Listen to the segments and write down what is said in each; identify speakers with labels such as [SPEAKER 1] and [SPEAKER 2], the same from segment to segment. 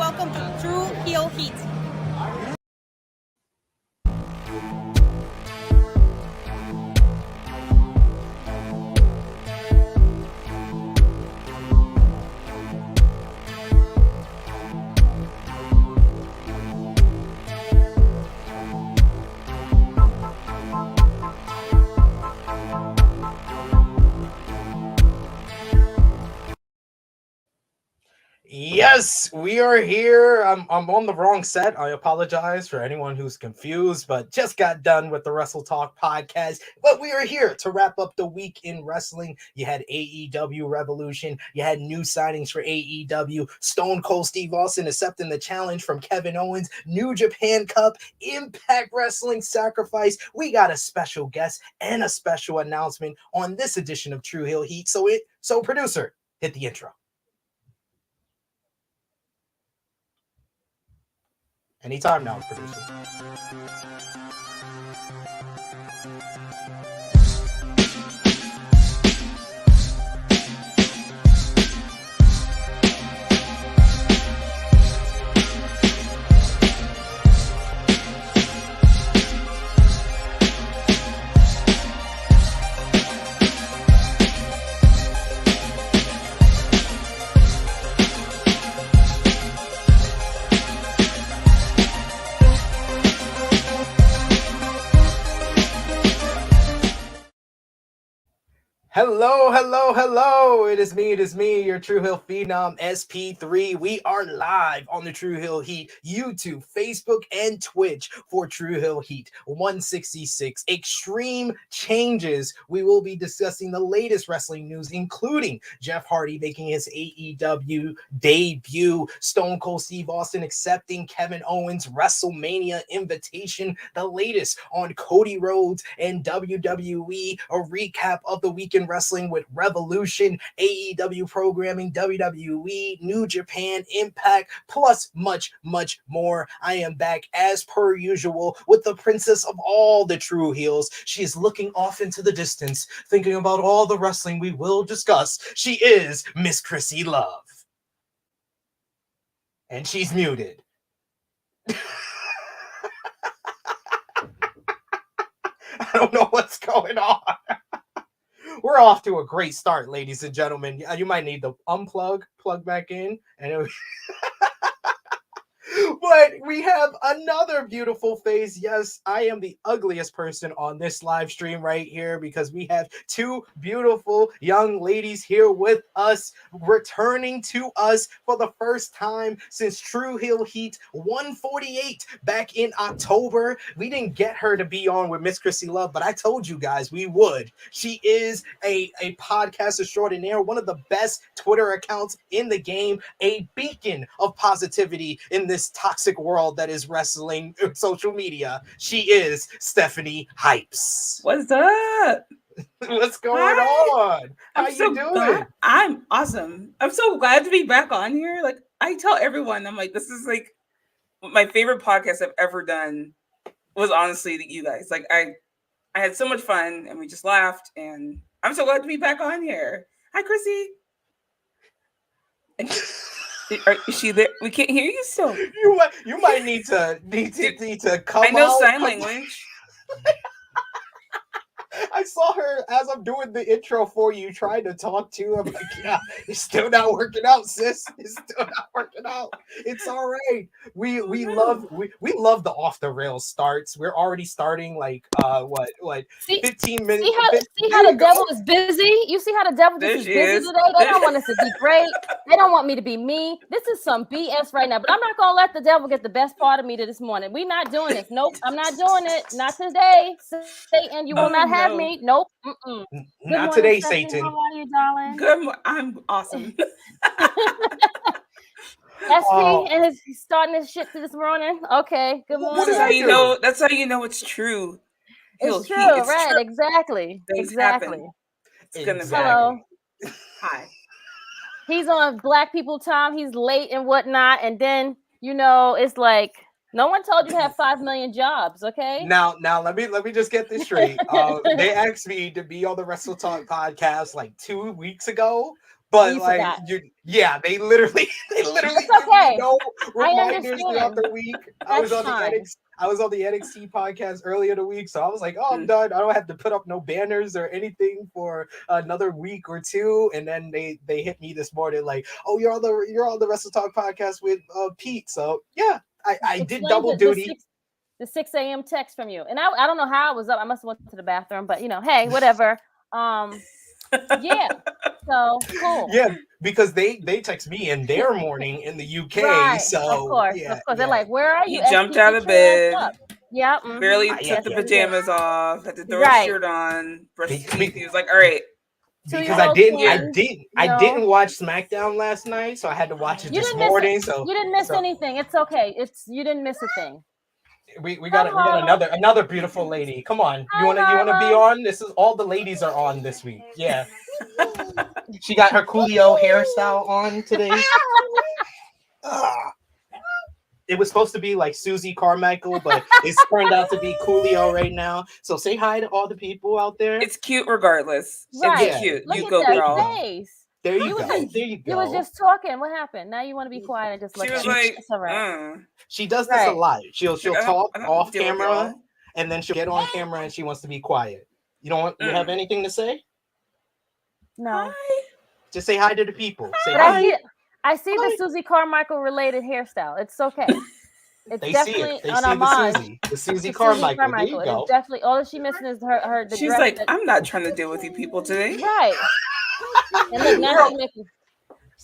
[SPEAKER 1] welcome to True Heel Heat.
[SPEAKER 2] Yes, we are here. I'm on the wrong set. I apologize for anyone who's confused, but just got done with the Wrestle Talk podcast. But we are here to wrap up the week in wrestling. You had AEW Revolution. You had new signings for AEW. Stone Cold Steve Austin accepting the challenge from Kevin Owens. New Japan Cup. Impact Wrestling Sacrifice. We got a special guest and a special announcement on this edition of True Heel Heat. So producer, hit the intro. Anytime now, producer. Hello. It is me, your True Heel Phenom, SP3. We are live on the True Heel Heat YouTube, Facebook, and Twitch for True Heel Heat 166. Extreme changes. We will be discussing the latest wrestling news, including Jeff Hardy making his AEW debut, Stone Cold Steve Austin accepting Kevin Owens' WrestleMania invitation, the latest on Cody Rhodes and WWE, a recap of the weekend wrestling with Revolution, AEW programming, WWE, New Japan, Impact, plus much more. I am back as per usual with the princess of all the true heels. She is looking off into the distance, thinking about all the wrestling we will discuss. She is Miss Krssi Luv. And she's muted. I don't know what's going on. We're off to a great start, ladies and gentlemen. You might need to plug back in, and but we have another beautiful face. Yes, I am the ugliest person on this live stream right here because we have two beautiful young ladies here with us, returning to us for the first time since True Heel Heat 148 back in October. We didn't get her to be on with Miss Krssi Luv, but I told you guys we would. She is a podcast extraordinaire, one of the best Twitter accounts in the game, a beacon of positivity in this toxic world that is wrestling social media. She is Stephanie Hypes.
[SPEAKER 3] What's up?
[SPEAKER 2] What's going on? How you doing?
[SPEAKER 3] I'm awesome. I'm so glad to be back on here. Like I tell everyone, I'm like, this is like my favorite podcast I've ever done was honestly you guys. Like I had so much fun and we just laughed and I'm so glad to be back on here. Hi, Krssi. Is she there? We can't hear you still.
[SPEAKER 2] You might need to come.
[SPEAKER 3] I know sign language.
[SPEAKER 2] I saw her as I'm doing the intro for you, trying to talk to him. Like, yeah, it's still not working out, sis. It's still not working out. It's all right. We love the off the rails starts. We're already starting like 15 minutes.
[SPEAKER 4] See how the devil is busy? You see how the devil is busy today? They don't want us to be great. They don't want me to be me. This is some BS right now. But I'm not gonna let the devil get the best part of me this morning. We're not doing this. Nope, I'm not doing it. Not today. Satan, you will not have me. Nope.
[SPEAKER 2] Not today, Satan.
[SPEAKER 4] How are you, darling?
[SPEAKER 3] Good. I'm awesome.
[SPEAKER 4] SP and he's starting his shit this morning. Okay. Good morning.
[SPEAKER 3] That's how you know. That's how you know it's true.
[SPEAKER 4] It's true, right? True. Exactly. Exactly.
[SPEAKER 3] It's gonna
[SPEAKER 4] be. Hello.
[SPEAKER 3] Hi.
[SPEAKER 4] He's on Black people time. He's late and whatnot, and then it's like. No one told you to have 5 million jobs, okay?
[SPEAKER 2] Now let me just get this straight. They asked me to be on the Wrestle Talk podcast like 2 weeks ago, But
[SPEAKER 4] You
[SPEAKER 2] like,
[SPEAKER 4] forgot.
[SPEAKER 2] they literally
[SPEAKER 4] It's
[SPEAKER 2] give
[SPEAKER 4] okay.
[SPEAKER 2] me no
[SPEAKER 4] I
[SPEAKER 2] reminders throughout
[SPEAKER 4] understand.
[SPEAKER 2] the week. I was
[SPEAKER 4] That's
[SPEAKER 2] on
[SPEAKER 4] fine.
[SPEAKER 2] the NXT podcast earlier the week, so I was like, "Oh, I'm done. I don't have to put up no banners or anything for another week or two." And then they hit me this morning like, "Oh, you're on the Wrestle Talk podcast with Pete." So yeah, I did double duty.
[SPEAKER 4] The 6 a.m. text from you, and I don't know how I was up. I must have went to the bathroom, but hey, whatever. Yeah. So cool.
[SPEAKER 2] Yeah, because they text me in their morning in the UK.
[SPEAKER 4] Right.
[SPEAKER 2] So
[SPEAKER 4] Of course. They're like, "Where are you?"
[SPEAKER 3] He jumped out of bed.
[SPEAKER 4] Yeah.
[SPEAKER 3] Barely
[SPEAKER 4] Mm-hmm.
[SPEAKER 3] took the pajamas off. Had to throw a shirt on. Brush his teeth. He was like, "All right."
[SPEAKER 2] Because I didn't watch SmackDown last night, so I had to watch it this morning. So
[SPEAKER 4] you didn't miss anything. It's okay. You didn't miss a thing.
[SPEAKER 2] We got another beautiful lady. Come on, you wanna be on? This is all the ladies are on this week. Yeah, she got her Coolio hairstyle on today. It was supposed to be like Susie Carmichael, but it's turned out to be Coolio right now. So say hi to all the people out there.
[SPEAKER 3] It's cute regardless.
[SPEAKER 4] Right.
[SPEAKER 3] It's cute.
[SPEAKER 4] Look
[SPEAKER 3] you
[SPEAKER 4] at
[SPEAKER 3] go,
[SPEAKER 4] that
[SPEAKER 3] girl.
[SPEAKER 4] face.
[SPEAKER 2] There you go.
[SPEAKER 4] You was just talking. What happened? Now you want to be quiet and just look.
[SPEAKER 3] She was
[SPEAKER 4] like,
[SPEAKER 3] like,
[SPEAKER 2] she does this a lot. She'll talk off camera,
[SPEAKER 3] it,
[SPEAKER 2] and then she'll get on camera and she wants to be quiet. You have anything to say?
[SPEAKER 4] No.
[SPEAKER 3] Hi.
[SPEAKER 2] Just say hi to the people. Say
[SPEAKER 4] but
[SPEAKER 2] hi.
[SPEAKER 4] I see the Susie Carmichael related hairstyle. It's okay. It's
[SPEAKER 2] they
[SPEAKER 4] definitely
[SPEAKER 2] see it.
[SPEAKER 4] an homage.
[SPEAKER 2] The Susie Carmichael. There you go.
[SPEAKER 4] It's definitely all that she missing is her.
[SPEAKER 3] She's like, I'm not trying to deal with you people today.
[SPEAKER 4] Right. And look, now she's making.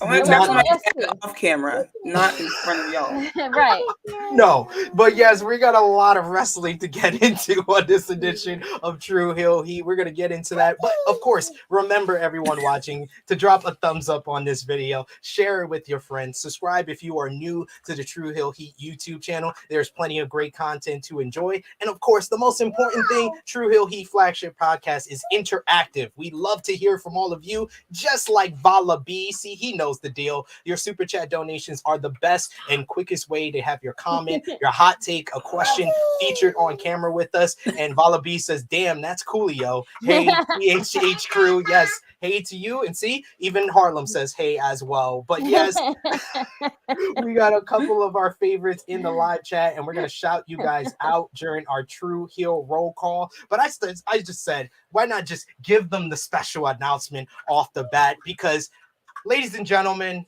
[SPEAKER 3] I want to talk to my dad off camera, not in front of y'all.
[SPEAKER 4] Right.
[SPEAKER 2] No, but yes, we got a lot of wrestling to get into on this edition of True Hill Heat. We're going to get into that. But of course, remember everyone watching to drop a thumbs up on this video, share it with your friends, subscribe if you are new to the True Hill Heat YouTube channel. There's plenty of great content to enjoy. And of course, the most important thing, True Hill Heat flagship podcast is interactive. We love to hear from all of you, just like Vala B. See, he knows the deal. Your super chat donations are the best and quickest way to have your comment, your hot take, a question featured on camera with us. And Vala B says, damn, that's coolio. Hey, PHH crew. Yes. Hey to you. And see, even Harlem says hey as well. But yes, we got a couple of our favorites in the live chat, and we're going to shout you guys out during our True Heel roll call. But I just said, why not just give them the special announcement off the bat? Because ladies and gentlemen,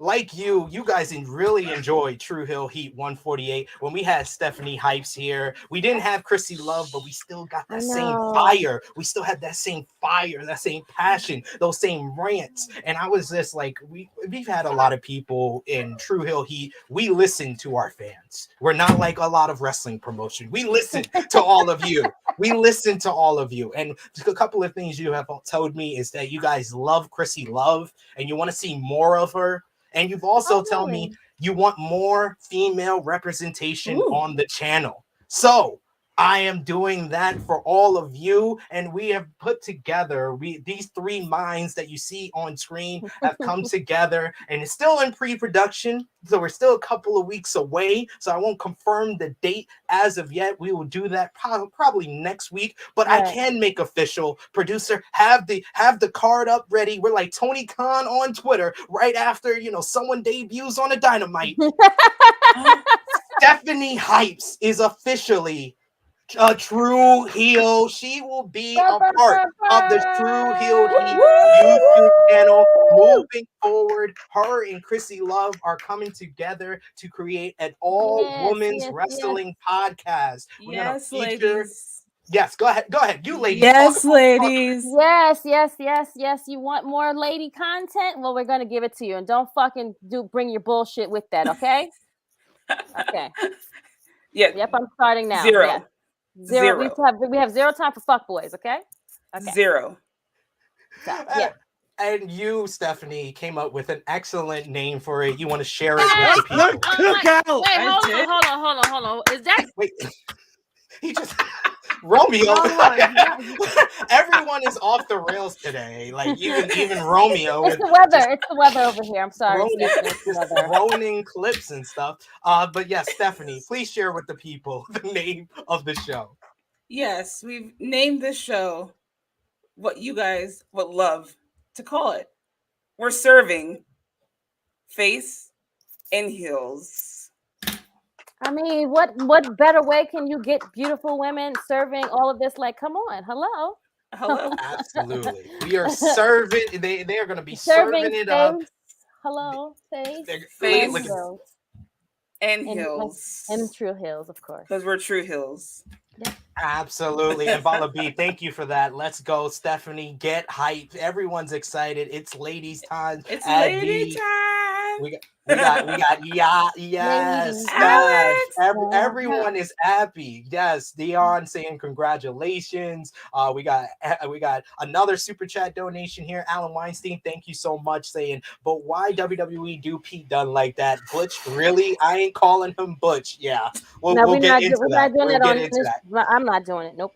[SPEAKER 2] like you guys really enjoyed True Hill Heat 148 when we had Stephanie Hypes here. We didn't have Krssi Luv, but we still got that same fire. We still had that same fire, that same passion, those same rants. And I was just like, we've had a lot of people in True Hill Heat. We listen to our fans. We're not like a lot of wrestling promotion. We listen to all of you. We listen to all of you. And a couple of things you have told me is that you guys love Krssi Luv and you want to see more of her. And you've also told me you want more female representation on the channel. So I am doing that for all of you. And we have put together, these three minds that you see on screen have come together, and it's still in pre-production. So we're still a couple of weeks away. So I won't confirm the date as of yet. We will do that probably next week, but I can make official. Producer, have the card up ready. We're like Tony Khan on Twitter right after, someone debuts on a Dynamite. Stephanie Hypes is officially a True Heel. She will be a part of the True Heel YouTube channel moving forward. Her and Krssi Luv are coming together to create an all-women's wrestling podcast. We're gonna feature. Ladies. Yes, go ahead. You ladies.
[SPEAKER 3] Yes, ladies.
[SPEAKER 4] Yes. You want more lady content? Well, we're gonna give it to you, and don't fucking bring your bullshit with that, okay? Okay.
[SPEAKER 3] Yeah.
[SPEAKER 4] Yep, I'm starting now.
[SPEAKER 3] Zero.
[SPEAKER 4] Yeah. Zero. We have zero time for fuckboys, okay?
[SPEAKER 3] Zero.
[SPEAKER 4] So, yeah.
[SPEAKER 2] And you, Stephanie, came up with an excellent name for it. You want to share it with the people?
[SPEAKER 4] Wait, hold on. Is that
[SPEAKER 2] wait? He just Romeo. Everyone is off the rails today. Like even Romeo.
[SPEAKER 4] It's the weather. It's the weather over here. I'm sorry.
[SPEAKER 2] Rolling clips and stuff. But yes, Stephanie, please share with the people the name of the show.
[SPEAKER 3] Yes, we've named this show what you guys would love to call it. we're serving face and heels.
[SPEAKER 4] I mean, what better way can you get beautiful women serving all of this? Like, come on, hello.
[SPEAKER 2] Absolutely. We are serving. They are going to be
[SPEAKER 4] Serving
[SPEAKER 2] serving it up.
[SPEAKER 4] Hello, face
[SPEAKER 3] Face
[SPEAKER 4] and
[SPEAKER 3] heels.
[SPEAKER 4] And true heels, of course.
[SPEAKER 3] Because we're true heels.
[SPEAKER 4] Yeah.
[SPEAKER 2] Absolutely. And Vala B, thank you for that. Let's go, Stephanie. Get hyped. Everyone's excited. It's ladies' time.
[SPEAKER 3] It's lady time.
[SPEAKER 2] We got yes. Everyone is happy. Yes, Dion saying congratulations. We got another super chat donation here. Alan Weinstein, thank you so much, saying, but why WWE do Pete Dunne like that? Butch, really? I ain't calling him Butch. Yeah, we'll get into that.
[SPEAKER 4] I'm not doing it. Nope.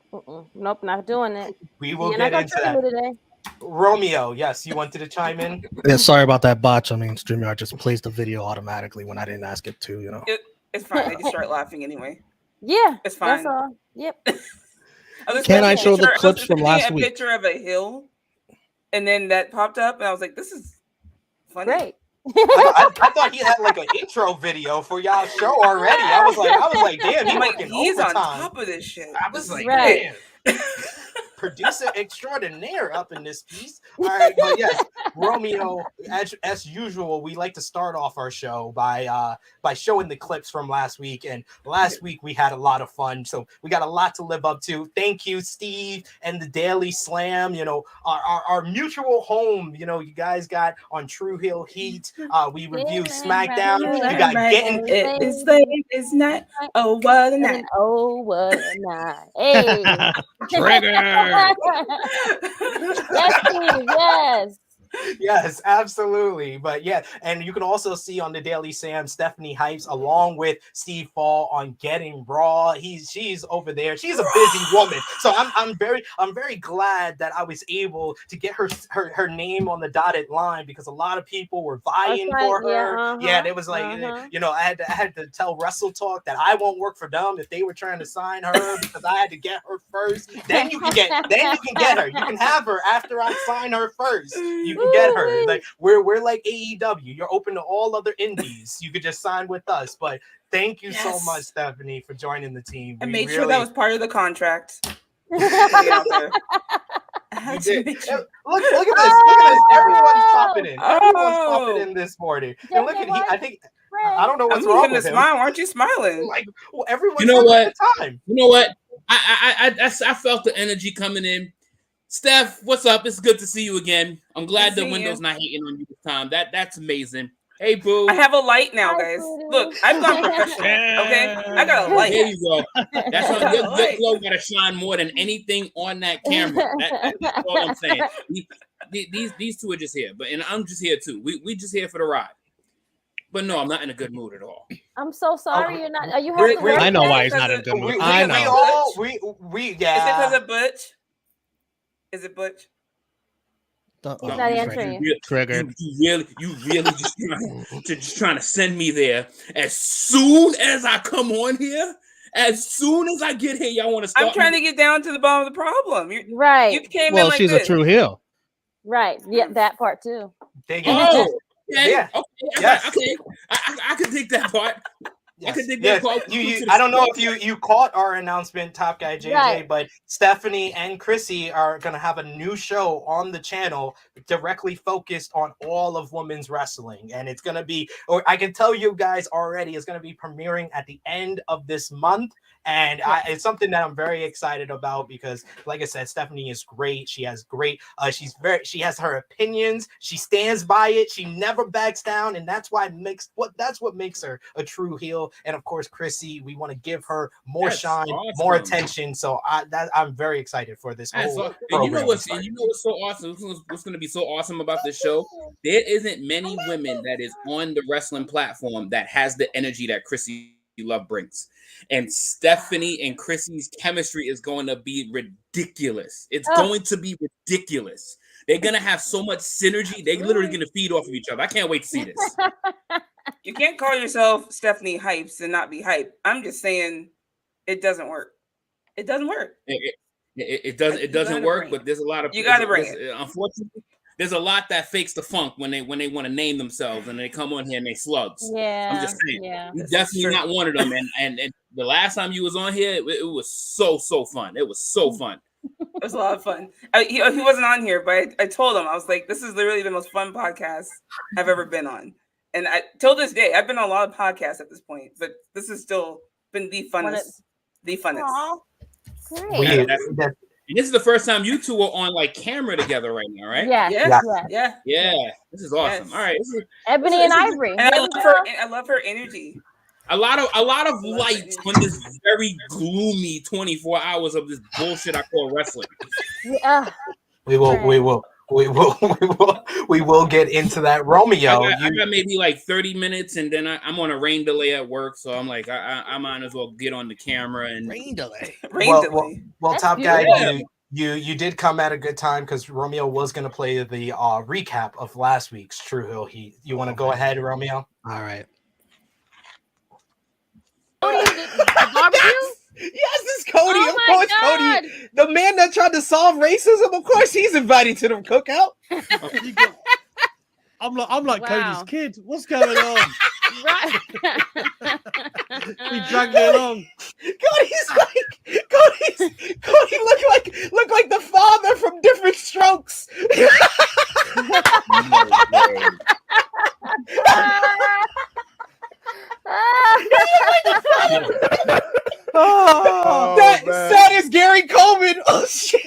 [SPEAKER 4] Nope, not doing it.
[SPEAKER 2] We will get into that. Today. Romeo, yes, you wanted to chime in?
[SPEAKER 5] Yeah, sorry about that botch. I mean, StreamYard just plays the video automatically when I didn't ask it to, you know.
[SPEAKER 3] It's fine. I just start laughing anyway.
[SPEAKER 4] Yeah.
[SPEAKER 3] It's fine.
[SPEAKER 4] That's all. Yep.
[SPEAKER 5] Can I show the clips from last week?
[SPEAKER 3] A picture of a hill, and then that popped up, and I was like, this is funny.
[SPEAKER 4] Great.
[SPEAKER 2] I thought he had like an intro video for y'all show already. I was like, damn,
[SPEAKER 3] he's on top of this shit.
[SPEAKER 2] I was like, damn. Producer extraordinaire up in this piece. All right, but yes, Romeo, as usual, we like to start off our show by showing the clips from last week. And last week we had a lot of fun, so we got a lot to live up to. Thank you, Steve, and the Daily Slam. You know, our mutual home. You know, you guys got on True Hill Heat. We reviewed SmackDown. You got getting
[SPEAKER 3] it's late, it's not. Oh, what a night!
[SPEAKER 4] Oh, what a night! Hey,
[SPEAKER 5] Trigger.
[SPEAKER 2] Yes, absolutely. But yeah, and you can also see on the Daily Sam Stephanie Hypes along with Steve Fall on Getting Raw. She's over there. She's a busy woman. So I'm very glad that I was able to get her name on the dotted line, because a lot of people were vying for her. Yeah, it was like you know, I had to tell Wrestle Talk that I won't work for them if they were trying to sign her, because I had to get her first. Then you can get her. You can have her after I sign her first. You can get her. Like we're like AEW. You're open to all other indies. You could just sign with us. But thank you so much, Stephanie, for joining the team.
[SPEAKER 3] I made sure that was part of the contract.
[SPEAKER 2] You did. Look at this. Everyone's popping in. Everyone's popping in this morning. And look at I think I don't know what's wrong with him.
[SPEAKER 3] Smile. Why aren't you smiling?
[SPEAKER 2] Like, well, everyone's
[SPEAKER 6] you know what?
[SPEAKER 2] Time.
[SPEAKER 6] You know what? I felt the energy coming in. Steph, what's up? It's good to see you again. I'm glad the window's not hating on you this time. That's amazing. Hey, boo.
[SPEAKER 3] I have a light now, guys. Look, I've gone professional. Okay, I got a light.
[SPEAKER 6] There you go. That's what your glow got to shine more than anything on that camera. That's all I'm saying. These two are just here, and I'm just here too. We just here for the ride. But no, I'm not in a good mood at all.
[SPEAKER 4] I'm so sorry you're not. Are you having?
[SPEAKER 5] I know why he's not in a good mood. I know.
[SPEAKER 2] We
[SPEAKER 3] Is it because of Butch? Is it Butch?
[SPEAKER 4] He's not answering you.
[SPEAKER 5] Triggered.
[SPEAKER 6] You really just trying to send me there. As soon as I come on here, as soon as I get here, y'all want to start.
[SPEAKER 3] I'm trying to get down to the bottom of the problem.
[SPEAKER 4] Right.
[SPEAKER 3] You came
[SPEAKER 5] well,
[SPEAKER 3] in like
[SPEAKER 5] she's
[SPEAKER 3] this.
[SPEAKER 5] a true heel.
[SPEAKER 4] Right. Yeah, that part too.
[SPEAKER 6] Okay.
[SPEAKER 2] Yeah.
[SPEAKER 6] Okay.
[SPEAKER 2] Yes.
[SPEAKER 6] Okay. I can dig that part.
[SPEAKER 2] Yes.
[SPEAKER 6] I can dig that part.
[SPEAKER 2] I don't know if you caught our announcement, Top Guy JJ, right. But Stephanie and Krssi are going to have a new show on the channel directly focused on all of women's wrestling. And it's going to be, or I can tell you guys already, it's going to be premiering at the end of this month. And it's something that I'm very excited about because, like I said, Stephanie is great. She has great, she has her opinions. She stands by it. She never backs down. And that's what makes her a true heel. And of course, Krssi, we want to give her more shine, more attention. So I'm very excited for this whole program.
[SPEAKER 6] And you know what's so awesome? What's going to be so awesome about this show? There isn't many women that is on the wrestling platform that has the energy that Krssi Luv brings. And Stephanie and Krissi's chemistry is going to be ridiculous. It's going to be ridiculous. They're going to have so much synergy. They're literally going to feed off of each other. I can't wait to see this.
[SPEAKER 3] You can't call yourself Stephanie Hypes and not be hype. I'm just saying it doesn't work. It doesn't work.
[SPEAKER 6] It doesn't work, but there's a lot of
[SPEAKER 3] you got to bring it.
[SPEAKER 6] there's a lot that fakes the funk when they want to name themselves and they come on here and they slugs.
[SPEAKER 4] Yeah,
[SPEAKER 6] I'm just saying.
[SPEAKER 4] Yeah,
[SPEAKER 6] You're definitely not one of them. And the last time you was on here, it was so fun. It was so fun.
[SPEAKER 3] It was a lot of fun. He wasn't on here, but I told him, I was like, this is literally the most fun podcast I've ever been on. And till this day, I've been on a lot of podcasts at this point, but this has still been the funnest.
[SPEAKER 4] Aww,
[SPEAKER 6] great. And this is the first time you two are on like camera together right now, right?
[SPEAKER 3] Yeah. This is awesome.
[SPEAKER 4] Yes.
[SPEAKER 3] All
[SPEAKER 6] right,
[SPEAKER 4] Ebony and Ivory.
[SPEAKER 3] And I love her energy.
[SPEAKER 6] A lot of light on this very gloomy 24 hours of this bullshit I call wrestling.
[SPEAKER 4] Yeah.
[SPEAKER 2] We will get into that. Romeo,
[SPEAKER 6] I got maybe like 30 minutes, and then I'm on a rain delay at work, so I'm like, I might as well get on the camera and
[SPEAKER 5] rain delay.
[SPEAKER 2] Well,
[SPEAKER 4] That's
[SPEAKER 2] Top
[SPEAKER 4] beautiful.
[SPEAKER 2] Guy, you did come at a good time because Romeo was going to play the recap of last week's True Hill Heat. You want to go ahead, Romeo?
[SPEAKER 5] All right.
[SPEAKER 4] Barbecue?
[SPEAKER 2] Yes, it's Cody.
[SPEAKER 4] Oh
[SPEAKER 2] of
[SPEAKER 4] my
[SPEAKER 2] course,
[SPEAKER 4] God.
[SPEAKER 2] Cody, the man that tried to solve racism. Of course, he's invited to the cookout.
[SPEAKER 5] I'm like
[SPEAKER 4] Wow.
[SPEAKER 5] Cody's kid. What's going on?
[SPEAKER 4] Right.
[SPEAKER 5] He dragged me along.
[SPEAKER 2] Cody look like the father from Different Strokes. That is Gary Coleman. Oh shit!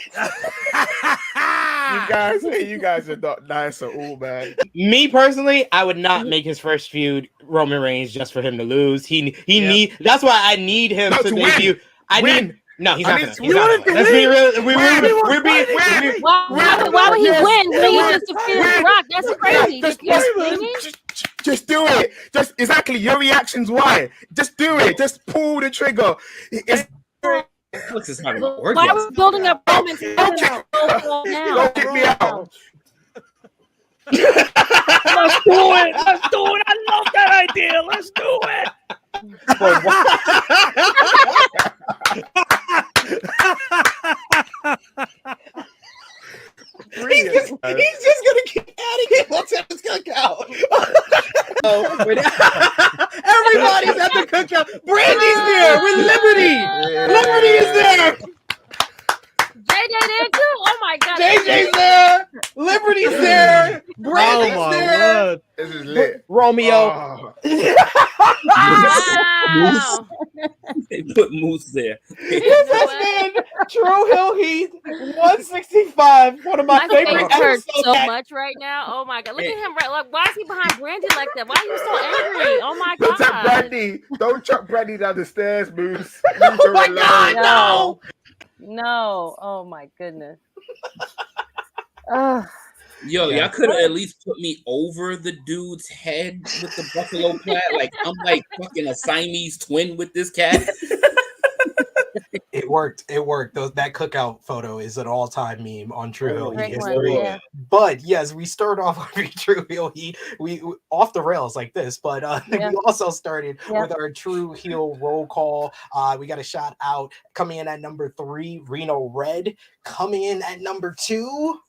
[SPEAKER 7] You guys are not nice at all, man.
[SPEAKER 2] Me personally, I would not make his first feud Roman Reigns just for him to lose. He need. That's why I need him to debut. No, he's not gonna. Let's be real. We're being.
[SPEAKER 4] Why would he win when you just defeated The Rock? That's crazy.
[SPEAKER 7] Just do it. Just exactly your reactions. Why? Just do it. Just pull the trigger.
[SPEAKER 6] Looks is having an orgasm.
[SPEAKER 4] Why are we building up Roman?
[SPEAKER 7] Don't kick me out.
[SPEAKER 5] Let's do it. Let's do it. I love that idea. Let's do it.
[SPEAKER 2] He's just gonna keep adding it. Let's have this cookout. Everybody's at the cookout. Brandy's there with Liberty. Liberty is there.
[SPEAKER 4] JJ there too. Oh my God.
[SPEAKER 2] JJ's there. Liberty's there. Brandy's there.
[SPEAKER 5] Word.
[SPEAKER 7] This is lit.
[SPEAKER 2] Romeo.
[SPEAKER 7] Oh.
[SPEAKER 4] Wow.
[SPEAKER 6] They put Moose there.
[SPEAKER 2] This has been True Hill Heat 165. One of my favorite
[SPEAKER 4] face hurts
[SPEAKER 2] episodes.
[SPEAKER 4] so much right now. Oh my God. Look at him. Like, why is he behind Brandy like that? Why are you so angry? Oh my
[SPEAKER 7] Don't chuck
[SPEAKER 4] God.
[SPEAKER 7] Brandy. Don't chuck Brandy down the stairs, Moose.
[SPEAKER 2] Oh my God, no.
[SPEAKER 4] No. Oh my goodness. Ugh.
[SPEAKER 6] Yo, y'all could have at least put me over the dude's head with the buffalo plait. Like I'm like fucking a Siamese twin with this cat.
[SPEAKER 2] It worked. That cookout photo is an all-time meme on True Hill Heat
[SPEAKER 4] Great one,
[SPEAKER 2] history.
[SPEAKER 4] yeah.
[SPEAKER 2] But yes, we started off with True Hill Heat. We off the rails like this, but we also started with our True Heel roll call. We got a shout out coming in at number 3, Reno Red. Coming in at number 2,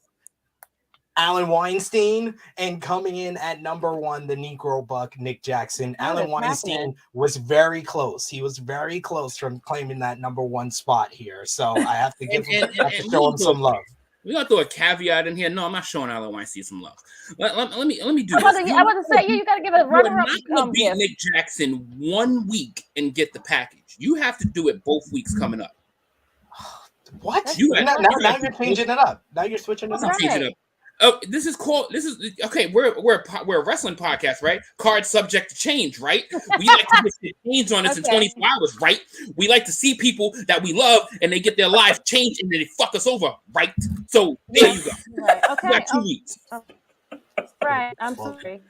[SPEAKER 2] Alan Weinstein, and coming in at number 1, the Negro Buck, Nick Jackson. Alan Weinstein was very close. He was very close from claiming that number 1 spot here. So I have to give him, show him some love.
[SPEAKER 6] We gotta throw a caveat in here. No, I'm not showing Alan Weinstein some love. Let me do this.
[SPEAKER 4] I was to say, you got to give a runner-up.
[SPEAKER 6] You're not gonna beat Nick Jackson 1 week and get the package. You have to do it both weeks coming up.
[SPEAKER 2] What?
[SPEAKER 6] Now
[SPEAKER 2] you're changing it up. Now you're switching it up.
[SPEAKER 6] Oh, this is okay. We're a wrestling podcast, right? Card subject to change, right? We like to get change on us in 24 hours, right? We like to see people that we love and they get their lives changed and they fuck us over, right? So there you go.
[SPEAKER 4] Right. Okay.
[SPEAKER 6] You got 2 weeks.
[SPEAKER 4] Right. I'm sorry.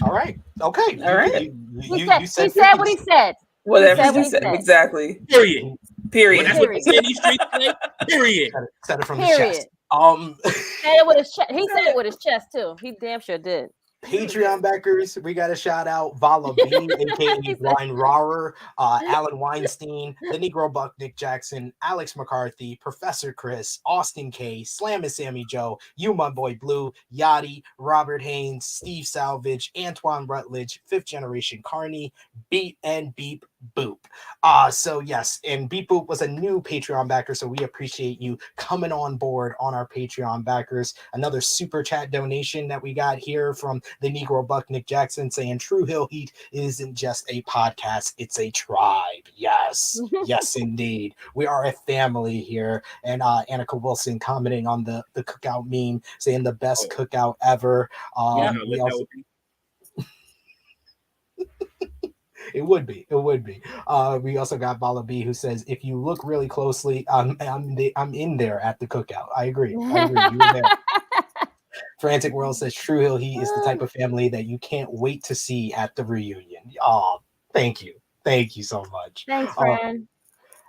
[SPEAKER 2] All right. Okay.
[SPEAKER 3] All right.
[SPEAKER 2] He
[SPEAKER 4] said what he said.
[SPEAKER 3] Whatever he said. Exactly.
[SPEAKER 6] Period.
[SPEAKER 3] Period.
[SPEAKER 6] That's what they say in these streets today. Period.
[SPEAKER 2] Said it from his chest.
[SPEAKER 4] Said it with his chest. He said it with his chest too. He damn sure did.
[SPEAKER 2] Patreon backers, we got to shout out Vala B, aka Ryan Rauer, Alan Weinstein, the Negro Buck Nick Jackson, Alex McCarthy, Professor Chris, Austin K, Slam and Sammy Joe, You My Boy Blue, Yachty, Robert Haynes, Steve Salvage, Antoine Rutledge, Fifth Generation Carney, Beat and Beep Boop. So yes, and Beep Boop was a new Patreon backer, so we appreciate you coming on board on our Patreon backers. Another super chat donation that we got here from the Negro Buck Nick Jackson saying True Hill Heat isn't just a podcast, it's a tribe. Yes, yes indeed. We are a family here. And Annika Wilson commenting on the cookout meme saying the best cookout ever. We also It would be. We also got Bala B who says, if you look really closely, I'm in there at the cookout. I agree. You were there. Frantic World says, True Hill Heat is the type of family that you can't wait to see at the reunion. Oh, thank you. Thank you so much.
[SPEAKER 4] Thanks, Fran.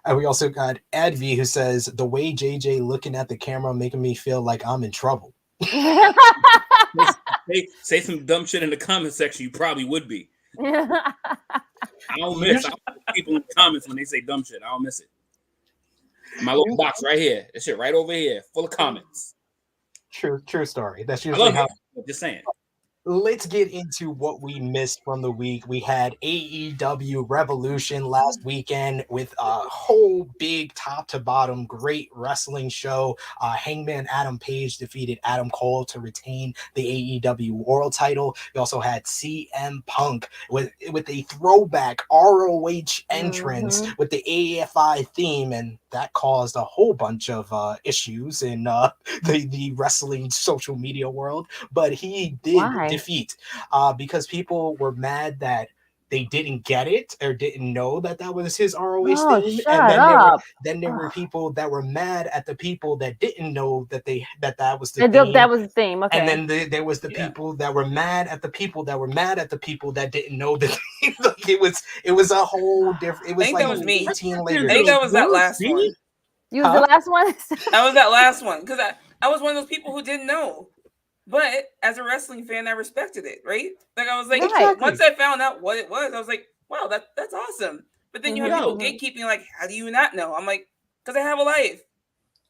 [SPEAKER 2] And we also got Advi who says, the way JJ looking at the camera making me feel like I'm in trouble.
[SPEAKER 6] Say some dumb shit in the comment section. You probably would be. I don't miss people in the comments when they say dumb shit. I don't miss it. My little box right here. That shit right over here, full of comments.
[SPEAKER 2] True story. That's usually how.
[SPEAKER 6] Just saying.
[SPEAKER 2] Let's get into what we missed from the week. We had AEW Revolution last weekend with a whole big top to bottom great wrestling show. Hangman Adam Page defeated Adam Cole to retain the AEW World title. We also had CM Punk with a throwback ROH entrance with the AFI theme, and that caused a whole bunch of issues in the wrestling social media world. But he did defeat because people were mad that they didn't get it or didn't know that was his ROH theme. And then there were people that were mad at the people that didn't know that that was the theme.
[SPEAKER 4] That was the theme. Okay.
[SPEAKER 2] And then there was the people that were mad at the people that were mad at the people that didn't know that it was a whole different. It was like
[SPEAKER 3] that was me.
[SPEAKER 2] 18 layers.
[SPEAKER 3] I think that was that last one.
[SPEAKER 4] You was the last one?
[SPEAKER 3] That was that last one because I was one of those people who didn't know. But as a wrestling fan, I respected it, right? Like I was like, once I found out what it was, I was like, wow, that's awesome. But then you have people gatekeeping, like, how do you not know? I'm like, because I have a life.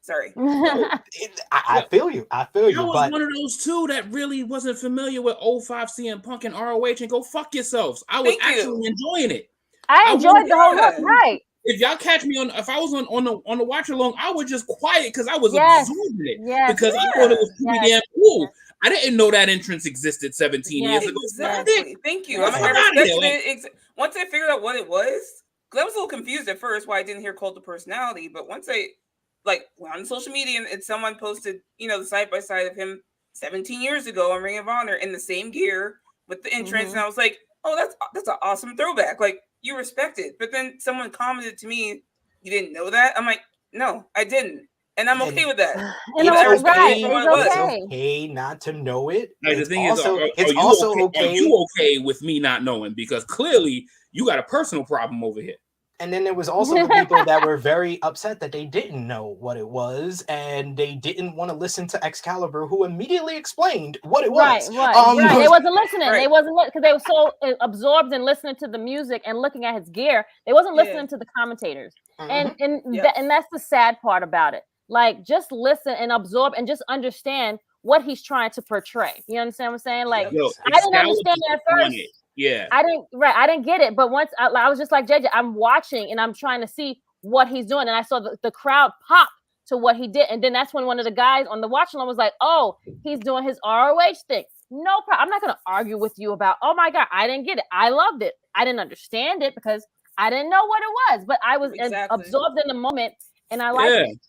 [SPEAKER 3] Sorry.
[SPEAKER 2] I feel you.
[SPEAKER 6] I was one of those two that really wasn't familiar with 05 CM Punk and ROH, and go fuck yourselves. I was actually enjoying it.
[SPEAKER 4] I enjoyed the whole look, right?
[SPEAKER 6] If y'all catch me if I was on the watch along, I was just quiet because I was absorbing it because I thought it was pretty damn cool. I didn't know that entrance existed 17 years ago.
[SPEAKER 3] Exactly. Thank you. I respected it. Once I figured out what it was, because I was a little confused at first why I didn't hear Cult of Personality, but once I went on social media and someone posted, the side by side of him 17 years ago on Ring of Honor in the same gear with the entrance, and I was like, oh, that's an awesome throwback. Like, you respect it. But then someone commented to me, you didn't know that? I'm like, no, I didn't. And I'm okay with that.
[SPEAKER 2] It's okay not to know it.
[SPEAKER 6] The thing is, are you okay with me not knowing? Because clearly you got a personal problem over here.
[SPEAKER 2] And then there was also the people that were very upset that they didn't know what it was, and they didn't want to listen to Excalibur, who immediately explained what it was.
[SPEAKER 4] Right. They wasn't listening. Right. They wasn't because they were so absorbed in listening to the music and looking at his gear. They wasn't listening to the commentators, and that's the sad part about it. Like, just listen and absorb and just understand what he's trying to portray. You understand what I'm saying? Like, I didn't understand it at first.
[SPEAKER 6] Yeah,
[SPEAKER 4] I didn't get it. But once I was just like, JJ, I'm watching and I'm trying to see what he's doing. And I saw the crowd pop to what he did. And then that's when one of the guys on the watch along was like, oh, he's doing his ROH thing. No problem. I'm not going to argue with you about, oh my God, I didn't get it. I loved it. I didn't understand it because I didn't know what it was, but I was absorbed in the moment and I liked it.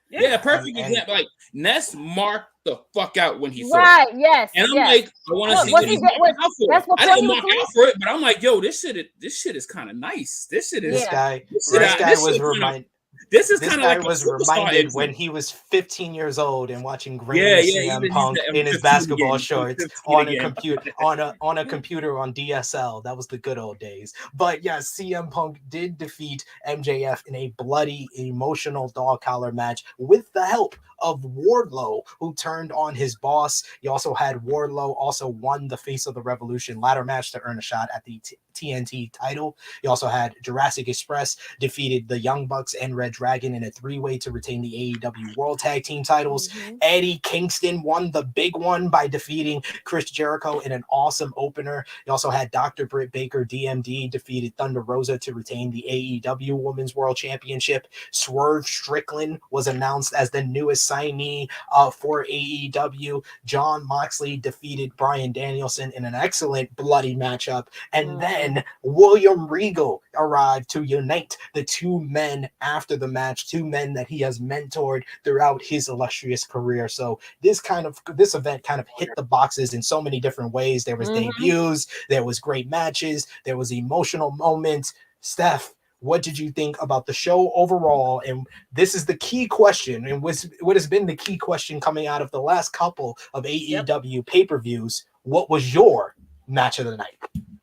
[SPEAKER 6] Yeah, perfect example. Like, Ness marked the fuck out when he saw
[SPEAKER 4] it.
[SPEAKER 6] Yes. And I'm like, I want to see what he's marking out for it. I didn't mark out for it, but I'm like, yo, this shit is kind of nice. This shit is.
[SPEAKER 2] This guy was reminded. This guy was reminded when he was 15 years old and watching great CM Punk in his basketball shorts on a computer on a computer on DSL. That was the good old days. But yes, CM Punk did defeat MJF in a bloody, emotional dog collar match with the help of Wardlow, who turned on his boss. You also had Wardlow also won the Face of the Revolution ladder match to earn a shot at the TNT title. You also had Jurassic Express defeated the Young Bucks and Red Dragon in a three-way to retain the AEW World Tag Team titles. Eddie Kingston won the big one by defeating Chris Jericho in an awesome opener. You also had Dr. Britt Baker, DMD, defeated Thunder Rosa to retain the AEW Women's World Championship. Swerve Strickland was announced as the newest signee for AEW. John Moxley defeated Bryan Danielson in an excellent bloody matchup. And then William Regal arrived to unite the two men after the match, two men that he has mentored throughout his illustrious career. So this event kind of hit the boxes in so many different ways. There was debuts, there was great matches, there was emotional moments. Steph, what did you think about the show overall? And this is the key question, and what has been the key question coming out of the last couple of AEW pay-per-views. What was your match of the night?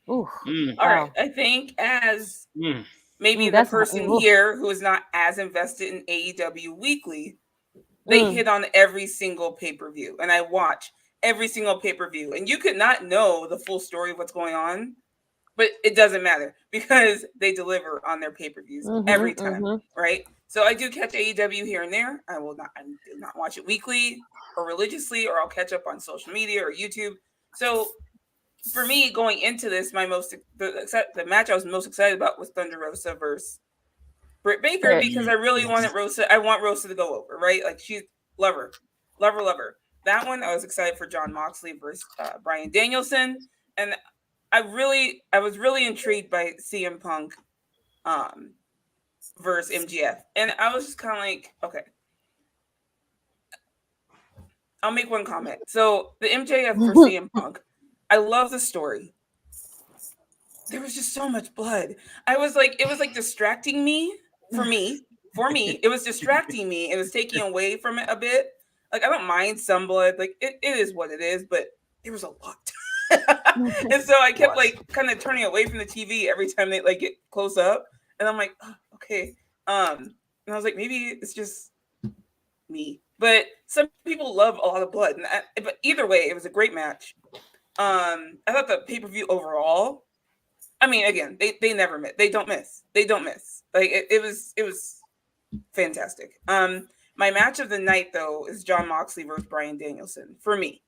[SPEAKER 3] All right. I think as maybe the person here who is not as invested in AEW weekly, they hit on every single pay-per-view, and I watch every single pay-per-view, and you could not know the full story of what's going on, but it doesn't matter because they deliver on their pay-per-views every time, right? So I do catch AEW here and there. I do not watch it weekly or religiously, or I'll catch up on social media or YouTube. So for me, going into this, the match I was most excited about was Thunder Rosa versus Britt Baker, because I really wanted Rosa. I want Rosa to go over, right? Like, she's love her. That one, I was excited for John Moxley versus Bryan Danielson, and I was really intrigued by CM Punk versus MJF, and I was just kind of like, okay, I'll make one comment. So the MJF for CM Punk, I love the story. There was just so much blood. It was like distracting me. For me, it was distracting me. It was taking away from it a bit. Like, I don't mind some blood. Like, it is what it is, but there was a lot. And so I kept kind of turning away from the TV every time they get close up. And I'm like, oh, okay. And I was like, maybe it's just me. But some people love a lot of blood. But either way, it was a great match. I thought the pay-per-view overall, I mean, again, they never miss. They don't miss. Like, it was fantastic. My match of the night, though, is John Moxley versus Bryan Danielson. For me,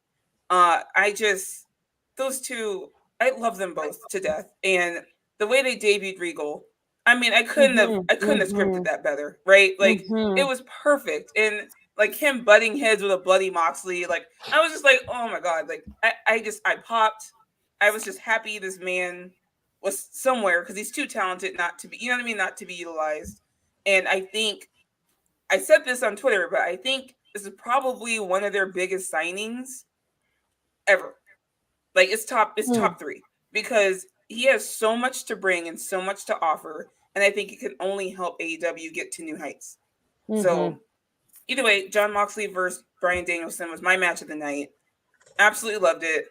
[SPEAKER 3] those two, I love them both to death. And the way they debuted Regal, I mean, I couldn't have scripted that better, right? Like, it was perfect. And like, him butting heads with a bloody Moxley, like, I was just like, oh my God. Like, I popped. I was just happy this man was somewhere, because he's too talented not to be, you know what I mean? Not to be utilized. And I think, I said this on Twitter, but I think this is probably one of their biggest signings ever. Like, it's top 3, because he has so much to bring and so much to offer. And I think it can only help AEW get to new heights. So either way, John Moxley versus Bryan Danielson was my match of the night. Absolutely loved it.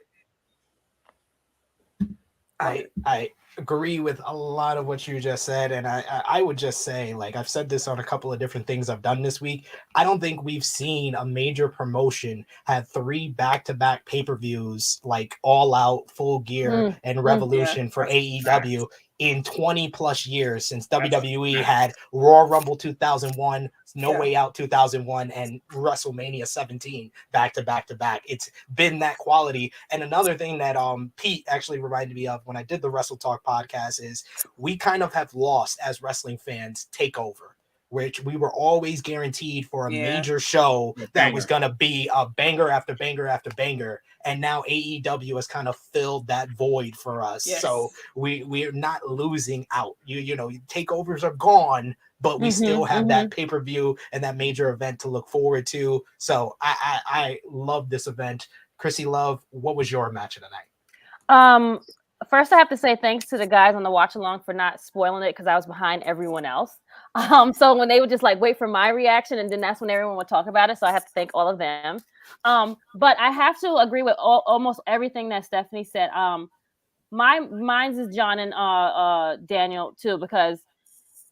[SPEAKER 2] I agree with a lot of what you just said, and I would just say, like, I've said this on a couple of different things I've done this week. I don't think we've seen a major promotion have 3 back-to-back pay-per-views, like All Out, Full Gear, and Revolution for AEW in 20 plus years, since WWE had Royal Rumble 2001, No Way Out 2001, and WrestleMania 17 back to back to back. It's been that quality. And another thing that Pete actually reminded me of when I did the Wrestle Talk podcast is we kind of have lost, as wrestling fans, TakeOver, which we were always guaranteed for a major show that was going to be a banger after banger after banger. And now AEW has kind of filled that void for us. So we're not losing out. You know, takeovers are gone, but we still have that pay-per-view and that major event to look forward to. So I love this event. Krssi Luv, what was your match of the night?
[SPEAKER 4] First, I have to say thanks to the guys on the watch along for not spoiling it, because I was behind everyone else. So when they would just wait for my reaction, and then that's when everyone would talk about it. So I have to thank all of them. But I have to agree with almost everything that Stephanie said. Mine's is John and Daniel too, because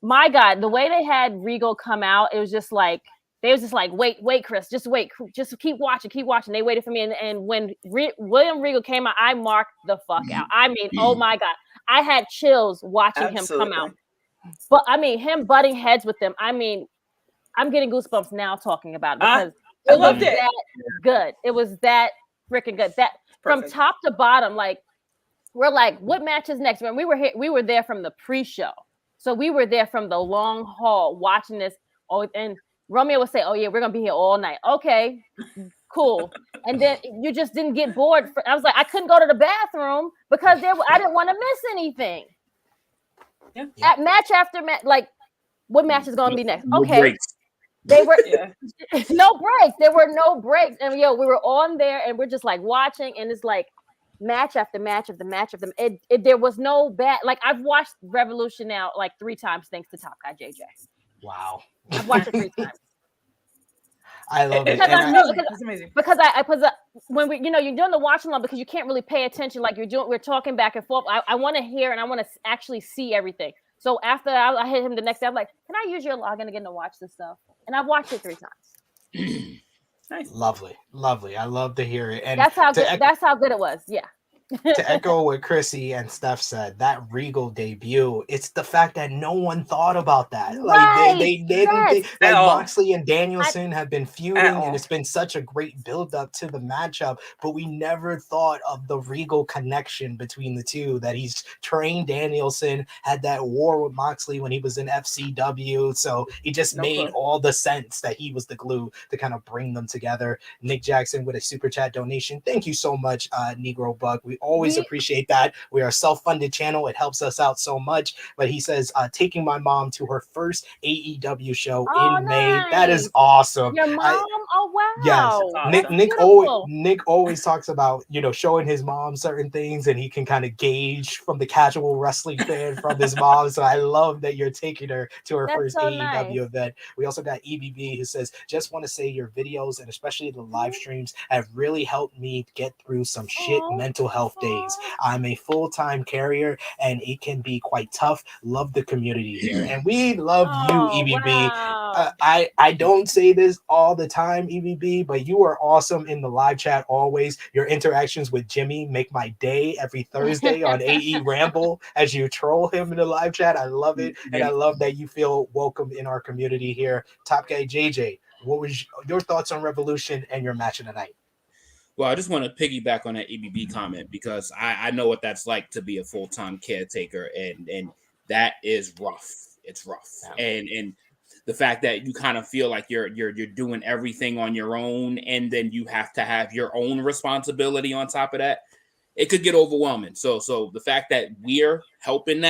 [SPEAKER 4] my God, the way they had Regal come out, it was just like They was just like, wait, Chris, just wait, just keep watching. They waited for me, and when William Regal came out, I marked the fuck out. I mean, oh my God, I had chills watching him come out. But I mean, him butting heads with them. I mean, I'm getting goosebumps now talking about it because
[SPEAKER 3] I loved it.
[SPEAKER 4] That good. It was that freaking good. That from top to bottom, like we're like, what match is next? When we were there from the pre-show, so we were there from the long haul watching this. Oh, and Romeo would say, "Oh yeah, we're gonna be here all night." Okay, cool. And then you just didn't get bored. I was like, I couldn't go to the bathroom because I didn't want to miss anything.
[SPEAKER 3] Yeah.
[SPEAKER 4] At match after match, like what match is gonna be next?
[SPEAKER 6] No
[SPEAKER 4] okay,
[SPEAKER 6] breaks.
[SPEAKER 4] they were no breaks. There were no breaks, and we were on there, and we're just like watching, and it's like match after match after match of them. There was no bad. Like I've watched Revolution now like 3 times thanks to Top Guy JJ.
[SPEAKER 2] Wow.
[SPEAKER 4] I've watched it 3 times.
[SPEAKER 2] I love it.
[SPEAKER 3] It's amazing.
[SPEAKER 4] Because when we, you're doing the watch along because you can't really pay attention like we're talking back and forth. I want to hear and I want to actually see everything. So after I hit him the next day, I'm like, can I use your login again to watch this stuff? And I've watched it 3 times.
[SPEAKER 3] Nice.
[SPEAKER 2] Lovely. I love to hear it. And
[SPEAKER 4] that's how good it was. Yeah.
[SPEAKER 2] To echo what Krssi and Steph said, that Regal debut, it's the fact that no one thought about that. Like they didn't like Moxley and Danielson have been feuding and it's been such a great buildup to the matchup, but we never thought of the Regal connection between the two, that he's trained Danielson, had that war with Moxley when he was in FCW. So it just made all the sense that he was the glue to kind of bring them together. Nick Jackson with a super chat donation. Thank you so much, Negro Buck. We always appreciate that. We are a self-funded channel. It helps us out so much. But he says, taking my mom to her first AEW show in May. That is awesome.
[SPEAKER 4] Your mom? Oh wow.
[SPEAKER 2] Yes. Nick always talks about, showing his mom certain things and he can kind of gauge from the casual wrestling fan from his mom. So I love that you're taking her to her first AEW event. We also got EBB who says, just want to say your videos and especially the live streams have really helped me get through some shit mental health days. I'm a full-time carrier and it can be quite tough. Love the community here. And we love you, EBB. Wow. I don't say this all the time, EBB, but you are awesome in the live chat always. Your interactions with Jimmy make my day every Thursday on AE Ramble as you troll him in the live chat. I love it. And I love that you feel welcome in our community here. Top Guy JJ, what was your thoughts on Revolution and your match of the night?
[SPEAKER 6] Well, I just want to piggyback on that EBB comment because I know what that's like to be a full-time caretaker, and that is rough. It's rough, and the fact that you kind of feel like you're doing everything on your own, and then you have to have your own responsibility on top of that, it could get overwhelming. So the fact that we're helping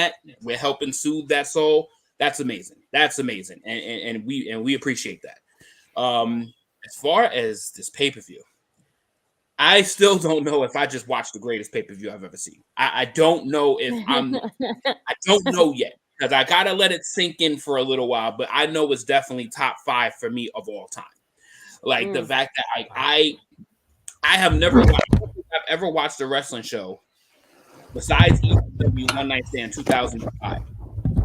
[SPEAKER 6] soothe that soul, that's amazing. That's amazing, and we appreciate that. As far as this pay-per-view, I still don't know if I just watched the greatest pay-per-view I've ever seen. I don't know if I don't know yet because I got to let it sink in for a little while, but I know it's definitely top 5 for me of all time. Like the fact that I have ever watched a wrestling show besides AEW One Night Stand 2005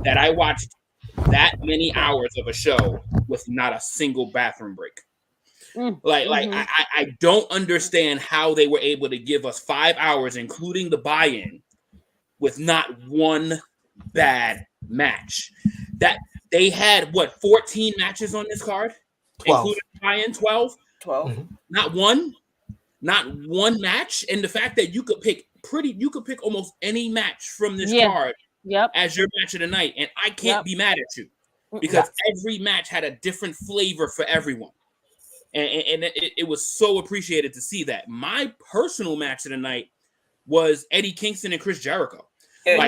[SPEAKER 6] that I watched that many hours of a show with not a single bathroom break. I don't understand how they were able to give us 5 hours, including the buy-in, with not one bad match. That they had 14 matches on this card,
[SPEAKER 2] 12.
[SPEAKER 6] Including the buy-in, 12.
[SPEAKER 3] Mm-hmm.
[SPEAKER 6] Not one match, and the fact that you could pick almost any match from this card as your match of the night, and I can't be mad at you because every match had a different flavor for everyone. And it was so appreciated to see that. My personal match of the night was Eddie Kingston and Chris Jericho.
[SPEAKER 3] That's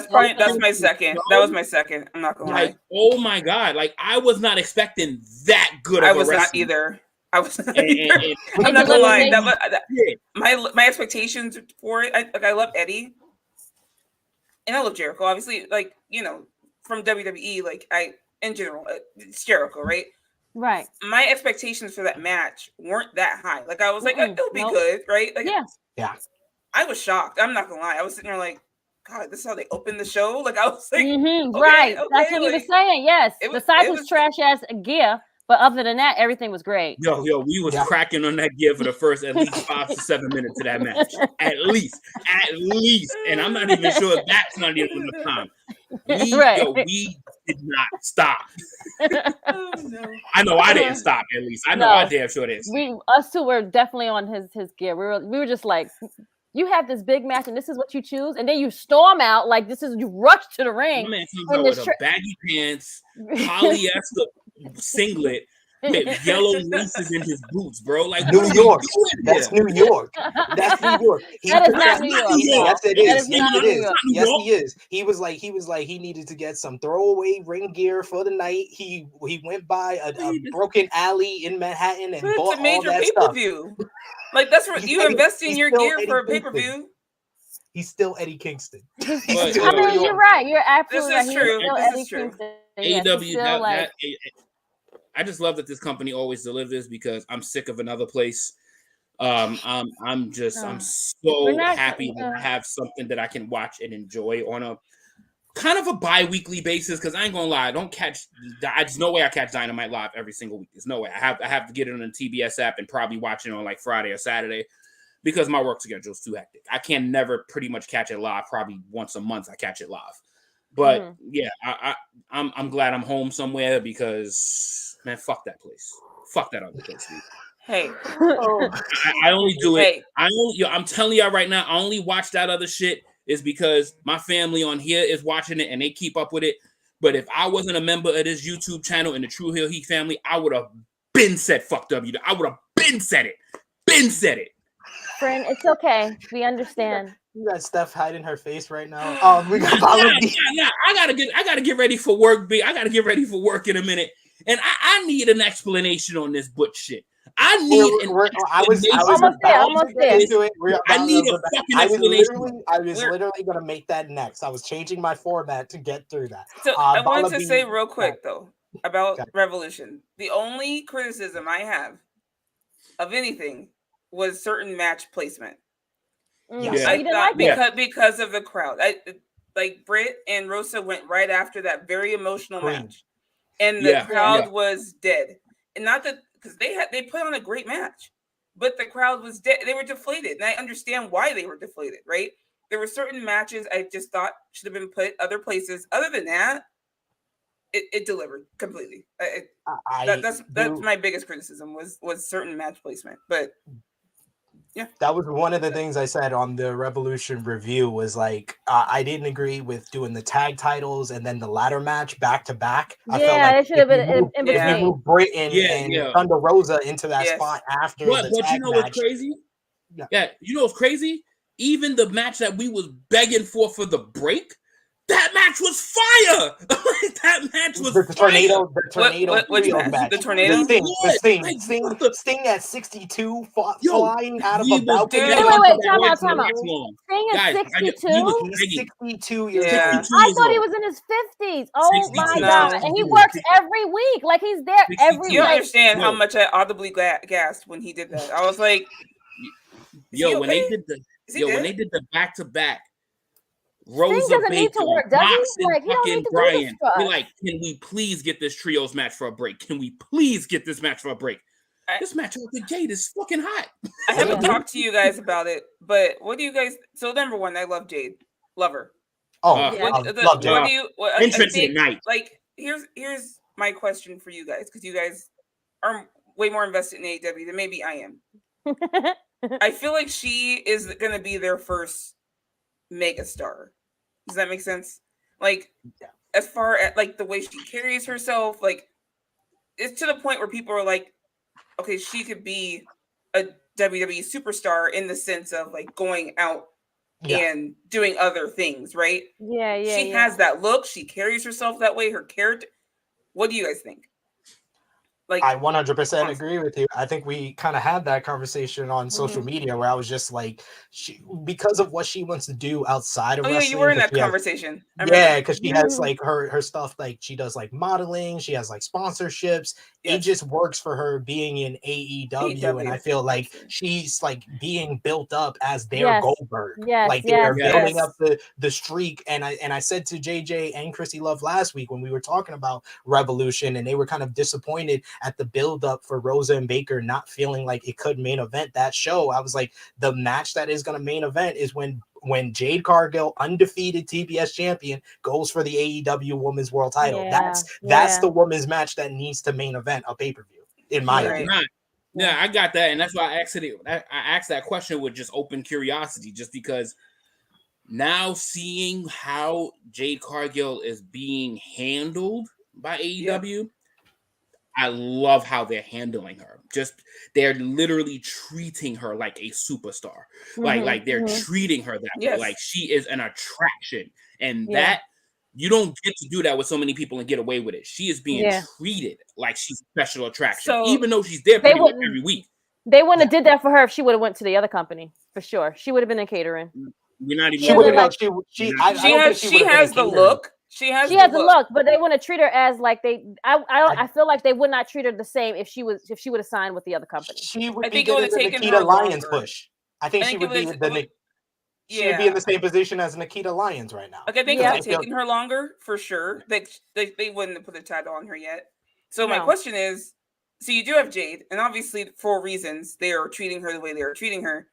[SPEAKER 3] my second. That was my second. I'm not gonna lie.
[SPEAKER 6] Oh my God! Like I was not expecting that good.
[SPEAKER 3] I was not either. I'm not gonna lie. My expectations for it. I love Eddie, and I love Jericho. Obviously, from WWE. In general, it's Jericho, right?
[SPEAKER 4] Right.
[SPEAKER 3] My expectations for that match weren't that high. Like I was like, it'll be good, right?
[SPEAKER 2] Yeah.
[SPEAKER 3] I was shocked. I'm not gonna lie. I was sitting there like, God, this is how they opened the show. Like I was like,
[SPEAKER 4] right. That's what he was saying. Yes. Besides his trash ass gear, But other than that, everything was great.
[SPEAKER 6] Yo, we was cracking on that gear for the first at least 5 to 7 minutes of that match. At least. And I'm not even sure that's not even enough time. We did not stop.
[SPEAKER 3] Oh, no.
[SPEAKER 6] I know I didn't stop. At least I know I damn sure didn't.
[SPEAKER 4] Us two were definitely on his gear. We were just like, you have this big match and this is what you choose, and then you storm out like you rush to the ring.
[SPEAKER 6] My man comes out with a baggy pants, polyester singlet with yellow laces in his boots, bro. Like
[SPEAKER 2] New York. That's New York. That's New York.
[SPEAKER 4] That is not New York.
[SPEAKER 2] Yes, it is.
[SPEAKER 4] Yes, it is.
[SPEAKER 2] Yes, he is. He was like he needed to get some throwaway ring gear for the night. He went by a broken alley in Manhattan and bought
[SPEAKER 3] a major
[SPEAKER 2] all that
[SPEAKER 3] pay-per-view.
[SPEAKER 2] stuff.
[SPEAKER 3] Like that's what you invest in your gear for a pay-per-view.
[SPEAKER 2] He's still Eddie Kingston.
[SPEAKER 4] I mean, you're right. You're absolutely right.
[SPEAKER 3] This is true.
[SPEAKER 4] This is true.
[SPEAKER 6] AEW, I just love that this company always delivers because I'm sick of another place. I'm so happy that I have something that I can watch and enjoy on a kind of a bi-weekly basis. Because I ain't gonna lie, there's no way I catch Dynamite live every single week. There's no way. I have to get it on the TBS app and probably watch it on like Friday or Saturday because my work schedule is too hectic. I can never pretty much catch it live. Probably once a month I catch it live. But I'm glad I'm home somewhere because man, fuck that place. Fuck that other place, dude.
[SPEAKER 3] Hey,
[SPEAKER 6] I only do it. I'm telling y'all right now, I only watch that other shit is because my family on here is watching it and they keep up with it. But if I wasn't a member of this YouTube channel in the True Hill Heat family, I would have been said fuck W. I would have been said it.
[SPEAKER 4] Friend, it's okay. We understand.
[SPEAKER 2] You got Steph hiding her face right now. We got
[SPEAKER 6] I gotta get ready for work, B. I gotta get ready for work in a minute. And I need an explanation on this Butch shit. I need
[SPEAKER 4] almost there.
[SPEAKER 6] I need a fucking explanation.
[SPEAKER 2] I was literally gonna make that next. I was changing my format to get through that.
[SPEAKER 3] So I wanted to say real quick though about Revolution. The only criticism I have of anything was certain match placement. I thought because of the crowd. Like Britt and Rosa went right after that very emotional match, and the crowd was dead. And not that because they put on a great match, but the crowd was dead. They were deflated, and I understand why they were deflated. Right? There were certain matches I just thought should have been put other places. Other than that, it delivered completely. That's my biggest criticism was certain match placement, but. Yeah,
[SPEAKER 2] that was one of the things I said on the Revolution review was like I didn't agree with doing the tag titles and then the ladder match back to back. I felt like
[SPEAKER 4] it should have been in between.
[SPEAKER 2] You moved Britain and Thunder Rosa into that spot after the tag
[SPEAKER 6] you know
[SPEAKER 2] match.
[SPEAKER 6] What's crazy? You know what's crazy? Even the match that we was begging for the break, that match was fire. That match was
[SPEAKER 2] the tornado. The tornado.
[SPEAKER 3] Which match? The tornado.
[SPEAKER 2] The Sting at 62 flying out of a balcony.
[SPEAKER 4] Wait, time out. Sting is 62.
[SPEAKER 2] He's 62 years old.
[SPEAKER 4] I thought he was in his 50s. Oh my god! And he works every week. Like he's there every week.
[SPEAKER 3] You understand how much I audibly gasped when he did that? I was like,
[SPEAKER 6] when they did the back to back. Rosa
[SPEAKER 4] doesn't need to work, does he? Like, he don't need to do this
[SPEAKER 6] we're like, can we please get this trios match for a break? Can we please get this match for a break? This match out the gate is fucking hot.
[SPEAKER 3] I haven't talked to you guys about it, but what do you guys? So number one, I love Jade, love her.
[SPEAKER 2] Love Jade.
[SPEAKER 3] What do you?
[SPEAKER 6] Interesting night.
[SPEAKER 3] Like, here's my question for you guys because you guys are way more invested in AEW than maybe I am. I feel like she is going to be their first mega star. Does that make sense? Like, as far as like the way she carries herself, like it's to the point where people are like, okay, she could be a WWE superstar in the sense of like going out and doing other things, right? She has that look. She carries herself that way. Her character. What do you guys think? Like,
[SPEAKER 2] I 100% agree with you. I think we kind of had that conversation on social media where I was just like, because of what she wants to do outside of wrestling.
[SPEAKER 3] You were in that conversation.
[SPEAKER 2] Because she has like her stuff, like she does like modeling, she has like sponsorships. It just works for her being in AEW, and I feel like she's like being built up as their Goldberg. Like they're building up the streak. And I said to JJ and Krssi Luv last week when we were talking about Revolution, and they were kind of disappointed at the buildup for Rosa and Baker not feeling like it could main event that show. I was like, the match that is going to main event is when Jade Cargill, undefeated TBS champion, goes for the AEW Women's World Title. That's the women's match that needs to main event a pay-per-view, in my opinion.
[SPEAKER 6] Yeah, I got that, and that's why I asked that question with just open curiosity, just because now seeing how Jade Cargill is being handled by AEW, I love how they're handling her. They're literally treating her like a superstar. Like they're treating her that way. Like she is an attraction. And that you don't get to do that with so many people and get away with it. She is being treated like she's a special attraction, even though she's there every week.
[SPEAKER 4] They wouldn't have did that for her if she would have went to the other company, for sure. She would have been in catering.
[SPEAKER 6] We're not even.
[SPEAKER 3] She has the look. She has the look,
[SPEAKER 4] but they want to treat her as like I feel like they would not treat her the same if she would have signed with the other company.
[SPEAKER 2] She would be good as the Nikita Lyons push. I think she would be she would be in the same position as Nikita Lyons right now.
[SPEAKER 3] Like I think it would have taken her longer for sure. They wouldn't have put the title on her yet. So my question is, so you do have Jade, and obviously for reasons they are treating her the way they are treating her.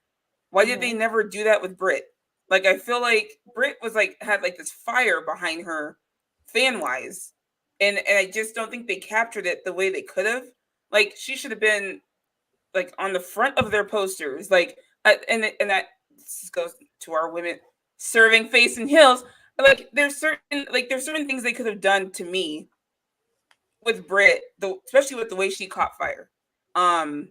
[SPEAKER 3] Why did they never do that with Britt? Like, I feel like Britt was had this fire behind her fan wise. And I just don't think they captured it the way they could have. Like, she should have been on the front of their posters. And that goes to our women serving face and heels. There's certain things they could have done to me with Britt, especially with the way she caught fire. And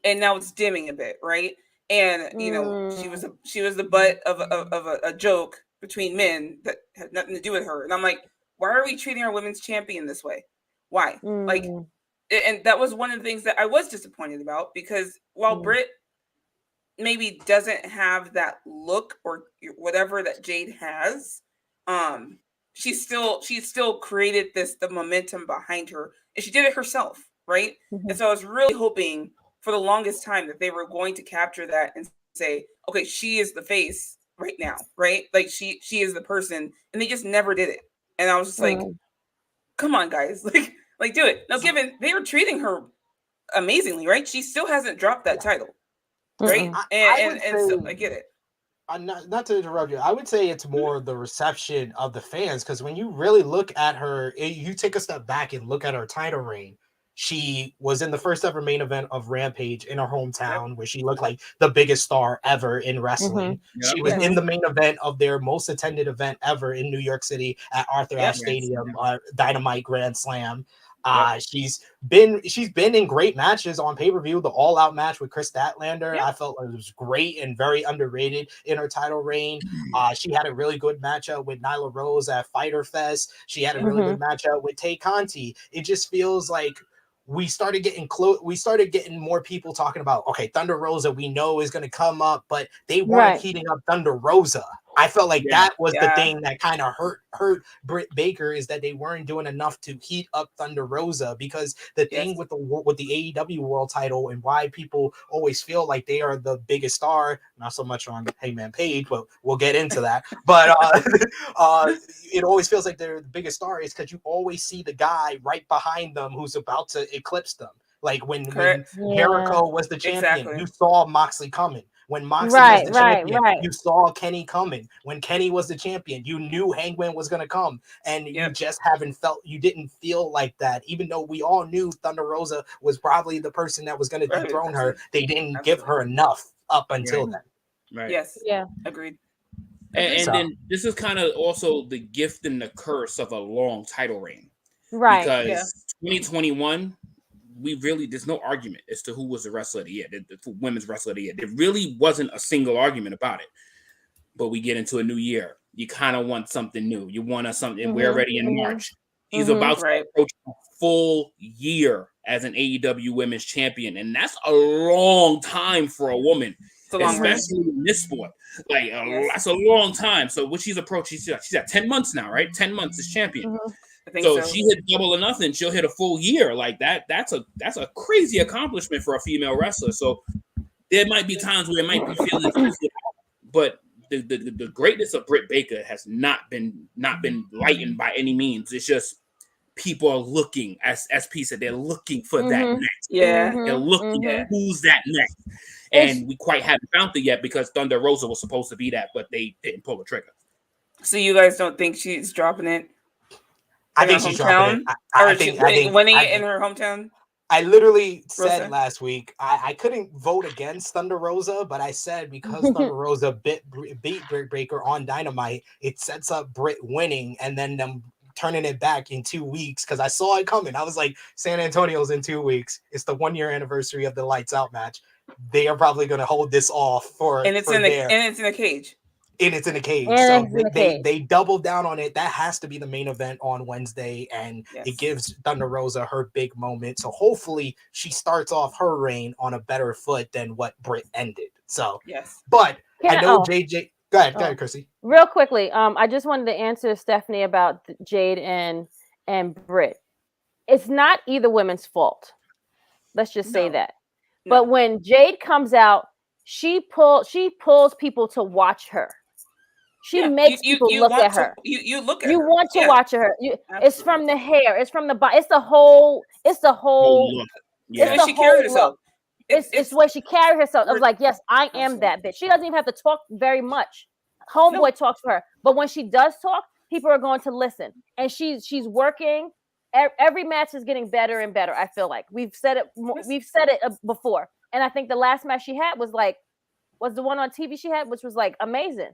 [SPEAKER 3] now it's dimming a bit, right? And she was the butt of a joke between men that had nothing to do with her. And I'm like, why are we treating our women's champion this way? Why? And that was one of the things that I was disappointed about, because while Britt maybe doesn't have that look or whatever that Jade has, she still created the momentum behind her, and she did it herself, right? And so I was really hoping for the longest time that they were going to capture that and say, okay, she is the face right now, right? Like she is the person, and they just never did it. And I was just like, come on, guys, like do it. Now, given they were treating her amazingly, right? She still hasn't dropped that title, right? So I get it.
[SPEAKER 2] Not to interrupt you, I would say it's more the reception of the fans, because when you really look at her, you take a step back and look at her title reign. She was in the first ever main event of Rampage in her hometown, where she looked like the biggest star ever in wrestling. She was in the main event of their most attended event ever in New York City at Arthur Ashe Stadium, Dynamite Grand Slam. She's been in great matches on pay-per-view. The all-out match with Chris Statlander, I felt it was great and very underrated in her title reign. She had a really good matchup with Nyla Rose at Fyter Fest. She had a really good matchup with Tay Conti. It just feels like we started getting close. We started getting more people talking about, okay, Thunder Rosa, we know is going to come up, but they weren't heating up Thunder Rosa. I felt like that was the thing that kind of hurt Britt Baker, is that they weren't doing enough to heat up Thunder Rosa, because the thing with the AEW World Title and why people always feel like they are the biggest star, not so much on Hangman Page, but we'll get into that. But it always feels like they're the biggest star is because you always see the guy right behind them who's about to eclipse them. Like when Jericho was the champion, you saw Moxley coming. When Moxley was the champion, you saw Kenny coming. When Kenny was the champion, you knew Hangman was going to come. And you just you didn't feel like that. Even though we all knew Thunder Rosa was probably the person that was going to dethrone her, they didn't give her enough up until then.
[SPEAKER 6] Right.
[SPEAKER 3] Yes. Yeah. Agreed.
[SPEAKER 6] And then this is kind of also the gift and the curse of a long title reign.
[SPEAKER 4] Right.
[SPEAKER 6] Because 2021... there's no argument as to who was the wrestler of the year, the women's wrestler of the year. There really wasn't a single argument about it. But we get into a new year. You kind of want something new. You want something. We're already in March. He's about to approach a full year as an AEW women's champion. And that's a long time for a woman, especially in this sport. That's a long time. So what she's approaching, she's at 10 months now, right? 10 months as champion. So if she hit double or nothing, she'll hit a full year. Like that's a crazy accomplishment for a female wrestler. So there might be times where it might be feeling, but the greatness of Britt Baker has not been lightened by any means. It's just people are looking, as SP said, they're looking for that next.
[SPEAKER 3] Yeah.
[SPEAKER 6] They're looking at who's that next. And we quite haven't found it yet because Thunder Rosa was supposed to be that, but they didn't pull the trigger.
[SPEAKER 3] So you guys don't think she's dropping it?
[SPEAKER 2] I think she's dropping it. I think
[SPEAKER 3] winning it in her hometown.
[SPEAKER 2] I literally said
[SPEAKER 3] Rosa?
[SPEAKER 2] last week I couldn't vote against Thunder Rosa, but I said because Thunder Rosa beat Britt Baker on Dynamite, it sets up Britt winning and then them turning it back in 2 weeks because I saw it coming. I was like, San Antonio's in 2 weeks. It's the 1 year anniversary of the Lights Out match. They are probably going to hold this off
[SPEAKER 3] and it's in a cage.
[SPEAKER 2] And it's in a cage. So they doubled down on it. That has to be the main event on Wednesday, and it gives Thunder Rosa her big moment. So hopefully she starts off her reign on a better foot than what Britt ended. So but I know JJ. Go ahead, Krssi.
[SPEAKER 4] Real quickly, I just wanted to answer Stephanie about Jade and Britt. It's not either women's fault. Let's just say that. No. But when Jade comes out, she pulls people to watch her. She makes people look at her.
[SPEAKER 3] You look at
[SPEAKER 4] her. You want to watch her. It's from the hair. It's from the body. It's the whole.
[SPEAKER 3] look. Yeah. She carries herself.
[SPEAKER 4] It's the way she carried herself. I was like, yes, I am that bitch. She doesn't even have to talk very much. Homeboy talks for her. But when she does talk, people are going to listen. And she's working. Every match is getting better and better, I feel like. We've said it before. And I think the last match she had was the one on TV she had, which was like amazing.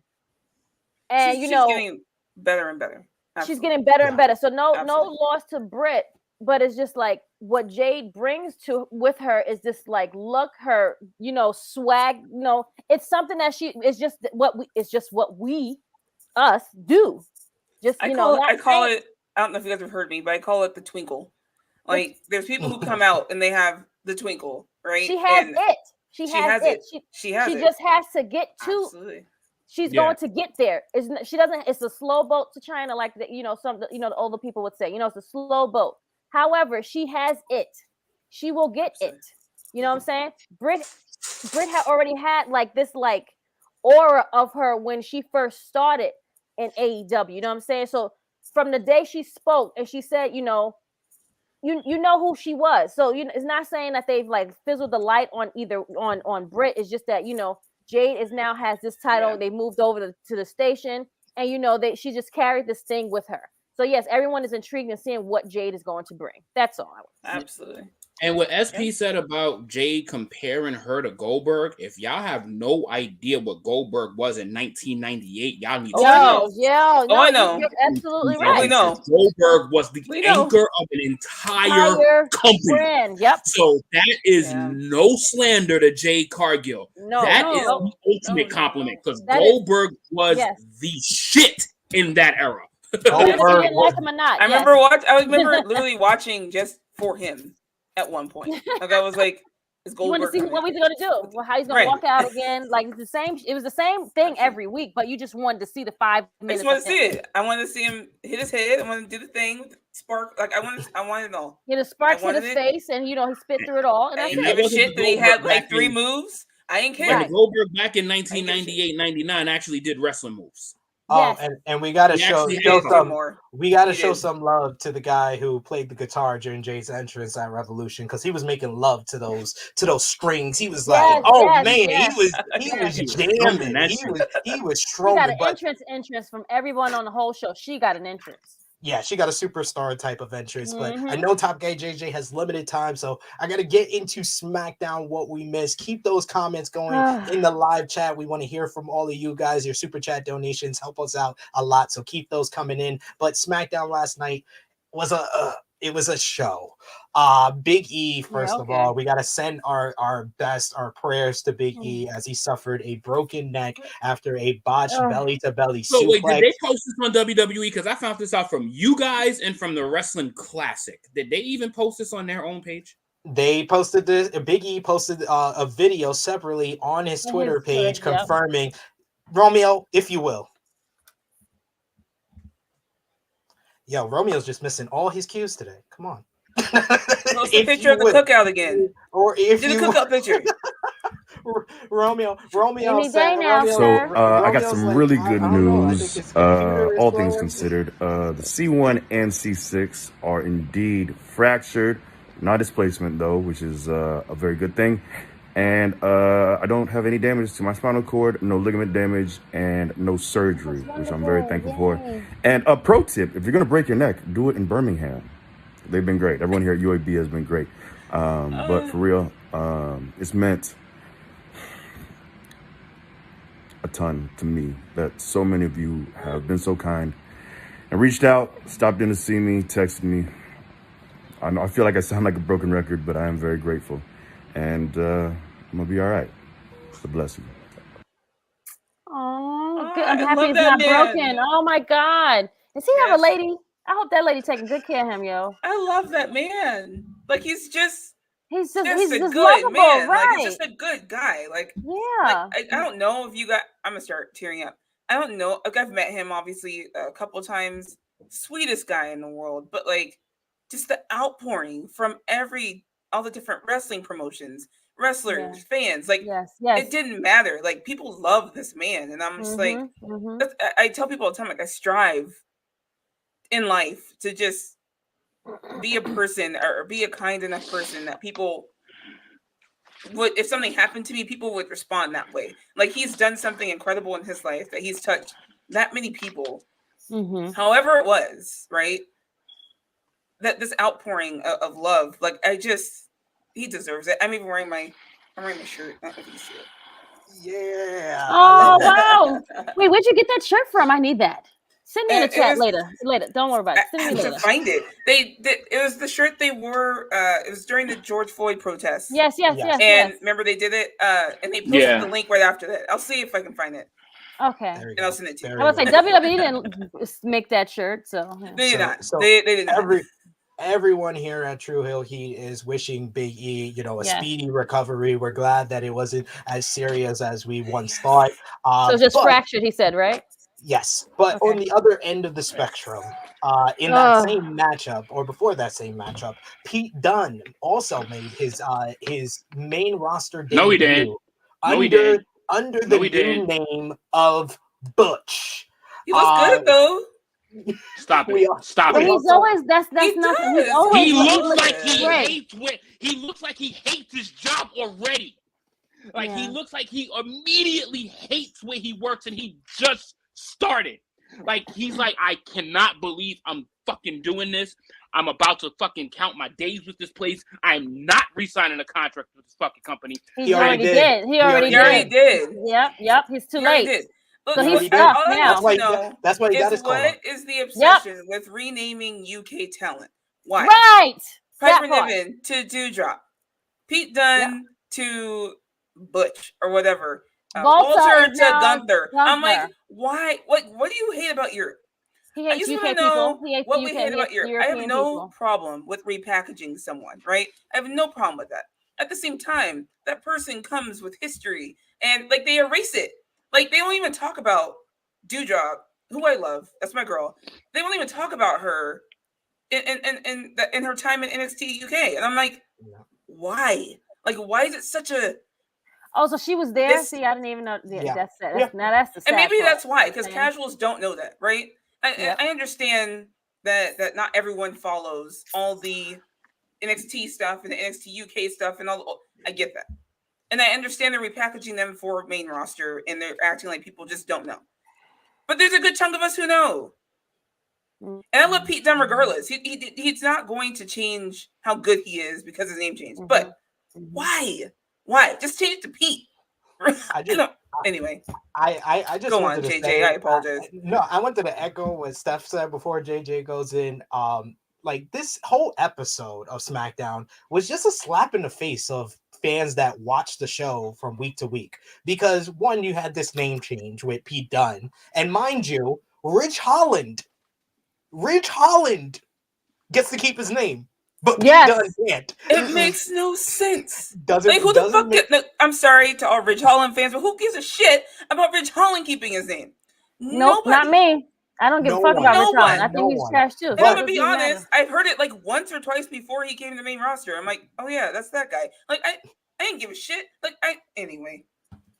[SPEAKER 4] And she's
[SPEAKER 3] getting better and better.
[SPEAKER 4] Absolutely. She's getting better and better. So no loss to Britt, but it's just like what Jade brings with her is this like look, her swag. It's something that it's just what we us do. Just
[SPEAKER 3] I call it. I don't know if you guys have heard me, but I call it the twinkle. Like there's people who come out and they have the twinkle, right?
[SPEAKER 4] She has it. She has it. She just has to get to.
[SPEAKER 3] Absolutely.
[SPEAKER 4] She's going to get there. She doesn't. It's a slow boat to China, like the older people would say. It's a slow boat. However, she has it. She will get it. You know what I'm saying? Britt had already had like this like aura of her when she first started in AEW. You know what I'm saying? So from the day she spoke and she said, you know who she was. So it's not saying that they've like fizzled the light on either on Britt. It's just that Jade now has this title. They moved over to the station, and she just carried this thing with her. So yes, everyone is intrigued in seeing what Jade is going to bring. That's all.
[SPEAKER 3] Absolutely.
[SPEAKER 6] And what SP said about Jade comparing her to Goldberg, if y'all have no idea what Goldberg was in 1998, y'all need to know.
[SPEAKER 4] Yeah,
[SPEAKER 3] I know.
[SPEAKER 4] You're absolutely right.
[SPEAKER 3] We know.
[SPEAKER 6] Goldberg was the anchor of an entire company.
[SPEAKER 4] Brand. Yep.
[SPEAKER 6] So that is no slander to Jade Cargill. That is the ultimate compliment because Goldberg was the shit in that era.
[SPEAKER 3] I remember literally watching just for him at one point. Like I was like, "Is Goldberg?"
[SPEAKER 4] You want to see what he's going to do? Well, how he's going to walk out again? Like it's the same. It was the same thing every week, but you just wanted to see the 5 minutes.
[SPEAKER 3] I just want to see it. I wanted to see him hit his head. I wanted to do the thing with the spark. Like I wanted to know.
[SPEAKER 4] The sparks hit his face, and he spit through it all. And
[SPEAKER 3] I didn't give a shit that he had like 3 moves. I didn't care.
[SPEAKER 6] And Goldberg back in 1998-99 actually did wrestling moves.
[SPEAKER 2] And we gotta show some love to the guy who played the guitar during Jay's entrance at Revolution because he was making love to those strings. He was like, he was jamming. He was strong.
[SPEAKER 4] He got an entrance from everyone on the whole show. She got an entrance.
[SPEAKER 2] Yeah, she got a superstar type of entrance, but I know Top Guy JJ has limited time, so I got to get into SmackDown, what we missed. Keep those comments going in the live chat. We want to hear from all of you guys. Your super chat donations help us out a lot, so keep those coming in. But SmackDown last night was a show. Big E, first of all, we got to send our prayers to Big E as he suffered a broken neck after a botched belly-to-belly suplex.
[SPEAKER 6] Wait, did they post this on WWE? Because I found this out from you guys and from the Wrestling Classic. Did they even post this on their own page?
[SPEAKER 2] They posted this. Big E posted a video separately on his Twitter page confirming, Romeo, if you will. Yo, Romeo's just missing all his cues today. Come on.
[SPEAKER 3] Post a picture of the cookout again.
[SPEAKER 2] Or if
[SPEAKER 3] do the cookout picture.
[SPEAKER 2] Romeo
[SPEAKER 4] Any
[SPEAKER 2] said,
[SPEAKER 4] day now,
[SPEAKER 2] Romeo,
[SPEAKER 4] sir.
[SPEAKER 7] I got
[SPEAKER 2] Romeo's
[SPEAKER 7] some
[SPEAKER 2] like,
[SPEAKER 7] really
[SPEAKER 2] I
[SPEAKER 7] good
[SPEAKER 2] don't know. I think
[SPEAKER 7] news.
[SPEAKER 2] his computer is
[SPEAKER 7] All things
[SPEAKER 2] slower.
[SPEAKER 7] considered, the C1 and C6 are indeed fractured. Not displacement though, which is a very good thing. And I don't have any damage to my spinal cord, no ligament damage, and no surgery, which I'm very thankful for. And a pro tip: if you're gonna break your neck, do it in Birmingham. They've been great. Everyone here at UAB has been great. But for real, it's meant a ton to me that so many of you have been so kind and reached out, stopped in to see me, texted me. I know I feel like I sound like a broken record, but I am very grateful. And I'm gonna be all right. It's a blessing.
[SPEAKER 4] Oh, good.
[SPEAKER 3] I
[SPEAKER 4] I'm happy
[SPEAKER 3] love
[SPEAKER 4] it's
[SPEAKER 3] that
[SPEAKER 4] not
[SPEAKER 3] man.
[SPEAKER 4] broken. Oh my God. Does he have a lady? I hope that lady taking good care of him, yo.
[SPEAKER 3] I love that man. Like he's just
[SPEAKER 4] He's
[SPEAKER 3] a
[SPEAKER 4] just
[SPEAKER 3] good
[SPEAKER 4] lovable,
[SPEAKER 3] man.
[SPEAKER 4] right?
[SPEAKER 3] Like he's just a good guy. Like
[SPEAKER 4] yeah.
[SPEAKER 3] I don't know if you got. I'm gonna start tearing up. I don't know. Like I've met him obviously a couple times. Sweetest guy in the world, but like just the outpouring from all the different wrestling promotions, wrestlers, fans. Like
[SPEAKER 4] yes.
[SPEAKER 3] it didn't matter. Like people love this man, and I'm just like I tell people all the time. Like I strive in life to just be a person or be a kind enough person that people would, if something happened to me, people would respond that way. Like he's done something incredible in his life that he's touched that many people, however it was, right? That this outpouring of love, like he deserves it. I'm even wearing my shirt. I don't know if you see it.
[SPEAKER 2] Yeah.
[SPEAKER 4] Oh wow! Wait, where'd you get that shirt from? I need that. Send me in the chat later. Don't worry about it. Send me later.
[SPEAKER 3] To find it. It was the shirt they wore. It was during the George Floyd protests.
[SPEAKER 4] Yes.
[SPEAKER 3] And remember they did it. And they posted the link right after that. I'll see if I can find it.
[SPEAKER 4] Okay.
[SPEAKER 3] And I'll send it to you.
[SPEAKER 4] I was like, WWE didn't make that shirt, so
[SPEAKER 3] they did not. They did not.
[SPEAKER 2] Everyone here at True Hill Heat is wishing Big E, a speedy recovery. We're glad that it wasn't as serious as we once thought.
[SPEAKER 4] So just fractured, he said, right?
[SPEAKER 2] Yes, but on the other end of the spectrum, in that same matchup, or before that same matchup, Pete Dunne also made his main roster debut.
[SPEAKER 6] No, he didn't.
[SPEAKER 2] Under the new name of Butch.
[SPEAKER 3] He looks good though.
[SPEAKER 6] Stop it! Stop it!
[SPEAKER 4] He's always that's nothing. He's always
[SPEAKER 6] he looks like he hates he looks like he hates his job already. Like he looks like he immediately hates where he works and he just started. Like he's like, I cannot believe I'm fucking doing this. I'm about to fucking count my days with this place. I'm not re-signing a contract with this fucking company.
[SPEAKER 4] He already did. He already did. Yep. He's too late. So he's stuck now.
[SPEAKER 2] That's why he got his call.
[SPEAKER 3] What is the obsession with renaming UK talent? Why?
[SPEAKER 4] Right.
[SPEAKER 3] Piper Niven to Dewdrop. Pete Dunne to Butch or whatever. Walter to Gunther. I'm like, why? What do you hate about Europe?
[SPEAKER 4] He hates UK
[SPEAKER 3] know
[SPEAKER 4] people. He hates
[SPEAKER 3] what
[SPEAKER 4] UK,
[SPEAKER 3] we hate about Europe. I have no problem with repackaging someone, right? I have no problem with that. At the same time, that person comes with history, and like they erase it. Like they don't even talk about Dewdrop, who I love. That's my girl. They won't even talk about her in her time in NXT UK, and I'm like, why? Like, why is it such a?
[SPEAKER 4] Oh, so she was there. See, I didn't even know. That's the sad
[SPEAKER 3] and maybe
[SPEAKER 4] part.
[SPEAKER 3] that's why, because casuals don't know that, right? I understand that not everyone follows all the NXT stuff and the NXT UK stuff and all. I get that. And I understand they're repackaging them for main roster and they're acting like people just don't know. But there's a good chunk of us who know. And I love Pete Dunne regardless. He's not going to change how good he is because his name changed. But why? Why? Just change it to Pete. Anyway.
[SPEAKER 2] I just
[SPEAKER 3] go
[SPEAKER 2] wanted
[SPEAKER 3] on,
[SPEAKER 2] to
[SPEAKER 3] JJ.
[SPEAKER 2] say,
[SPEAKER 3] I apologize.
[SPEAKER 2] I wanted to echo what Steph said before JJ goes in. Like this whole episode of SmackDown was just a slap in the face of fans that watch the show from week to week. Because one, you had this name change with Pete Dunne, and mind you, Ridge Holland gets to keep his name. But Pete Dunne can't.
[SPEAKER 3] It makes no sense. I'm sorry to all Ridge Holland fans, but who gives a shit about Ridge Holland keeping his name?
[SPEAKER 4] Nope, not me. I don't give a fuck about Ridge Holland. I think he's trash too.
[SPEAKER 3] And I'm gonna be honest, I've heard it like once or twice before he came to the main roster. I'm like, oh yeah, that's that guy. Like I didn't give a shit. Anyway.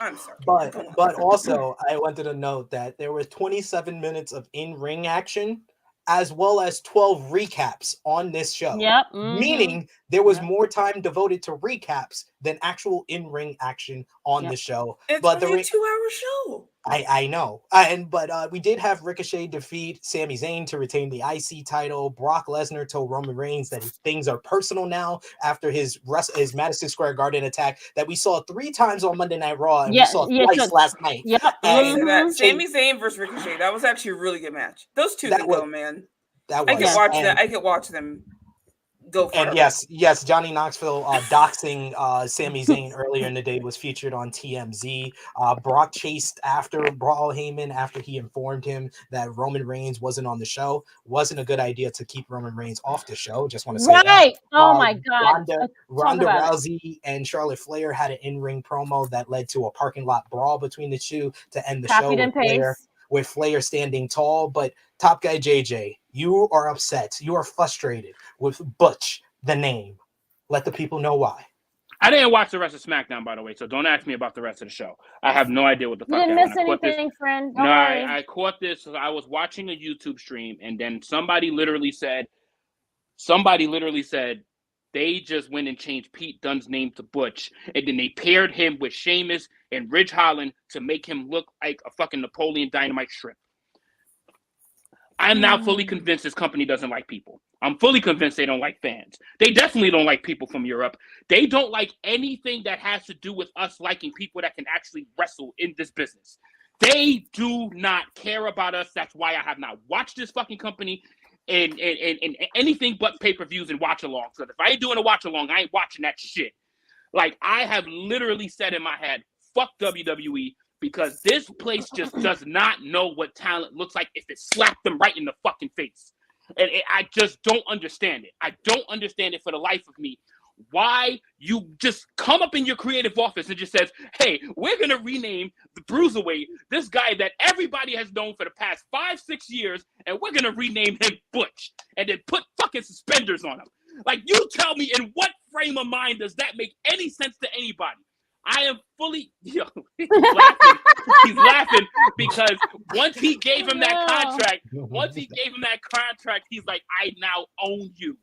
[SPEAKER 3] I'm sorry.
[SPEAKER 2] But also, I wanted to note that there were 27 minutes of in-ring action, as well as 12 recaps on this show.
[SPEAKER 4] Yep.
[SPEAKER 2] Meaning there was more time devoted to recaps than actual in-ring action on the show.
[SPEAKER 3] It's
[SPEAKER 2] but
[SPEAKER 3] only a 2-hour show.
[SPEAKER 2] I know. But we did have Ricochet defeat Sami Zayn to retain the IC title. Brock Lesnar told Roman Reigns that things are personal now after his Madison Square Garden attack that we saw 3 times on Monday Night Raw and we saw twice last night.
[SPEAKER 4] Yep.
[SPEAKER 3] Sami Zayn versus Ricochet. That was actually a really good match. Those two can go, man.
[SPEAKER 2] That
[SPEAKER 3] was. I could watch them go for
[SPEAKER 2] and yes, Johnny Knoxville doxing Sami Zayn earlier in the day was featured on TMZ. Brock chased after Paul Heyman after he informed him that Roman Reigns wasn't on the show. Wasn't a good idea to keep Roman Reigns off the show. Just want to say that.
[SPEAKER 4] Oh my God.
[SPEAKER 2] Ronda Rousey and Charlotte Flair had an in-ring promo that led to a parking lot brawl between the two to end the show with Flair standing tall. But Top Guy JJ, you are upset. You are frustrated with Butch, the name. Let the people know why.
[SPEAKER 6] I didn't watch the rest of SmackDown, by the way, so don't ask me about the rest of the show. I have no idea what the fuck
[SPEAKER 4] happened. You didn't miss anything, friend. Don't worry.
[SPEAKER 6] I caught this. I was watching a YouTube stream, and then somebody literally said, they just went and changed Pete Dunne's name to Butch, and then they paired him with Sheamus and Ridge Holland to make him look like a fucking Napoleon Dynamite shrimp. I'm now fully convinced this company doesn't like people. I'm fully convinced they don't like fans. They definitely don't like people from Europe. They don't like anything that has to do with us liking people that can actually wrestle in this business. They do not care about us. That's why I have not watched this fucking company in anything but pay-per-views and watch-alongs. So if I ain't doing a watch-along, I ain't watching that shit. Like, I have literally said in my head, fuck WWE, because this place just does not know what talent looks like if it slapped them right in the fucking face. And I just don't understand it. I don't understand it for the life of me. Why you just come up in your creative office and just says, hey, we're going to rename the Bruiserweight, this guy that everybody has known for the past 5-6 years, and we're going to rename him Butch, and then put fucking suspenders on him. Like, you tell me, in what frame of mind does that make any sense to anybody? I am fully, he's laughing. He's laughing because once he gave him that contract, he's like, I now own you.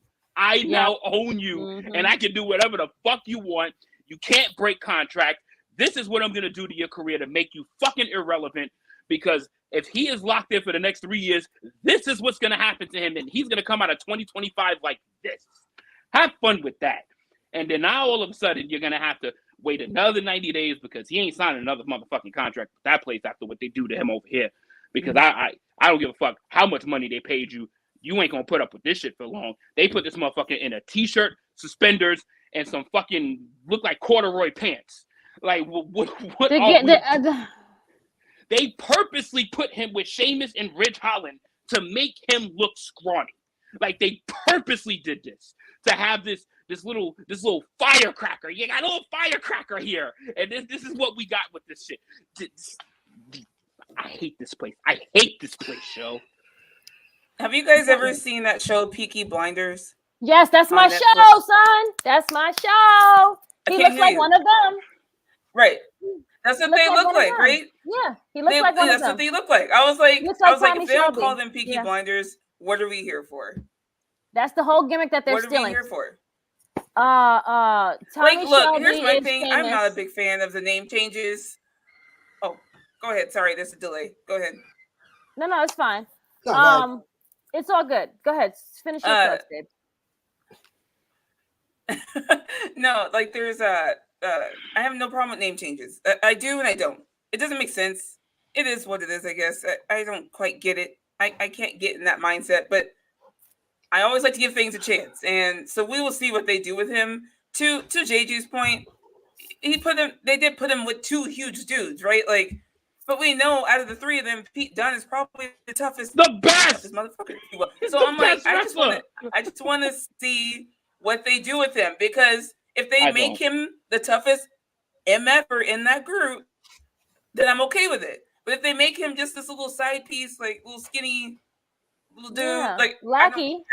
[SPEAKER 6] Now own you, and I can do whatever the fuck you want. You can't break contract. This is what I'm going to do to your career to make you fucking irrelevant, because if he is locked in for the next 3 years, this is what's going to happen to him, and he's going to come out of 2025 like this. Have fun with that. And then now all of a sudden you're going to have to wait another 90 days because he ain't signing another motherfucking contract with that place after what they do to him over here. Because I don't give a fuck how much money they paid you. You ain't going to put up with this shit for long. They put this motherfucker in a t-shirt, suspenders, and some fucking look like corduroy pants. Like, what they purposely put him with Sheamus and Ridge Holland to make him look scrawny. Like, they purposely did this to have this little firecracker. You got a little firecracker here, and this is what we got with this shit. I hate this place. I hate this place, show.
[SPEAKER 3] Have you guys ever seen that show, Peaky Blinders?
[SPEAKER 4] Yes, that's my show, son. That's my show. He looks like one of them.
[SPEAKER 3] Right. That's what they look like, right?
[SPEAKER 4] Yeah, he looks like one of them.
[SPEAKER 3] That's what they look like. I was like, if they don't call them Peaky Blinders, what are we here for?
[SPEAKER 4] That's the whole gimmick that they're stealing.
[SPEAKER 3] What are we here for?
[SPEAKER 4] Tommy
[SPEAKER 3] look,
[SPEAKER 4] Shelby
[SPEAKER 3] here's my thing.
[SPEAKER 4] famous.
[SPEAKER 3] I'm not a big fan of the name changes. Oh, go ahead. Sorry, there's a delay. Go ahead.
[SPEAKER 4] No, it's fine.
[SPEAKER 2] No,
[SPEAKER 4] it's all good. Go ahead. Finish your thoughts, babe.
[SPEAKER 3] No, like there's I have no problem with name changes. I do and I don't. It doesn't make sense. It is what it is, I guess. I don't quite get it. I can't get in that mindset, but I always like to give things a chance. And so we will see what they do with him. To JG's point, they did put him with two huge dudes, right? Like, but we know out of the three of them, Pete Dunne is probably the toughest motherfucker. So I'm like, I just want to see what they do with him, because if they make him the toughest MFer in that group, then I'm okay with it. But if they make him just this little side piece, like little skinny little dude, like
[SPEAKER 4] lackey,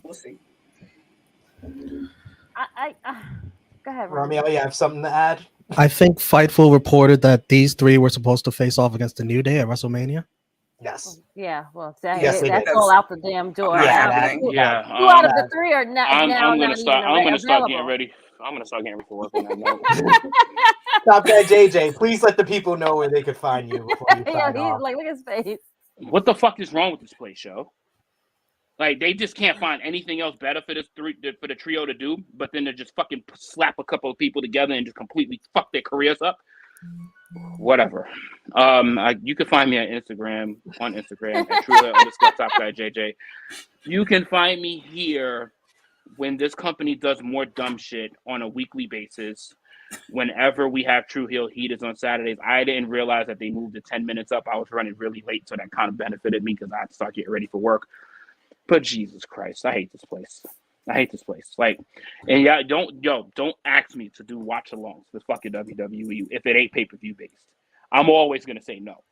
[SPEAKER 3] we'll see.
[SPEAKER 4] Go Go ahead,
[SPEAKER 2] Romeo, you have something to add?
[SPEAKER 5] I think Fightful reported that these three were supposed to face off against the New Day at WrestleMania.
[SPEAKER 2] Yes.
[SPEAKER 4] Yeah, well,
[SPEAKER 2] Yes, they
[SPEAKER 4] that's
[SPEAKER 2] did.
[SPEAKER 4] all out the damn door.
[SPEAKER 3] Not
[SPEAKER 2] Yeah,
[SPEAKER 3] happening.
[SPEAKER 4] Two,
[SPEAKER 6] Yeah,
[SPEAKER 4] two out of the three are not
[SPEAKER 6] I'm
[SPEAKER 4] now
[SPEAKER 6] gonna
[SPEAKER 4] not
[SPEAKER 6] start.
[SPEAKER 4] even
[SPEAKER 6] I'm gonna start getting
[SPEAKER 4] available.
[SPEAKER 6] ready. I'm gonna start getting ready for work on that note.
[SPEAKER 2] Stop that, JJ. Please let the people know where they could find you before you
[SPEAKER 4] Yeah,
[SPEAKER 2] sign
[SPEAKER 4] he's
[SPEAKER 2] off.
[SPEAKER 4] like, look at his face.
[SPEAKER 6] What the fuck is wrong with this place, show? Like they just can't find anything else better for the trio to do, but then to just fucking slap a couple of people together and just completely fuck their careers up. Whatever. You can find me on Instagram at @truehill_topguyjj. You can find me here when this company does more dumb shit on a weekly basis. Whenever we have True Heel Heat is on Saturdays, I didn't realize that they moved it 10 minutes up. I was running really late, so that kind of benefited me because I had to start getting ready for work. But Jesus Christ, I hate this place. Like, and yeah, don't ask me to do watch alongs with fucking WWE if it ain't pay-per-view based. I'm always gonna say no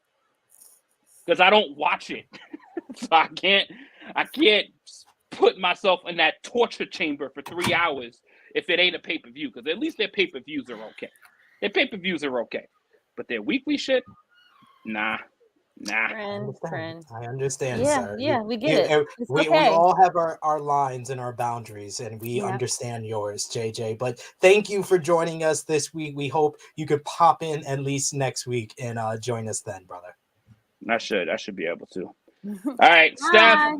[SPEAKER 6] because I don't watch it, so I can't put myself in that torture chamber for 3 hours if it ain't a pay-per-view. Because at least their pay-per-views are okay. But their weekly shit, nah.
[SPEAKER 4] Friend.
[SPEAKER 2] I understand,
[SPEAKER 4] Yeah,
[SPEAKER 2] sir.
[SPEAKER 4] yeah, we get it. It's
[SPEAKER 2] We
[SPEAKER 4] okay.
[SPEAKER 2] all have our lines and our boundaries, and we understand yours, JJ. But thank you for joining us this week. We hope you could pop in at least next week and join us then, brother.
[SPEAKER 6] I should be able to. All right, Steph,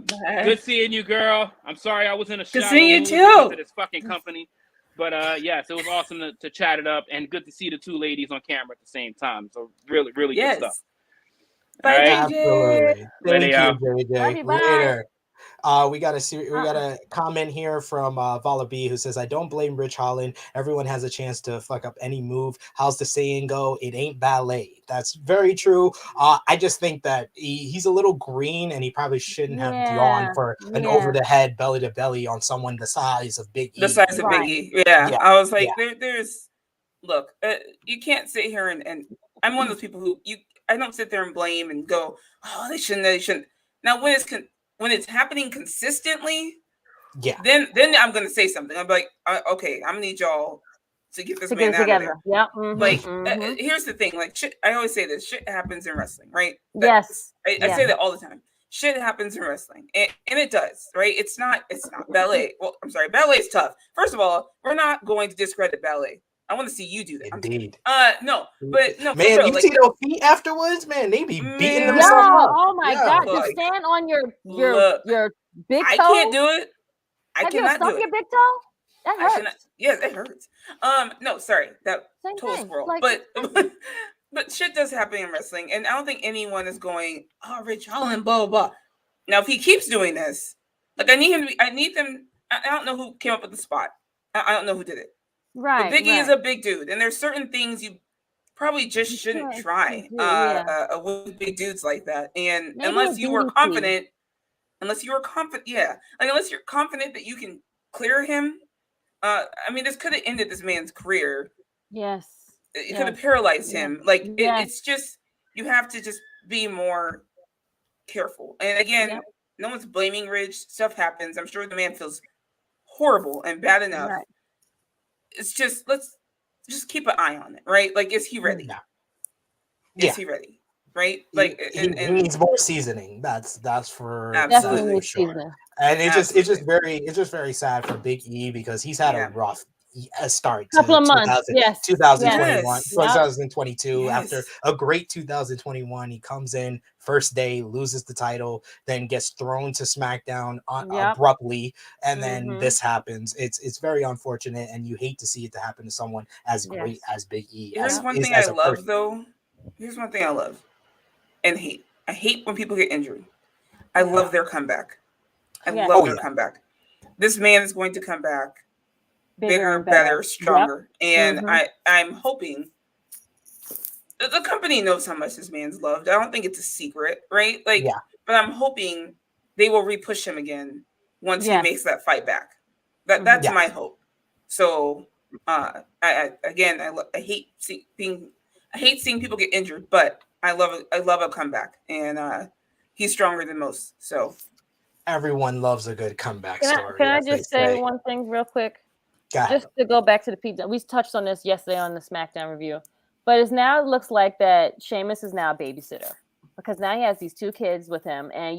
[SPEAKER 6] good seeing you, girl. I'm sorry I was in a
[SPEAKER 3] Good
[SPEAKER 6] shallow
[SPEAKER 3] seeing you
[SPEAKER 6] mood
[SPEAKER 3] too.
[SPEAKER 6] because of this fucking company. But yes, it was awesome to chat it up and good to see the two ladies on camera at the same time. So really good stuff.
[SPEAKER 3] Bye,
[SPEAKER 6] right.
[SPEAKER 2] Absolutely. Thank
[SPEAKER 6] Later,
[SPEAKER 2] you,
[SPEAKER 6] y'all.
[SPEAKER 2] JJ.
[SPEAKER 4] Love you, bye.
[SPEAKER 2] Later. We got a comment here from Vala B who says, I don't blame Rich Holland. Everyone has a chance to fuck up any move. How's the saying go? It ain't ballet. That's very true. I just think that he's a little green and he probably shouldn't have gone for an over the head belly to belly on someone the size of Big E.
[SPEAKER 3] The size of Big E. Yeah. I was like, there's look, you can't sit here and I'm one of those people who I don't sit there and blame and go, oh, they shouldn't. Now when it's happening consistently, then I'm gonna say something. I'm like, okay, I'm gonna need y'all to get this man out of there.
[SPEAKER 4] Yeah.
[SPEAKER 3] Here's the thing. Like, shit, I always say this: shit happens in wrestling, right?
[SPEAKER 4] Yes.
[SPEAKER 3] I say that all the time. Shit happens in wrestling, and it does, right? It's not ballet. Well, I'm sorry, ballet is tough. First of all, we're not going to discredit ballet. I want to see you do that.
[SPEAKER 2] Indeed.
[SPEAKER 3] No,
[SPEAKER 2] man, real, you see those feet afterwards, man. They be beating themselves up.
[SPEAKER 4] Oh my god! Just stand on your big toe.
[SPEAKER 3] I can't do it.
[SPEAKER 4] Have you ever stumped your big toe? That hurts.
[SPEAKER 3] Yes, it hurts. No, sorry, that toe squirrel. But shit does happen in wrestling, and I don't think anyone is going, oh, Rich Holland, blah blah blah. Now, if he keeps doing this, like I need him to be. I need them. I don't know who came up with the spot. I don't know who did it.
[SPEAKER 4] Right.
[SPEAKER 3] But Biggie is a big dude, and there's certain things you probably just shouldn't try with big dudes like that. And
[SPEAKER 4] maybe
[SPEAKER 3] unless you were confident, unless you're confident that you can clear him. I mean, this could have ended this man's career.
[SPEAKER 4] Yes.
[SPEAKER 3] It could have paralyzed him. Like it's just you have to just be more careful. And again, no one's blaming Ridge. Stuff happens. I'm sure the man feels horrible and bad enough. Right. It's just let's just keep an eye on it, right? Like, is he ready? Is he ready? Right? Like,
[SPEAKER 2] he needs more seasoning. That's for
[SPEAKER 4] definitely
[SPEAKER 2] sure. And it's just very sad for Big E because he's had a rough start.
[SPEAKER 4] Couple of months.
[SPEAKER 2] 2021, 2022. After a great 2021, he comes in first day, loses the title, then gets thrown to SmackDown abruptly, and then this happens. It's very unfortunate, and you hate to see it to happen to someone as great as Big E.
[SPEAKER 3] Here's one thing I love, though. Here's one thing I love and hate. I hate when people get injured. I love their comeback. I love their comeback. This man is going to come back bigger, better, stronger. And I'm hoping the company knows how much this man's loved. I don't think it's a secret, right? Like, but I'm hoping they will re-push him again once he makes that fight back. That's my hope. So, I hate seeing people get injured, but I love a comeback, and he's stronger than most. So
[SPEAKER 2] everyone loves a good comeback story.
[SPEAKER 4] Can I just say one thing real quick? Just to go back to the Pete, we touched on this yesterday on the SmackDown review, but it looks like that Sheamus is now a babysitter because now he has these 2 kids with him, and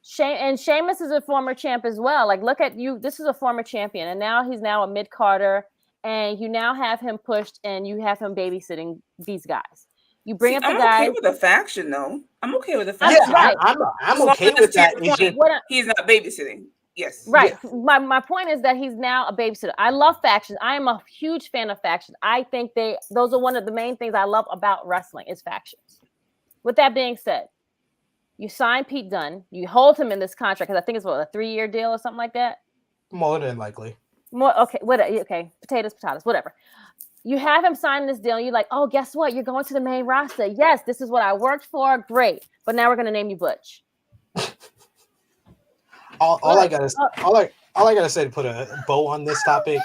[SPEAKER 4] Sheamus is a former champ as well. Like, look at you. This is a former champion, and now he's a mid-carder, and you now have him pushed, and you have him babysitting these guys. You bring up the guys.
[SPEAKER 3] I'm okay with the faction, though. I'm okay with the faction.
[SPEAKER 2] Yeah, right. I'm okay with that.
[SPEAKER 3] He's not babysitting. Yes.
[SPEAKER 4] Right.
[SPEAKER 2] Yeah.
[SPEAKER 4] My point is that he's now a babysitter. I love factions. I am a huge fan of factions. I think those are one of the main things I love about wrestling is factions. With that being said, you sign Pete Dunne. You hold him in this contract because I think it's a 3-year deal or something like that.
[SPEAKER 2] More than likely.
[SPEAKER 4] Okay. Potatoes, whatever. You have him sign this deal, and you're like, oh, guess what? You're going to the main roster. Yes, this is what I worked for. Great. But now we're going to name you Butch.
[SPEAKER 2] All I gotta say to put a bow on this topic.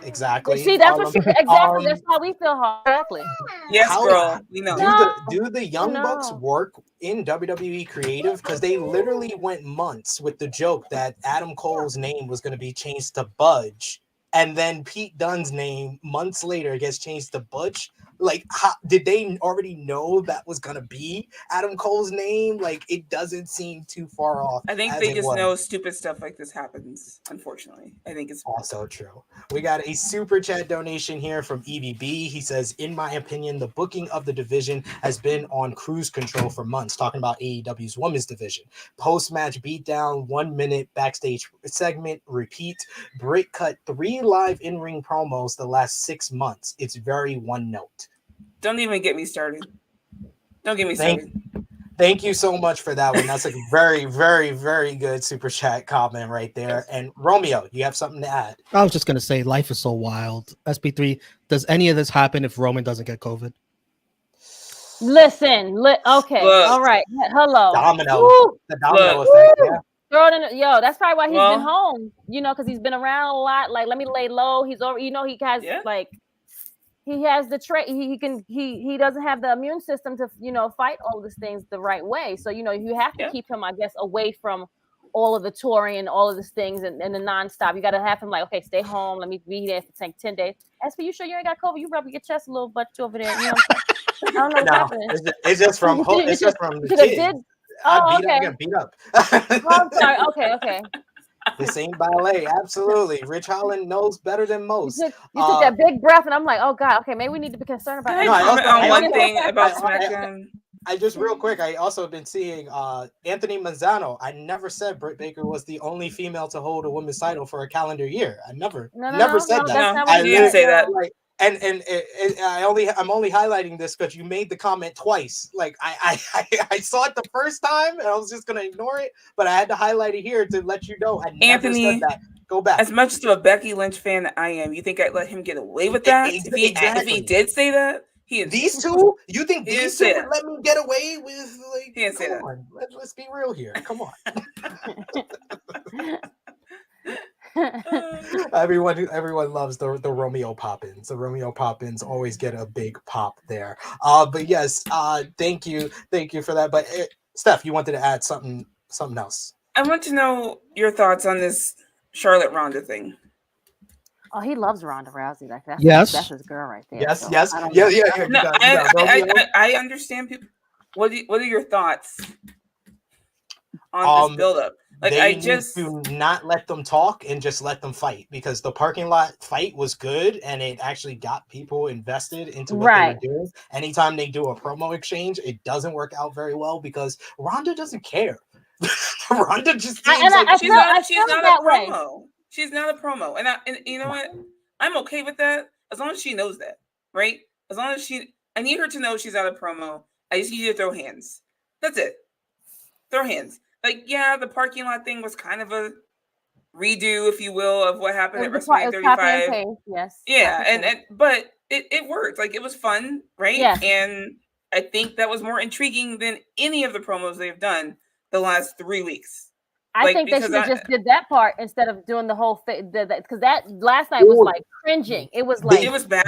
[SPEAKER 2] Exactly.
[SPEAKER 4] See, that's that's how we feel. Exactly.
[SPEAKER 3] Yes, girl. We know.
[SPEAKER 2] Do the Young Bucks work in WWE creative? Because they literally went months with the joke that Adam Cole's name was going to be changed to Budge, and then Pete Dunne's name months later gets changed to Butch. Like, did they already know that was gonna be Adam Cole's name? Like, it doesn't seem too far off.
[SPEAKER 3] I think they just know stupid stuff like this happens. Unfortunately, I think it's
[SPEAKER 2] also true. We got a super chat donation here from EVB. He says, "In my opinion, the booking of the division has been on cruise control for months." Talking about AEW's women's division. Post-match beatdown, 1 minute backstage segment, repeat. Britt cut 3 live in-ring promos the last 6 months. It's very one note.
[SPEAKER 3] Don't even get me started. Don't get me started.
[SPEAKER 2] Thank you so much for that one. That's a very, very, very good super chat comment right there. And Romeo, you have something to add?
[SPEAKER 5] I was just going to say, life is so wild. SP3, does any of this happen if Roman doesn't get COVID?
[SPEAKER 4] Listen, okay. Look. All right. Hello.
[SPEAKER 2] The domino effect. Yeah.
[SPEAKER 4] Throw it in, that's probably why he's been home, because he's been around a lot. Like, let me lay low. He's over, he has he has the trait. He doesn't have the immune system to fight all these things the right way. So you have to keep him, I guess, away from all of the touring and all of these things and the nonstop. You got to have him like, okay, stay home. Let me be there for 10 days. SP, you sure you ain't got COVID? You rubbing your chest a little bit over there. I don't know what's happening.
[SPEAKER 2] It's just from the kids. I beat up.
[SPEAKER 4] I'm sorry. Okay.
[SPEAKER 2] This ain't ballet. Absolutely. Rich Holland knows better than most.
[SPEAKER 4] You took that big breath, and I'm like, oh, God, okay, maybe we need to be concerned about
[SPEAKER 3] that. One thing about SmackDown.
[SPEAKER 2] I just real quick, I also been seeing Anthony Manzano. I never said Britt Baker was the only female to hold a women's title for a calendar year. I never said that.
[SPEAKER 3] I didn't say that.
[SPEAKER 2] And I'm only highlighting this because you made the comment twice. Like I saw it the first time and I was just gonna ignore it, but I had to highlight it here to let you know I never said that. Go back.
[SPEAKER 3] As much to a Becky Lynch fan that I am, you think I'd let him get away with that?
[SPEAKER 2] Exactly.
[SPEAKER 3] If he did say that,
[SPEAKER 2] these two? You think these two would let me get away with like?
[SPEAKER 3] He didn't say that.
[SPEAKER 2] Let's be real here. Come on. Everyone loves the Romeo pop-ins. The Romeo pop-ins always get a big pop there. But yes, thank you for that. But Steph, you wanted to add something else.
[SPEAKER 3] I want to know your thoughts on this Charlotte Ronda thing.
[SPEAKER 4] Oh, he loves Ronda Rousey. Like that's his girl right there.
[SPEAKER 2] Yes,
[SPEAKER 4] so
[SPEAKER 2] yes, yeah.
[SPEAKER 3] No, I understand people. What are your thoughts on this buildup? Like,
[SPEAKER 2] do not let them talk and just let them fight, because the parking lot fight was good and it actually got people invested into what they were doing. Anytime they do a promo exchange, it doesn't work out very well because Ronda doesn't care. Ronda just seems like
[SPEAKER 3] she's not a promo. She's not a promo, and you know what? I'm okay with that as long as she knows that, right? As long as I need her to know she's not a promo. I just need you to throw hands. That's it. Throw hands. Like, yeah, the parking lot thing was kind of a redo, if you will, of what happened at WrestleMania 35.
[SPEAKER 4] Yes.
[SPEAKER 3] Yeah, but it worked. Like, it was fun, right?
[SPEAKER 4] Yes.
[SPEAKER 3] And I think that was more intriguing than any of the promos they've done the last 3 weeks.
[SPEAKER 4] I think they should have just did that part instead of doing the whole thing. Because that last night was like cringing. It was like
[SPEAKER 3] it was bad.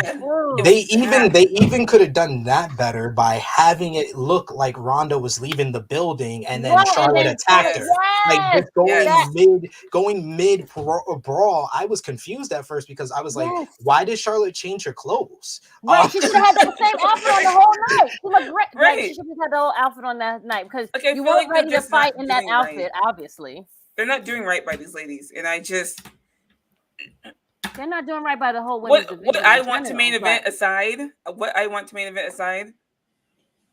[SPEAKER 2] They even could have done that better by having it look like Ronda was leaving the building and then Charlotte attacked her. Like just going mid brawl. I was confused at first because I was like, why did Charlotte change her clothes?
[SPEAKER 4] Right, she should have had the same outfit on the whole night. She looked great. Right. Like, she should have had the whole outfit on that night because you weren't ready to fight in that outfit, obviously.
[SPEAKER 3] They're not doing right by these ladies, and
[SPEAKER 4] they're not doing right by the whole women's division.
[SPEAKER 3] What I want to main event aside,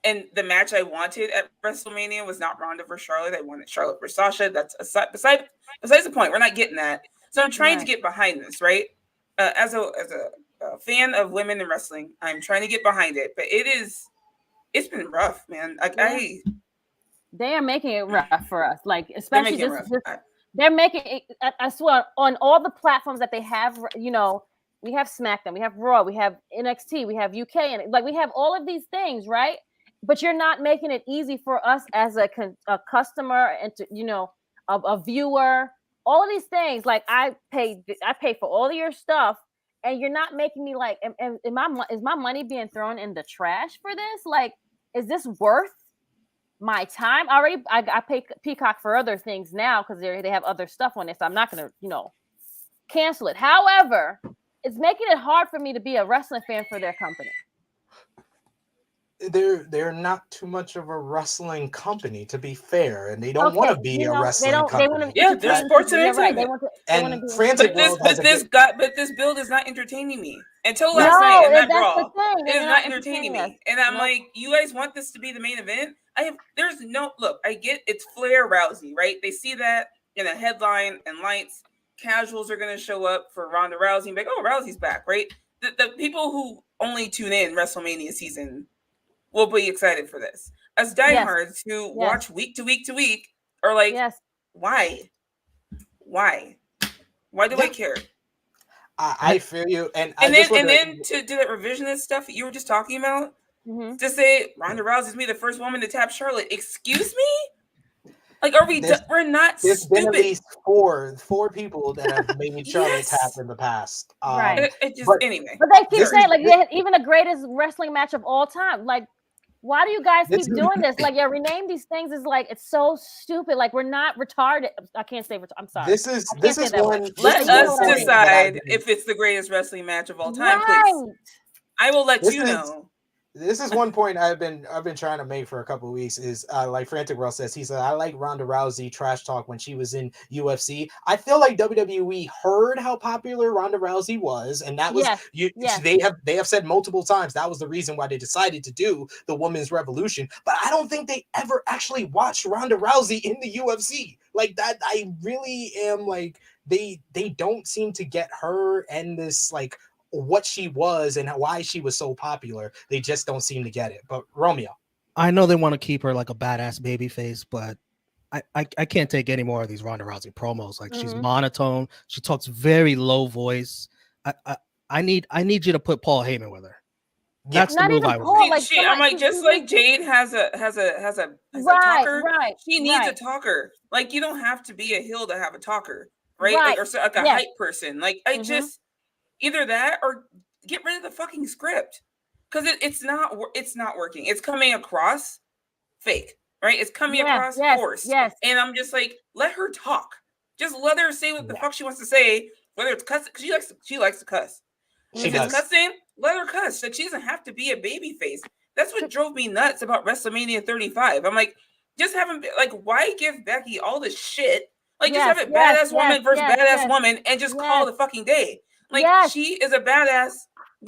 [SPEAKER 3] and the match I wanted at WrestleMania was not Ronda versus Charlotte. I wanted Charlotte versus Sasha. That's besides the point. We're not getting that. So I'm trying to get behind this, right? As a fan of women in wrestling, I'm trying to get behind it, but it's been rough, man.
[SPEAKER 4] They are making it rough for us, like especially they're making it. I swear, on all the platforms that they have, we have SmackDown, we have Raw, we have NXT, we have UK, and like we have all of these things, right? But you're not making it easy for us as a customer and a viewer. All of these things, like I pay for all of your stuff, and you're not making me like, is my money being thrown in the trash for this? Like, is this worth my time? I pay Peacock for other things now because they have other stuff on it, so I'm not gonna cancel it. However, it's making it hard for me to be a wrestling fan for their company.
[SPEAKER 2] They're not too much of a wrestling company, to be fair, and they don't want to be a wrestling company.
[SPEAKER 3] They're sports and entertainment.
[SPEAKER 2] But
[SPEAKER 3] this build is not entertaining me until last night in that brawl. It is not entertaining me, and I'm like, you guys want this to be the main event? I get it's Flair Rousey, right? They see that in a headline and lights. Casuals are going to show up for Ronda Rousey and be like, oh, Rousey's back, right? The people who only tune in WrestleMania season will be excited for this. As diehards who watch week to week to week are like, why? Why do I care?
[SPEAKER 2] I feel you. And
[SPEAKER 3] then to do that revisionist stuff that you were just talking about, to say Ronda Rousey's me the first woman to tap Charlotte. Excuse me? Like, are we? We're not
[SPEAKER 2] there's
[SPEAKER 3] stupid.
[SPEAKER 2] Been at least four people that have made Charlotte tap in the past.
[SPEAKER 4] Right.
[SPEAKER 3] Anyway.
[SPEAKER 4] But they keep saying even the greatest wrestling match of all time. Like, why do you guys keep doing this? Like, rename these things is like, it's so stupid. Like, we're not retarded. I can't say I'm sorry.
[SPEAKER 2] This is one.
[SPEAKER 3] Let us decide if it's the greatest wrestling match of all time, please. I will let you know.
[SPEAKER 2] This is one point I've been trying to make for a couple of weeks is like Frantic World says, he said, I like Ronda Rousey trash talk when she was in UFC. I feel like WWE heard how popular Ronda Rousey was, and that was they have said multiple times that was the reason why they decided to do the Women's Revolution. But I don't think they ever actually watched Ronda Rousey in the UFC. Like that, I really am like they don't seem to get her and this like what she was and why she was so popular. They just don't seem to get it. But Romeo,
[SPEAKER 5] I know they want to keep her like a badass baby face, but I can't take any more of these Ronda Rousey promos. Like she's monotone. She talks very low voice. I need you to put Paul Heyman with her. That's the move I want.
[SPEAKER 3] I'm like, just like Jade has a talker. Right. She needs a talker. Like, you don't have to be a heel to have a talker, right? Like, or like a hype person. Like, I just either that or get rid of the fucking script, because it's not working. It's coming across fake, right? It's coming across forced. Yes. And I'm just like, let her talk. Just let her say what the fuck she wants to say. Whether it's cussing, because she likes to cuss. If it's cussing, let her cuss. Like, she doesn't have to be a baby face. That's what drove me nuts about WrestleMania 35. I'm like, just haven't like, why give Becky all this shit? Like, just have it badass woman versus badass woman and just call the fucking day. Like, she is a badass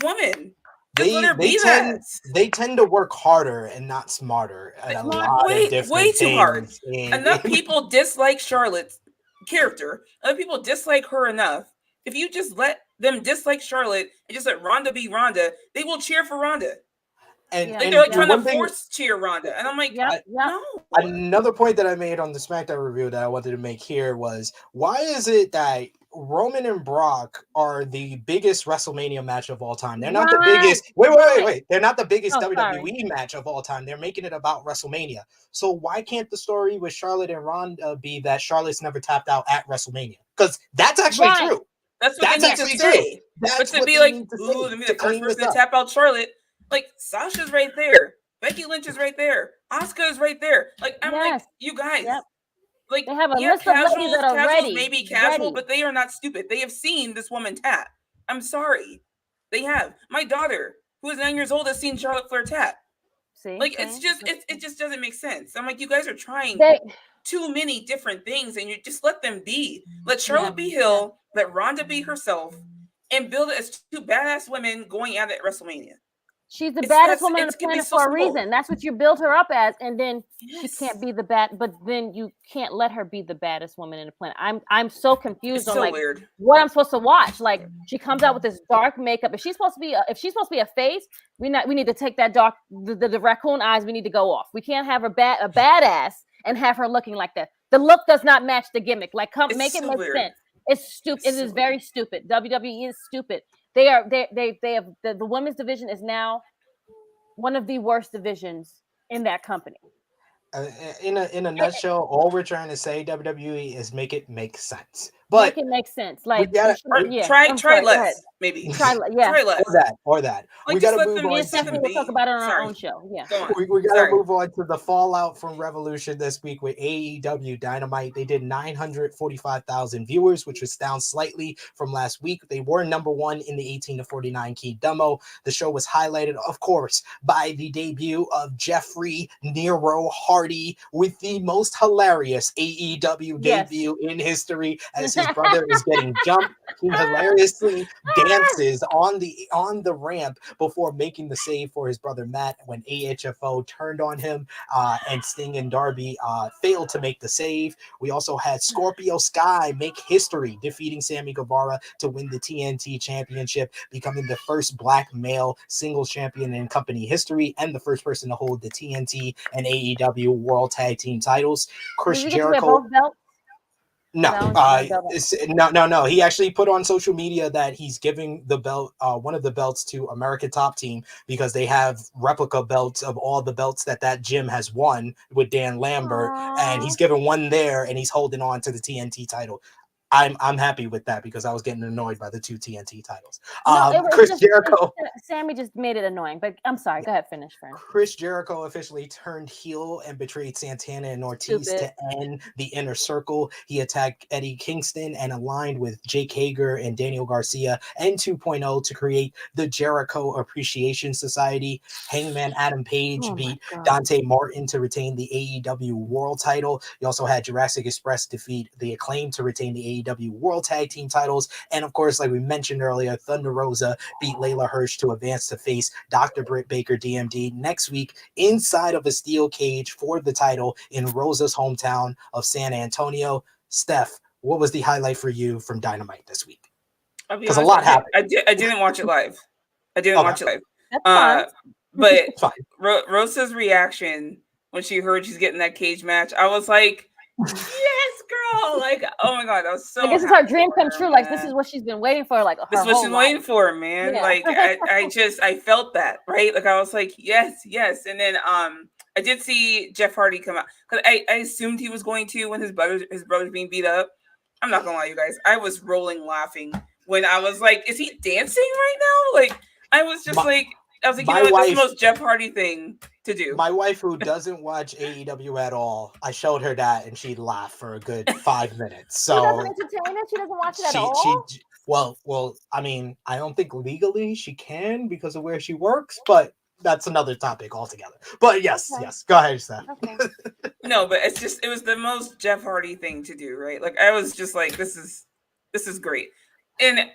[SPEAKER 3] woman.
[SPEAKER 2] They tend to work harder and not smarter at a lot of different
[SPEAKER 3] way too
[SPEAKER 2] things.
[SPEAKER 3] hard. Enough people dislike Charlotte's character. Other people dislike her enough. If you just let them dislike Charlotte and just let Ronda be Ronda, they will cheer for Ronda. And they're like trying to force cheer Ronda. And I'm like, no.
[SPEAKER 2] Another point that I made on the SmackDown review that I wanted to make here was, why is it that Roman and Brock are the biggest WrestleMania match of all time. They're not the biggest. Wait. They're not the biggest WWE match of all time. They're making it about WrestleMania. So why can't the story with Charlotte and Ronda be that Charlotte's never tapped out at WrestleMania? Because that's actually true.
[SPEAKER 3] That's what they need to say. But to be like, ooh, to be the first person to tap out Charlotte, like Sasha's right there, Becky Lynch is right there, Asuka is right there. Like I'm like, you guys. Yep. Like
[SPEAKER 4] they have a list of ladies that are ready.
[SPEAKER 3] Maybe casual, but they are not stupid. They have seen this woman tap. I'm sorry, they have. My daughter, who is 9 years old, has seen Charlotte Flair tap.
[SPEAKER 4] See,
[SPEAKER 3] like it just doesn't make sense. I'm like, you guys are trying too many different things, and you just let them be. Let Charlotte be Hill, let Ronda be herself, and build it as two badass women going at it at WrestleMania.
[SPEAKER 4] She's the baddest woman on the planet for a reason. That's what you build her up as, and then she can't be the but then you can't let her be the baddest woman in the planet. I'm so confused on like what I'm supposed to watch. Like she comes out with this dark makeup. If she's supposed to be a face, we need to take that dark the raccoon eyes. We need to go off. We can't have her a badass and have her looking like that. The look does not match the gimmick. Like make it make sense. It's stupid. It is very stupid. WWE is stupid. They have the women's division is now one of the worst divisions in that company.
[SPEAKER 2] In a nutshell, all we're trying to say, WWE, is make it make sense. But
[SPEAKER 4] make it make sense. Like
[SPEAKER 3] try less, maybe.
[SPEAKER 4] Try less.
[SPEAKER 2] Or that.
[SPEAKER 4] Like,
[SPEAKER 2] we gotta move on.
[SPEAKER 4] We'll talk about it on our own show. Yeah.
[SPEAKER 2] We gotta move on to the fallout from Revolution this week with AEW Dynamite. They did 945,000 viewers, which was down slightly from last week. They were number one in the 18 to 49 key demo. The show was highlighted, of course, by the debut of Jeffrey Nero Hardy with the most hilarious AEW debut in history, as his brother is getting jumped. He hilariously dances on the ramp before making the save for his brother Matt when AHFO turned on him, and Sting and Darby failed to make the save. We also had Scorpio Sky make history, defeating Sammy Guevara to win the TNT Championship, becoming the first black male singles champion in company history and the first person to hold the TNT and AEW World Tag Team titles. Chris Jericho. No. He actually put on social media that he's giving the belt, one of the belts, to American Top Team because they have replica belts of all the belts that gym has won with Dan Lambert, and he's giving one there, and he's holding on to the TNT title. I'm happy with that because I was getting annoyed by the two TNT titles. Jericho.
[SPEAKER 4] Sammy just made it annoying, but I'm sorry. Go ahead, finish, friend.
[SPEAKER 2] Chris Jericho officially turned heel and betrayed Santana and Ortiz to end the Inner Circle. He attacked Eddie Kingston and aligned with Jake Hager and Daniel Garcia and 2.0 to create the Jericho Appreciation Society. Hangman Adam Page beat Dante Martin to retain the AEW World title. You also had Jurassic Express defeat the Acclaim to retain the AEW World Tag Team titles. And of course, like we mentioned earlier, Thunder Rosa beat Layla Hirsch to advance to face Dr. Britt Baker DMD next week inside of a steel cage for the title in Rosa's hometown of San Antonio. Steph, what was the highlight for you from Dynamite this week? Because a lot happened.
[SPEAKER 3] I didn't watch it live. But Rosa's reaction when she heard she's getting that cage match, I was like, yes, girl! Like, oh my god, that was so.
[SPEAKER 4] I guess it's her dream come true. Like, this is what she's been waiting for. Like,
[SPEAKER 3] this is what she's waiting for, man. Yeah. Like, I felt that, right? Like, I was like, yes. And then, I did see Jeff Hardy come out because I assumed he was going to when his brother's being beat up. I'm not gonna lie, you guys. I was rolling laughing when I was like, is he dancing right now? Like, I was just like, you know what, this is the most Jeff Hardy thing to do.
[SPEAKER 2] My wife, who doesn't watch AEW at all, I showed her that and she laughed for a good 5 minutes. So
[SPEAKER 4] she doesn't entertain it. She doesn't watch it at all.
[SPEAKER 2] Well, I mean, I don't think legally she can because of where she works, but that's another topic altogether. But yes. Go ahead, Steph. Okay.
[SPEAKER 3] No, but it was the most Jeff Hardy thing to do, right? Like, I was just like, this is great. And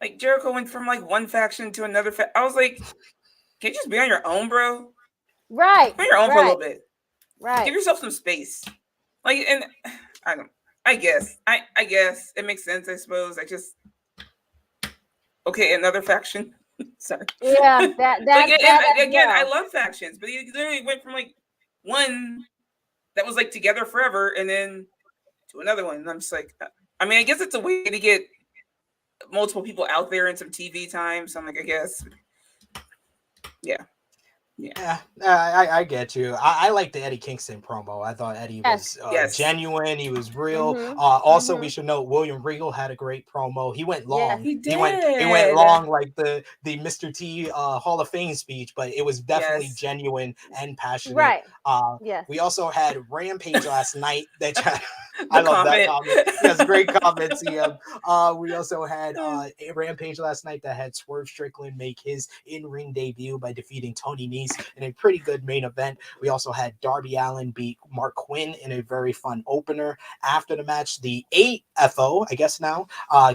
[SPEAKER 3] like Jericho went from like one faction to another. I was like, can you just be on your own, bro?
[SPEAKER 4] Right.
[SPEAKER 3] Be on your own for a little bit.
[SPEAKER 4] Right.
[SPEAKER 3] Give yourself some space. Like, and I guess it makes sense. I suppose. Okay, another faction. Sorry.
[SPEAKER 4] Yeah, that
[SPEAKER 3] I love factions, but he literally went from like one that was like together forever, and then to another one. And I'm just like, I mean, I guess it's a way to get multiple people out there and some TV time. So I'm like, I guess, yeah.
[SPEAKER 2] Yeah, I get you. I like the Eddie Kingston promo. I thought Eddie was genuine. He was real. Also, we should note William Regal had a great promo. He went long.
[SPEAKER 3] Yeah, he did.
[SPEAKER 2] He went long like the Mr. T Hall of Fame speech, but it was definitely genuine and passionate.
[SPEAKER 4] Right.
[SPEAKER 2] We also had Rampage last night. I love that comment. Yes, great comment, CM. We also had Rampage last night that had Swerve Strickland make his in-ring debut by defeating Tony Nese in a pretty good main event. We also had Darby Allin beat Mark Quinn in a very fun opener. After the match, the AFO, I guess now,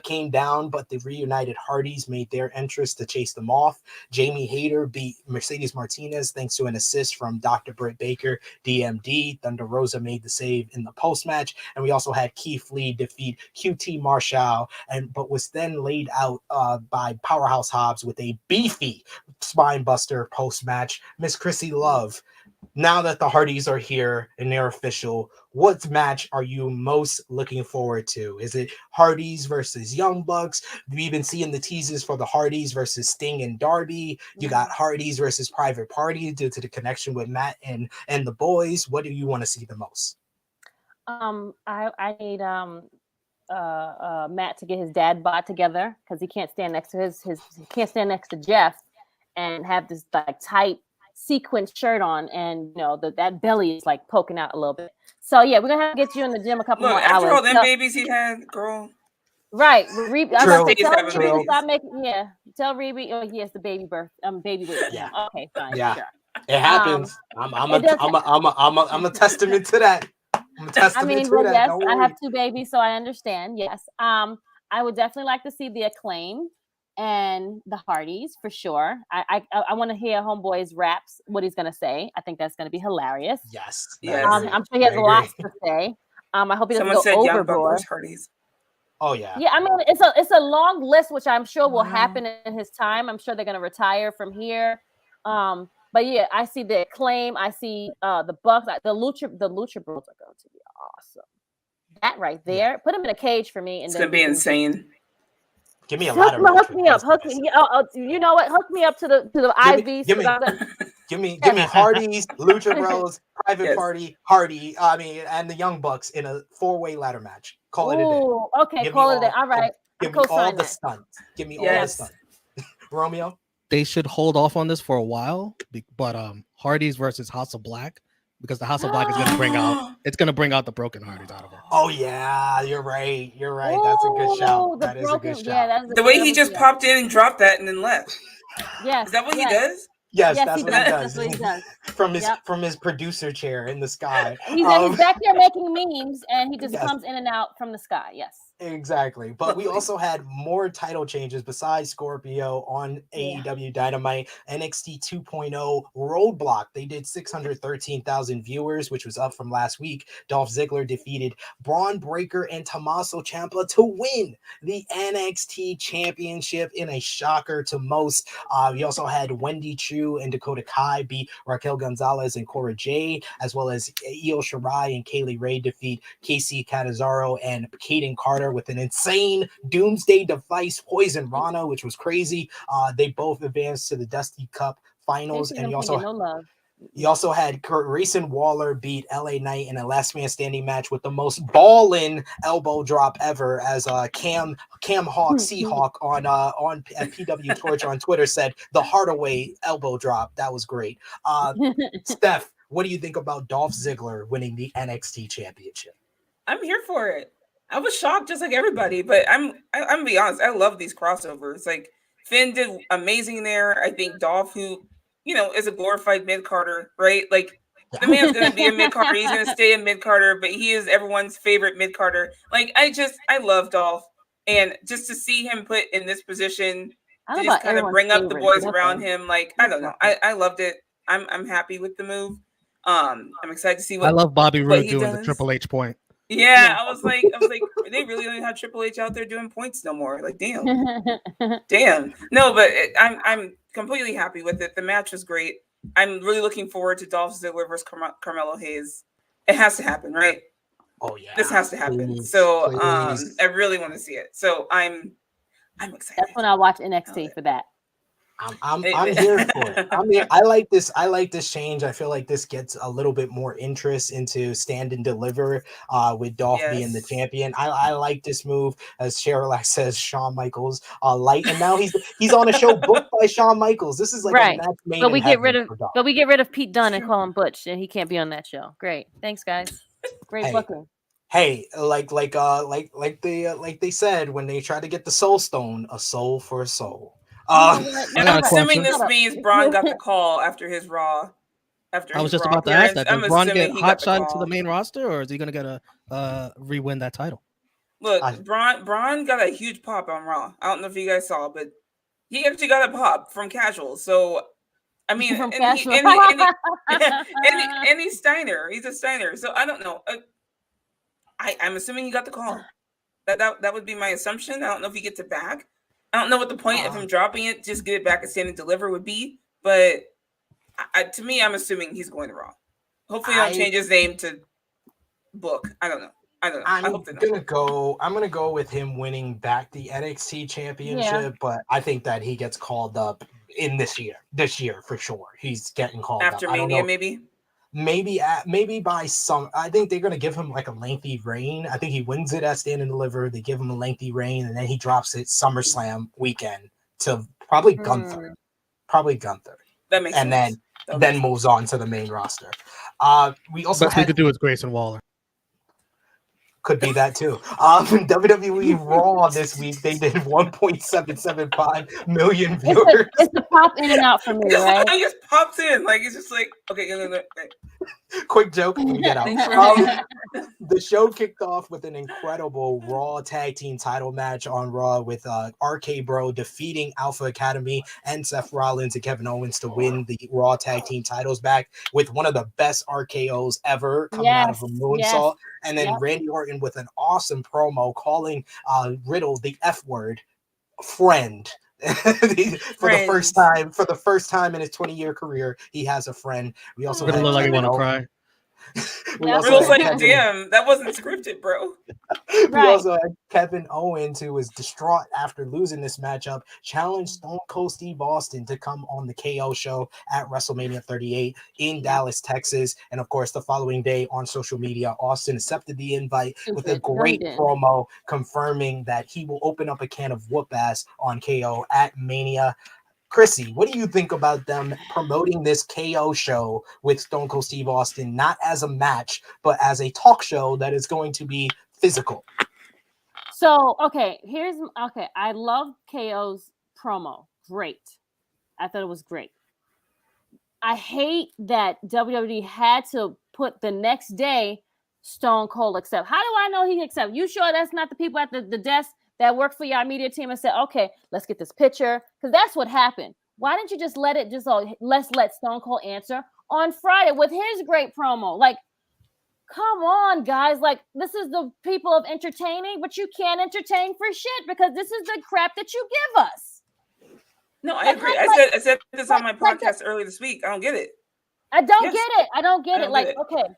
[SPEAKER 2] came down, but the reunited Hardys made their entrance to chase them off. Jamie Hayter beat Mercedes Martinez thanks to an assist from Dr. Britt Baker, DMD. Thunder Rosa made the save in the post-match. And we also had Keith Lee defeat QT Marshall, but was then laid out by Powerhouse Hobbs with a beefy spine buster post-match. Miss Krssi Luv, now that the Hardys are here and they're official, what match are you most looking forward to? Is it Hardys versus Young Bucks? We've been seeing the teasers for the Hardys versus Sting and Darby. You got Hardys versus Private Party due to the connection with Matt and the boys. What do you want to see the most?
[SPEAKER 4] I need Matt to get his dad bod together because he can't stand next to he can't stand next to Jeff and have this like tight sequin shirt on, and that belly is like poking out a little bit. So yeah, we're gonna have to get you in the gym a couple more hours.
[SPEAKER 3] After all them babies he had, girl.
[SPEAKER 4] Right,
[SPEAKER 3] Tell
[SPEAKER 4] Reby, stop making. Yeah, tell Reby. Oh yes, the baby birth. Baby weight.
[SPEAKER 2] Yeah.
[SPEAKER 4] Okay, fine.
[SPEAKER 2] Yeah,
[SPEAKER 4] sure.
[SPEAKER 2] It happens. I'm a testament to that.
[SPEAKER 4] I mean, well, yes, I have 2 babies, so I understand. Yes, I would definitely like to see the Acclaim and the Hardys for sure. I want to hear Homeboy's raps, what he's gonna say. I think that's gonna be hilarious.
[SPEAKER 2] Yes.
[SPEAKER 4] I'm sure he has lots to say. I hope he doesn't go overboard.
[SPEAKER 3] Hardys.
[SPEAKER 2] Oh yeah.
[SPEAKER 4] Yeah, I mean it's a long list, which I'm sure will happen in his time. I'm sure they're gonna retire from here. But yeah, I see the Acclaim. I see the Bucks. The Lucha Bros are going to be awesome. That right there, put him in a cage for me, and
[SPEAKER 3] it's gonna be insane.
[SPEAKER 2] Give me a lot of
[SPEAKER 4] hook me up. You know what? Hook me up to the IVs.
[SPEAKER 2] Give me Hardys, Lucha Bros, Private Party, Hardy. And the Young Bucks in a 4-way ladder match. Call it a day.
[SPEAKER 4] Okay, call it a day. All right.
[SPEAKER 2] Give me all the stunts. Give me all the stunts. Romeo.
[SPEAKER 5] They should hold off on this for a while, but Hardys versus House of Black, because the House of Black is going to bring out the broken Hardys out of her.
[SPEAKER 2] Oh yeah, you're right. That's a good shout. That is a good shout.
[SPEAKER 4] Yeah,
[SPEAKER 3] the way he just popped in and dropped that and then left.
[SPEAKER 4] Yes.
[SPEAKER 3] Is that what he does?
[SPEAKER 2] Yes, that's what he does.
[SPEAKER 4] That's what he does.
[SPEAKER 2] From his producer chair in the sky.
[SPEAKER 4] He's back there making memes, and he just comes in and out from the sky. Yes.
[SPEAKER 2] Exactly. But we also had more title changes besides Scorpio on AEW Dynamite. NXT 2.0 Roadblock. They did 613,000 viewers, which was up from last week. Dolph Ziggler defeated Braun Breaker and Tommaso Ciampa to win the NXT Championship in a shocker to most. We also had Wendy Chu and Dakota Kai beat Raquel Gonzalez and Cora Jade, as well as Io Shirai and Kaylee Ray defeat Casey Catanzaro and Kaden Carter with an insane Doomsday Device Poison Rana, which was crazy. They both advanced to the Dusty Cup finals, and you also had Grayson Waller beat LA Knight in a last man standing match with the most ballin' elbow drop ever, as Cam Hawk Seahawk on at PW Torch on Twitter said the Hardaway elbow drop. That was great. Steph, what do you think about Dolph Ziggler winning the NXT Championship?
[SPEAKER 3] I'm here for it. I was shocked just like everybody, but I'm gonna be honest. I love these crossovers. Like Finn did amazing there. I think Dolph, who is a glorified mid-carder, right? Like the man's gonna be a mid-carder. He's gonna stay a mid-carder, but he is everyone's favorite mid-carder. Like I love Dolph, and just to see him put in this position to just kind of bring up the boys around him. Like I don't know. I loved it. I'm happy with the move. I'm excited to see what
[SPEAKER 5] I love Bobby Roode doing the Triple H point.
[SPEAKER 3] Yeah, I was like, they really don't have Triple H out there doing points no more. Like, damn. No, but I'm completely happy with it. The match was great. I'm really looking forward to Dolph Ziggler versus Carmelo Hayes. It has to happen, right?
[SPEAKER 2] Oh yeah,
[SPEAKER 3] this has to happen.
[SPEAKER 2] please,
[SPEAKER 3] So
[SPEAKER 2] please.
[SPEAKER 3] I really want to see it. So I'm excited.
[SPEAKER 4] That's when I watch NXT for that.
[SPEAKER 2] I'm here for it. I like this. I like this change. I feel like this gets a little bit more interest into stand and deliver with Dolph being the champion. I like this move, as Sherlock says, Shawn Michaels light, and now he's on a show booked by Shawn Michaels. This is like a match made
[SPEAKER 4] but we
[SPEAKER 2] in
[SPEAKER 4] get rid
[SPEAKER 2] heaven
[SPEAKER 4] of
[SPEAKER 2] for Dolph.
[SPEAKER 4] but we get rid of Pete Dunne and call him Butch, and he can't be on that show. Great, thanks guys. Great booking.
[SPEAKER 2] Hey, like they said when they tried to get the Soul Stone, a soul for a soul.
[SPEAKER 3] And I'm assuming this means Braun got the call after his Raw.
[SPEAKER 5] I was just about to ask that. Does Braun get hot shot into the main roster, or is he going to get a re-win that title?
[SPEAKER 3] Look, Braun got a huge pop on Raw. I don't know if you guys saw, but he actually got a pop from Casual. So, I mean, and he's Steiner. He's a Steiner. So I don't know. I'm assuming he got the call. That would be my assumption. I don't know if he gets it back. I don't know what the point of him dropping it, just get it back and stand and deliver would be. But to me, I'm assuming he's going to Raw. Hopefully, he don't change his name to Book. I don't know. I'm
[SPEAKER 2] gonna go with him winning back the NXT championship, but I think that he gets called up in this year for sure. He's getting called
[SPEAKER 3] after
[SPEAKER 2] up.
[SPEAKER 3] Mania, maybe
[SPEAKER 2] by some. I think they're gonna give him like a lengthy reign. I think he wins it at Stand and Deliver. They give him a lengthy reign, and then he drops it SummerSlam weekend to probably Gunther.
[SPEAKER 3] That makes
[SPEAKER 2] and
[SPEAKER 3] sense.
[SPEAKER 2] then moves on to the main roster. We also
[SPEAKER 5] best we could do is Grayson Waller.
[SPEAKER 2] Could be that too. WWE Raw this week, they did 1.775 million viewers.
[SPEAKER 4] It's the pop in and out for me, right?
[SPEAKER 3] He just pops in, like it's just like okay.
[SPEAKER 2] Quick joke, and get out. The show kicked off with an incredible Raw Tag Team title match on Raw with RK Bro defeating Alpha Academy and Seth Rollins and Kevin Owens to win the Raw Tag Team titles back with one of the best RKOs ever coming out of a moonsault. And then Randy Orton with an awesome promo calling Riddle the F word friend. For the first time in his 20-year career, he has a friend. We also
[SPEAKER 5] look like you want to cry.
[SPEAKER 3] Riddle's like, damn, that wasn't scripted, bro.
[SPEAKER 2] We also had Kevin Owens, who was distraught after losing this matchup, challenged Stone Cold Steve Austin to come on the KO show at WrestleMania 38 in Dallas, Texas. And of course, the following day on social media, Austin accepted the invite with a great promo confirming that he will open up a can of whoop ass on KO at Mania. Krssi, what do you think about them promoting this KO show with Stone Cold Steve Austin, not as a match, but as a talk show that is going to be physical?
[SPEAKER 4] So, I love KO's promo. Great. I thought it was great. I hate that WWE had to put the next day Stone Cold accept. How do I know he accept? You sure that's not the people at the desk that work for your media team and said, okay, let's get this picture? Because that's what happened. Why didn't you just let's let Stone Cold answer on Friday with his great promo? Like, come on, guys. Like, this is the people of entertaining, but you can't entertain for shit because this is the crap that you give us.
[SPEAKER 3] No, I agree. I said this on my podcast earlier this week. I don't get it.
[SPEAKER 4] I don't get it. Like, okay.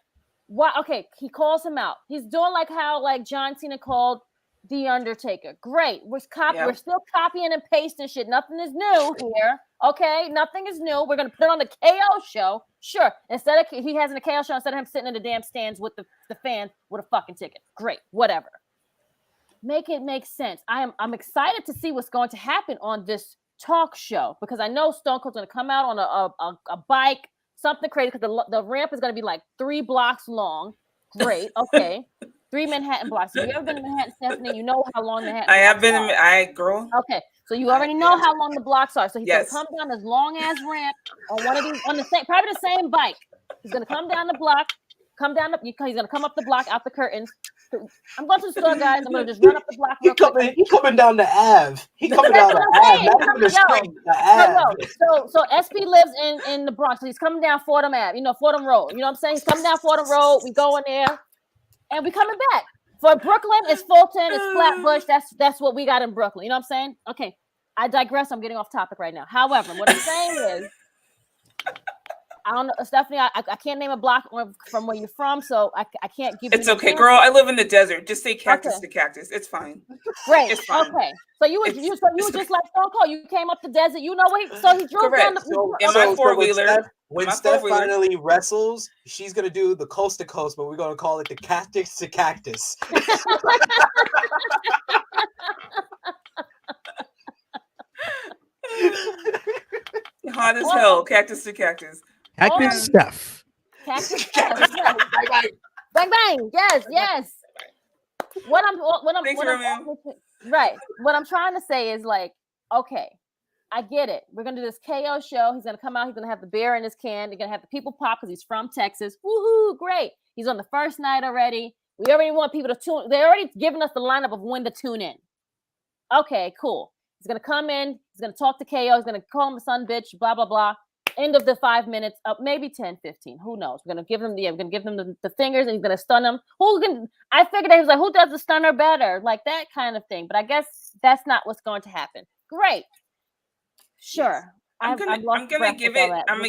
[SPEAKER 4] Why? Okay, he calls him out. He's doing like how like John Cena called The Undertaker. Great. We're still copying and pasting shit. Nothing is new here. Okay, nothing is new. We're gonna put it on the KO show. Sure. Instead of he has a KO show instead of him sitting in the damn stands with the fans with a fucking ticket. Great. Whatever. Make it make sense. I'm excited to see what's going to happen on this talk show because I know Stone Cold's gonna come out on a bike, something crazy because the ramp is gonna be like 3 blocks long. Great. Okay. 3 Manhattan blocks. Have you ever been to Manhattan, Stephanie? You know how long Manhattan.
[SPEAKER 3] I have been. Girl.
[SPEAKER 4] Okay, so you already know how long the blocks are. So he's gonna come down this long ass ramp on one of these, on the same, probably the same bike. He's gonna come down the block, he's gonna come up the block out the curtains. I'm going to the store, guys. I'm gonna just run up the block.
[SPEAKER 2] He coming down the Ave. He coming down the Ave. Not even the street. The Ave.
[SPEAKER 4] So SP lives in the Bronx. So he's coming down Fordham Ave. Fordham Road. You know what I'm saying? He's coming down Fordham Road. We going there. And we coming back. For Brooklyn, it's Fulton, it's Flatbush. That's what we got in Brooklyn. You know what I'm saying? Okay, I digress. I'm getting off topic right now. However, what I'm saying is, I don't know, Stephanie. I can't name a block from where you're from, so I can't give you.
[SPEAKER 3] It's okay, girl. I live in the desert. Just say cactus
[SPEAKER 4] Okay.
[SPEAKER 3] to cactus. It's fine.
[SPEAKER 4] Great.
[SPEAKER 3] It's fine.
[SPEAKER 4] Okay. So you were just like Stone Cold. You came up the desert. You know what? So he drove down
[SPEAKER 3] Correct.
[SPEAKER 4] the.
[SPEAKER 3] In my four-wheeler.
[SPEAKER 2] When Steph finally wrestles, she's gonna do the coast to coast, but we're gonna call it the cactus to cactus.
[SPEAKER 3] Hot as hell, cactus to cactus.
[SPEAKER 5] Cactus Steph.
[SPEAKER 4] Cactus Steph. Bang bang. Yes. What I'm trying to say is like, okay, I get it. We're gonna do this KO show. He's gonna come out. He's gonna have the beer in his can. They're gonna have the people pop because he's from Texas. Woohoo! Great. He's on the first night already. We already want people to tune. They're already giving us the lineup of when to tune in. Okay, cool. He's gonna come in. He's gonna talk to KO. He's gonna call him a son bitch. Blah blah blah. End of the 5 minutes. Maybe 10, 15. Who knows? We're gonna give him the fingers, and he's gonna stun him. I figured he was like, who does the stunner better? Like that kind of thing. But I guess that's not what's going to happen. Great. Sure.
[SPEAKER 3] I'm gonna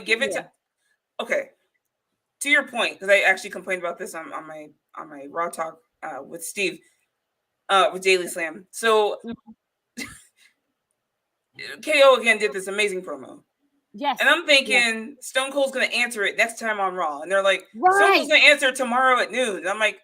[SPEAKER 3] give it to. Okay. To your point, because I actually complained about this on my Raw Talk with Steve, with Daily Slam. So KO again did this amazing promo.
[SPEAKER 4] Yes.
[SPEAKER 3] And I'm thinking Stone Cold's gonna answer it next time on Raw. And they're like, Stone Cold's gonna answer tomorrow at noon. And I'm like,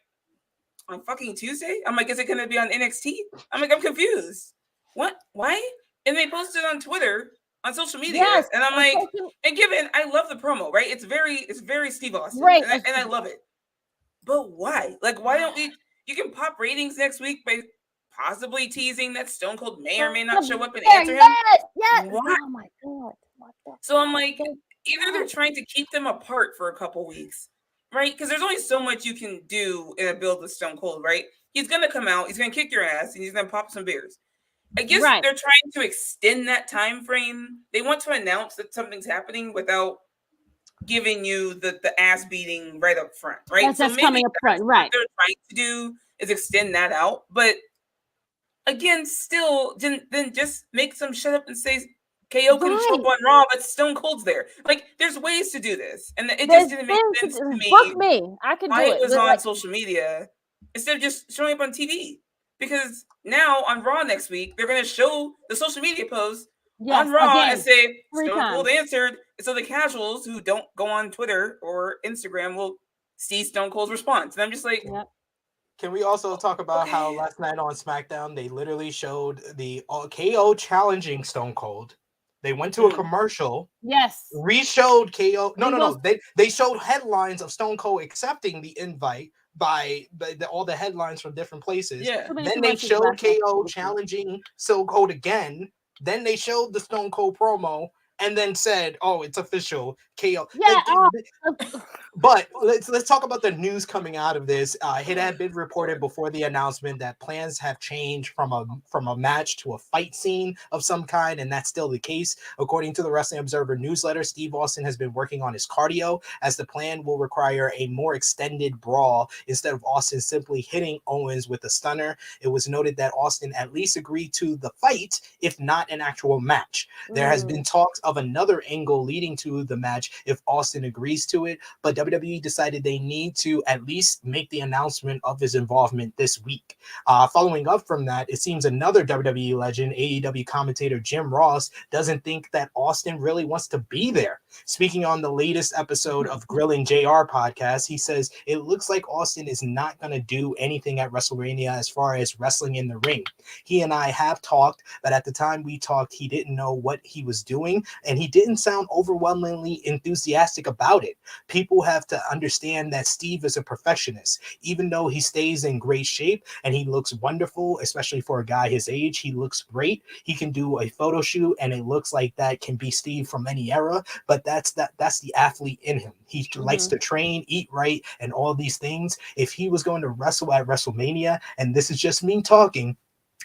[SPEAKER 3] on fucking Tuesday? I'm like, is it gonna be on NXT? I'm like, I'm confused. What? Why? And they posted on Twitter, on social media. Yes. And I'm like, and given I love the promo, right? It's very Steve Austin.
[SPEAKER 4] Right.
[SPEAKER 3] And I love it. But why? Like, why don't we you can pop ratings next week by possibly teasing that Stone Cold may or may not show up and answer him?
[SPEAKER 4] Yes.
[SPEAKER 3] Why?
[SPEAKER 4] Oh my God.
[SPEAKER 3] So I'm like, either they're trying to keep them apart for a couple weeks, right? Because there's only so much you can do in a build with Stone Cold, right? He's going to come out, he's going to kick your ass, and he's going to pop some beers. I guess they're trying to extend that time frame. They want to announce that something's happening without giving you the ass beating right up front, right?
[SPEAKER 4] That's coming up front, right?
[SPEAKER 3] What they're trying to do is extend that out. But again, still, then just make some shut up and say, KO can show up on Raw, but Stone Cold's there. Like, there's ways to do this, and it just didn't make sense to me.
[SPEAKER 4] Book me, I can do it.
[SPEAKER 3] It was on social media instead of just showing up on TV. Because now on Raw next week, they're going to show the social media post on Raw and say Stone Cold answered. So the casuals who don't go on Twitter or Instagram will see Stone Cold's response, and I'm just like.
[SPEAKER 2] Can we also talk about how last night on SmackDown they literally showed the KO challenging Stone Cold? They went to a commercial.
[SPEAKER 4] Yes.
[SPEAKER 2] Re-showed KO. No. They showed headlines of Stone Cold accepting the invite by all the headlines from different places.
[SPEAKER 3] Yeah.
[SPEAKER 2] Then they showed KO challenging Stone Cold again. Then they showed the Stone Cold promo and then said, "Oh, it's official, KO."
[SPEAKER 4] Yeah.
[SPEAKER 2] But let's talk about the news coming out of this. It had been reported before the announcement that plans have changed from a match to a fight scene of some kind, and that's still the case. According to the Wrestling Observer newsletter, Steve Austin has been working on his cardio, as the plan will require a more extended brawl instead of Austin simply hitting Owens with a stunner. It was noted that Austin at least agreed to the fight, if not an actual match. There has been talks of another angle leading to the match if Austin agrees to it, but WWE decided they need to at least make the announcement of his involvement this week. Following up from that, it seems another WWE legend, AEW commentator Jim Ross, doesn't think that Austin really wants to be there. Speaking on the latest episode of Grilling JR podcast, he says it looks like Austin is not going to do anything at WrestleMania as far as wrestling in the ring. He and I have talked, but at the time we talked, he didn't know what he was doing, and he didn't sound overwhelmingly enthusiastic about it. People have to understand that Steve is a perfectionist. Even though he stays in great shape and he looks wonderful, especially for a guy his age, he looks great. He can do a photo shoot and it looks like that can be Steve from any era, but that's the athlete in him. He likes to train, eat right, and all these things. If he was going to wrestle at WrestleMania, and this is just me talking,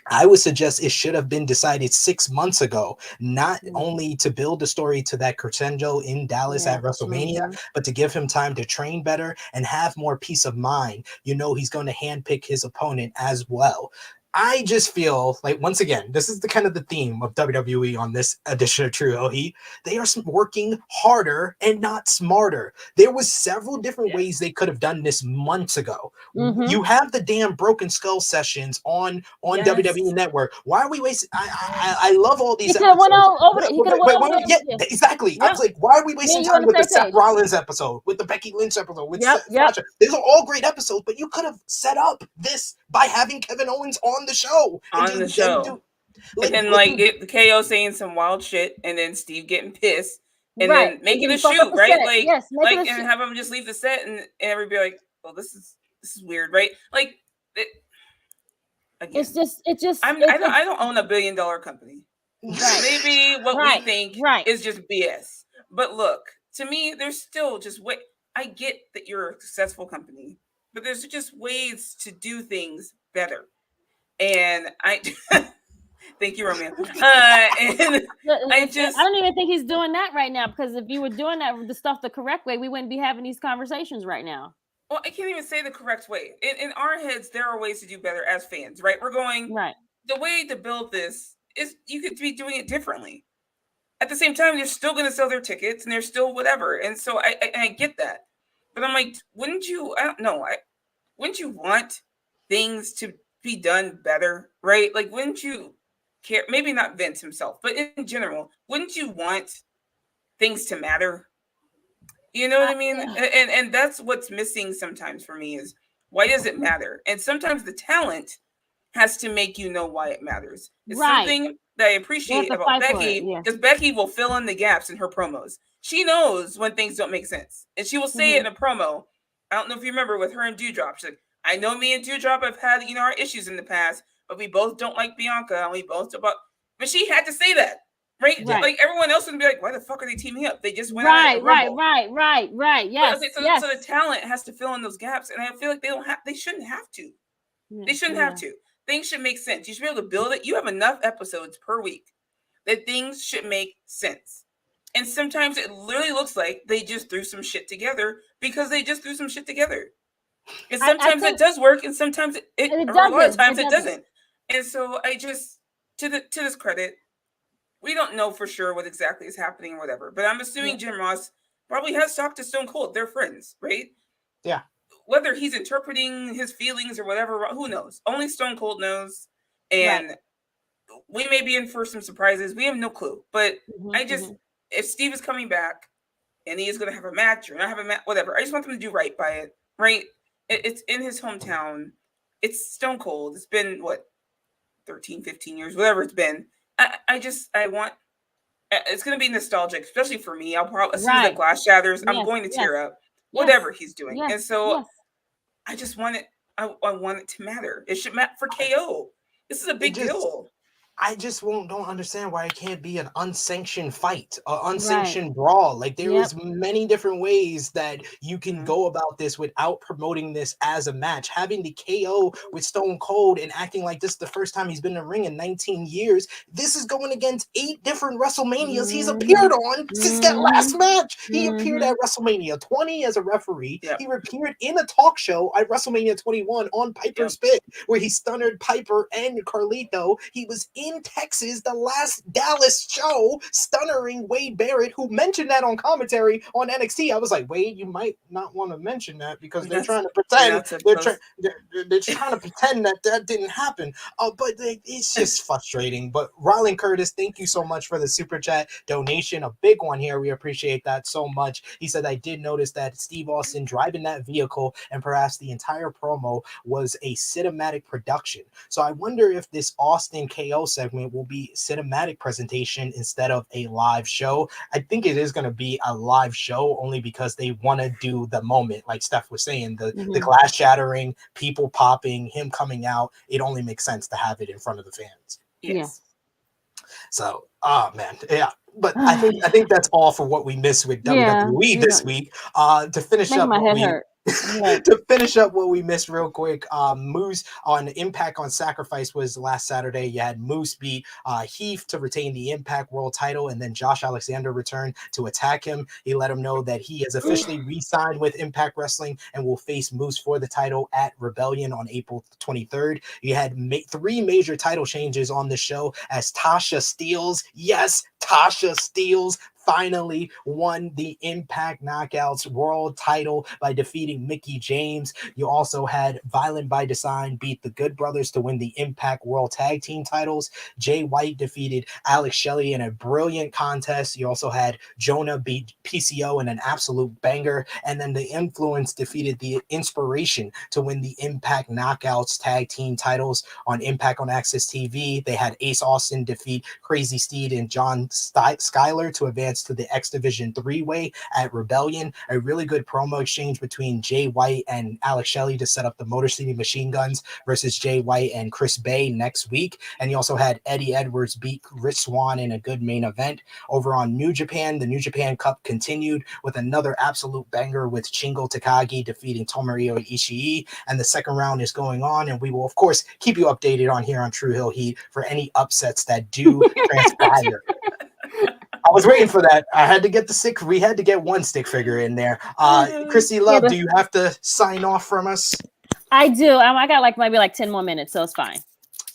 [SPEAKER 2] I would suggest it should have been decided 6 months ago, not only to build the story to that crescendo in Dallas at WrestleMania, but to give him time to train better and have more peace of mind. You know, he's going to handpick his opponent as well. I just feel like, once again, this is the kind of the theme of WWE on this edition of True Hill Heat. They are working harder and not smarter. There was several different ways they could have done this months ago. You have the damn Broken Skull sessions on WWE Network. Why are we wasting? I love all these.
[SPEAKER 4] He could have went over it. He could have went over
[SPEAKER 2] it. Yeah, exactly. I was like, why are we wasting time with the Seth Rollins episode, with the Becky Lynch episode, with Sasha? These are all great episodes, but you could have set up this by having Kevin Owens on the show.
[SPEAKER 3] And then the KO saying some wild shit, and then Steve getting pissed, and then making a shoot, right? And have him just leave the set, and everybody like, well, this is weird, right? Like, again,
[SPEAKER 4] it's just.
[SPEAKER 3] I don't own $1 billion company. Maybe what we think is just BS. But look, to me, there's still just I get that you're a successful company, but there's just ways to do things better. And thank you, Romeo. And I
[SPEAKER 4] don't even think he's doing that right now, because if you were doing that with the stuff the correct way, we wouldn't be having these conversations right now.
[SPEAKER 3] Well, I can't even say the correct way. In our heads, there are ways to do better as fans, right? We're going, the way to build this is you could be doing it differently. At the same time, they're still going to sell their tickets, and they're still whatever. And so I get that. But I'm like, wouldn't you want things to be done better, right? Like, wouldn't you care? Maybe not Vince himself, but in general, wouldn't you want things to matter? You know what I mean? And that's what's missing sometimes for me is, why does it matter? And sometimes the talent has to make you know why it matters. It's something that I appreciate about Becky, because Becky will fill in the gaps in her promos. She knows when things don't make sense, and she will say it in a promo. I don't know if you remember with her and Dewdrop. She's like, I know me and Dewdrop have had, our issues in the past, but we both don't like Bianca, and we both don't. But she had to say that, right? Like, everyone else would be like, why the fuck are they teaming up? They just went
[SPEAKER 4] right. Yes.
[SPEAKER 3] So the talent has to fill in those gaps, and I feel like they shouldn't have to. They shouldn't have to. Things should make sense. You should be able to build it. You have enough episodes per week that things should make sense. And sometimes it literally looks like they just threw some shit together because they just threw some shit together. And sometimes it does work, and sometimes a lot of times it doesn't. And so I just, to this credit, we don't know for sure what exactly is happening or whatever. But I'm assuming Jim Ross probably has talked to Stone Cold. They're friends, right?
[SPEAKER 2] Yeah. Whether
[SPEAKER 3] he's interpreting his feelings or whatever, who knows? Only Stone Cold knows. And we may be in for some surprises. We have no clue. But if Steve is coming back and he is going to have a match or not have a match, whatever, I just want them to do right by it, right? It's in his hometown. It's Stone Cold. It's been, 13, 15 years, whatever it's been. I want, it's going to be nostalgic, especially for me. I'll probably, as soon as the glass shatters, I'm going to tear up, whatever he's doing. And so I just want it, I want it to matter. It should matter for KO. This is a big deal.
[SPEAKER 2] I just don't understand why it can't be an unsanctioned fight, an unsanctioned brawl. Like, there is many different ways that you can go about this without promoting this as a match. Having the KO with Stone Cold and acting like this is the first time he's been in the ring in 19 years. This is going against 8 different WrestleManias he's appeared on since that last match. He appeared at WrestleMania 20 as a referee. He appeared in a talk show at WrestleMania 21 on Piper's Pit, where he stunned Piper and Carlito. He was in Texas, the last Dallas show, stunnering Wade Barrett, who mentioned that on commentary on NXT. I was like, Wade, you might not want to mention that because they're trying to pretend they're trying to pretend that didn't happen. But it's just frustrating. But Rylan Curtis, thank you so much for the super chat donation, a big one here. We appreciate that so much. He said, I did notice that Steve Austin driving that vehicle and perhaps the entire promo was a cinematic production. So I wonder if this Austin KO segment will be cinematic presentation instead of a live show. I think it is going to be a live show only because they want to do the moment, like Steph was saying, the glass shattering, people popping, him coming out. It only makes sense to have it in front of the fans. So, man, but I think that's all for what we missed with WWE this week. To finish up, To finish up what we missed real quick, Moose on Impact on Sacrifice was last Saturday. You had Moose beat Heath to retain the Impact World title, and then Josh Alexander returned to attack him. He let him know that he has officially re-signed with Impact Wrestling and will face Moose for the title at Rebellion on April 23rd. You had three major title changes on the show as Tasha Steelz, yes, Tasha Steelz, finally won the Impact Knockouts World title by defeating Mickie James. You also had Violent by Design beat the Good Brothers to win the Impact World Tag Team titles. Jay White defeated Alex Shelley in a brilliant contest. You also had Jonah beat PCO in an absolute banger. And then the Influence defeated the Inspiration to win the Impact Knockouts Tag Team titles on Impact on Access TV. They had Ace Austin defeat Crazy Steed and John Skyler to advance to the X Division 3-way at Rebellion. A really good promo exchange between Jay White and Alex Shelley to set up the Motor City Machine Guns versus Jay White and Chris Bay next week. And you also had Eddie Edwards beat Rich Swann in a good main event. Over on New Japan, the New Japan Cup continued with another absolute banger with Shingo Takagi defeating Tomohiro Ishii. And the second round is going on, and we will, of course, keep you updated on here on True Hill Heat for any upsets that do transpire. I was waiting for that. I had to get the stick. We had to get one stick figure in there. Krssi Luv, do you have to sign off from us?
[SPEAKER 4] I do. I got maybe 10 more minutes, so it's fine.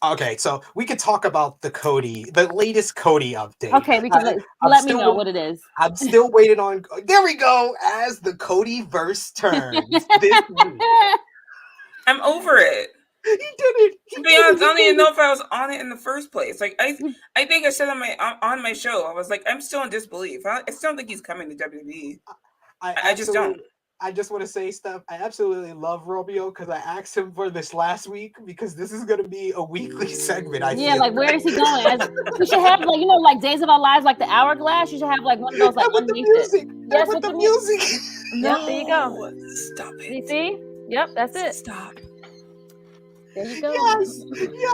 [SPEAKER 2] Okay, so we could talk about the latest Cody update.
[SPEAKER 4] Okay, we can let me know what it is.
[SPEAKER 2] I'm still waiting on. There we go. As the Cody verse turns this week.
[SPEAKER 3] I'm over it.
[SPEAKER 2] He did it.
[SPEAKER 3] To be honest, I don't even know if I was on it in the first place. Like I think I said on my show, I was like, I'm still in disbelief. I still don't think he's coming to WWE. I just don't.
[SPEAKER 2] I just want to say stuff. I absolutely love Romeo because I asked him for this last week because this is going to be a weekly segment.
[SPEAKER 4] Where is he going? We should have Days of Our Lives, like the hourglass. You should have one of those
[SPEAKER 2] with the music.
[SPEAKER 4] Yes,
[SPEAKER 2] with the music.
[SPEAKER 4] Yep, there you go.
[SPEAKER 3] Stop it.
[SPEAKER 4] You see? Yep, that's it.
[SPEAKER 3] Stop.
[SPEAKER 4] There you go.
[SPEAKER 2] Yes.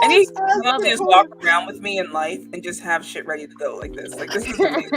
[SPEAKER 3] I need to just walk around with me in life and just have shit ready to go like this. Like this is amazing.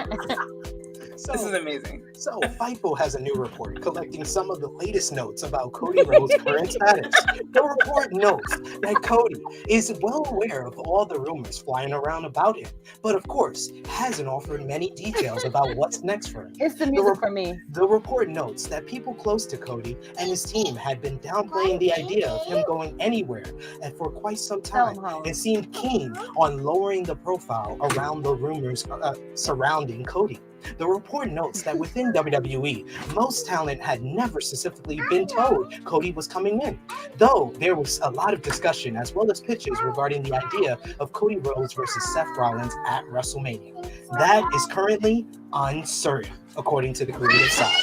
[SPEAKER 3] This is amazing.
[SPEAKER 2] So, Fightful has a new report collecting some of the latest notes about Cody Rhodes' current status. The report notes that Cody is well aware of all the rumors flying around about him, but of course, hasn't offered many details about what's next for him.
[SPEAKER 4] It's the music for me.
[SPEAKER 2] The report notes that people close to Cody and his team had been downplaying the idea of him going anywhere and for quite some time, and seemed keen on lowering the profile around the rumors surrounding Cody. The report notes that within WWE, most talent had never specifically been told Cody was coming in, though there was a lot of discussion as well as pitches regarding the idea of Cody Rhodes versus Seth Rollins at WrestleMania. That is currently uncertain, according to the creative side.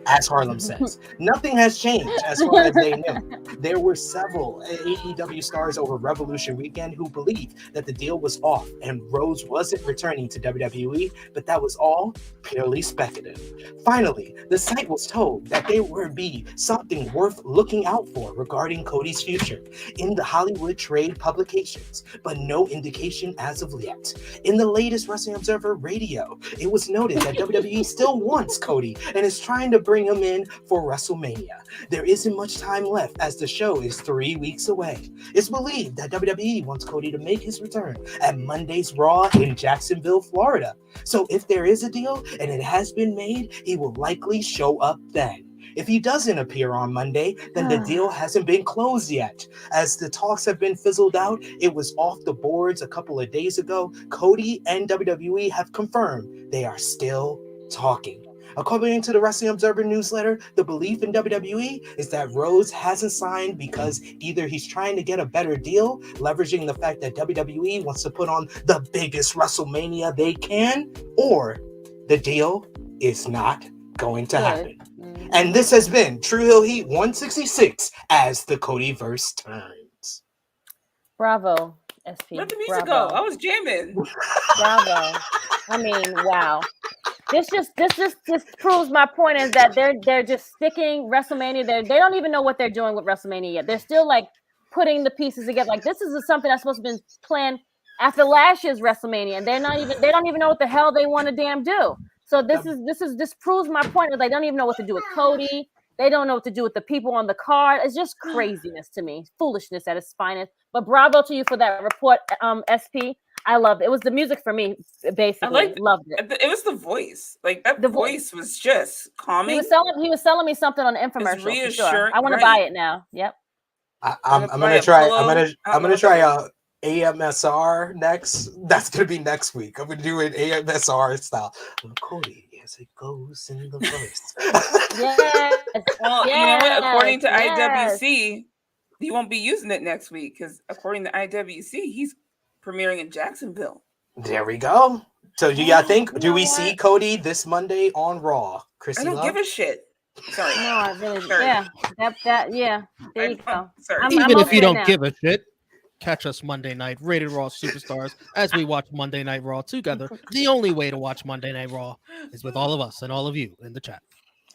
[SPEAKER 2] As Harlem says, nothing has changed as far as they know. There were several AEW stars over Revolution weekend who believed that the deal was off and Rhodes wasn't returning to WWE, but that was all purely speculative. Finally, the site was told that there would be something worth looking out for regarding Cody's future in the Hollywood trade publications, but no indication as of yet. In the latest Wrestling Observer Radio, it was noted that WWE still wants Cody and is trying to bring him in for WrestleMania. There isn't much time left as the show is 3 weeks away. It's believed that WWE wants Cody to make his return at Monday's Raw in Jacksonville, Florida. So if there is a deal and it has been made, he will likely show up then. If he doesn't appear on Monday, then the deal hasn't been closed yet. As the talks have been fizzled out, it was off the boards a couple of days ago. Cody and WWE have confirmed they are still talking. According to the Wrestling Observer newsletter, the belief in WWE is that Rhodes hasn't signed because either he's trying to get a better deal, leveraging the fact that WWE wants to put on the biggest WrestleMania they can, or the deal is not going to happen. And this has been True Hill Heat 166 as the Codyverse turns.
[SPEAKER 4] Bravo, SP.
[SPEAKER 3] Let the music go. I was jamming.
[SPEAKER 4] Bravo. I mean, wow. This just proves my point is that they're just sticking WrestleMania. They don't even know what they're doing with WrestleMania yet. They're still putting the pieces together. This is something that's supposed to be planned after last year's WrestleMania, and they don't even know what the hell they want to damn do. So this proves my point is they don't even know what to do with Cody. They don't know what to do with the people on the card. It's just craziness to me. Foolishness at its finest. But bravo to you for that report, SP. I loved it. It was the music for me, basically. Loved it.
[SPEAKER 3] It was the voice. Like that voice was just calming.
[SPEAKER 4] He was selling me something on the infomercial. For sure. I want to buy it now. Yep.
[SPEAKER 2] I'm gonna try. I'm gonna try AMSR next. That's gonna be next week. I'm gonna do it AMSR style. Cody, as it goes in the voice.
[SPEAKER 4] Yes.
[SPEAKER 3] Well, you know what? According to IWC, he won't be using it next week because according to IWC, he's premiering in Jacksonville.
[SPEAKER 2] There we go. So do you think? Do we see Cody this Monday on Raw? Krssi
[SPEAKER 3] I don't
[SPEAKER 2] Luv?
[SPEAKER 3] give a shit. Sorry.
[SPEAKER 4] No, I really. Yeah. Yeah. There you go.
[SPEAKER 3] Sorry.
[SPEAKER 5] Even if you don't give a shit, catch us Monday night, Rated Raw Superstars, as we watch Monday Night Raw together. The only way to watch Monday Night Raw is with all of us and all of you in the chat.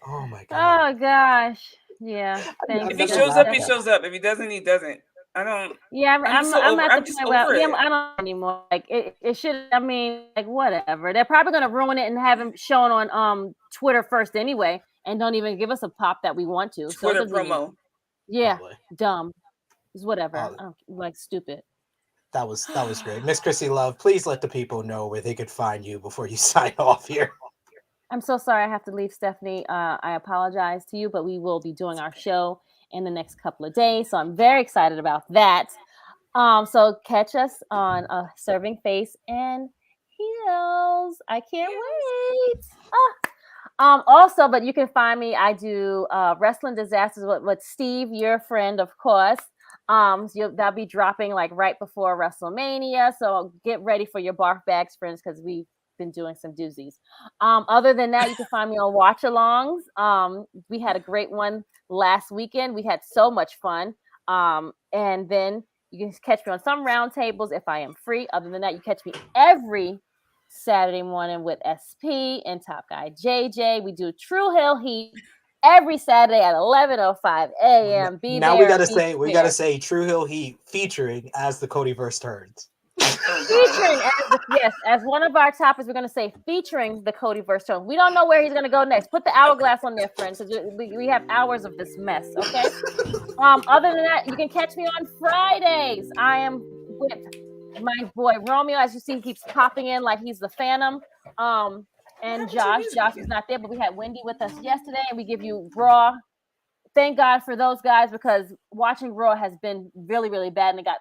[SPEAKER 2] Oh my god.
[SPEAKER 4] Oh gosh. Yeah.
[SPEAKER 3] If he shows up, he shows up. If he doesn't, he doesn't. I don't.
[SPEAKER 4] Yeah, I'm at the point where
[SPEAKER 3] it.
[SPEAKER 4] I don't anymore. Like it should. I mean, like whatever. They're probably gonna ruin it and have him shown on Twitter first anyway, and don't even give us a pop that we want to.
[SPEAKER 3] Twitter promo.
[SPEAKER 4] Yeah, dumb. It's whatever. I don't like stupid.
[SPEAKER 2] That was great, Miss Krssi Luv. Please let the people know where they could find you before you sign off here.
[SPEAKER 4] I'm so sorry I have to leave, Stephanie. I apologize to you, but we will be doing our show in the next couple of days. So I'm very excited about that. So catch us on Serving Face and Heels. I can't wait. Also, but you can find me. I do Wrestling Disasters with Steve, your friend, of course. That'll be dropping like right before WrestleMania. So get ready for your barf bags, friends, because we've been doing some doozies. Other than that, you can find me on Watch Alongs. We had a great one last weekend. We had so much fun. And then you can catch me on some roundtables if I am free. Other than that, you catch me every Saturday morning with SP and Top Guy JJ. We do True Hill Heat every Saturday at 11:05 a.m.
[SPEAKER 2] Now we gotta say True Hill Heat featuring as the Codyverse turns.
[SPEAKER 4] Featuring as one of our topics, we're going to say featuring the Codyverse turn. We don't know where he's going to go next. Put the hourglass on there, friends. We have hours of this mess. Okay. Other than that, you can catch me on Fridays. I am with my boy Romeo. As you see, he keeps popping in like he's the Phantom. And Josh is not there, but we had Wendy with us yesterday, and we give you Raw. Thank God for those guys, because watching Raw has been really, really bad, and it got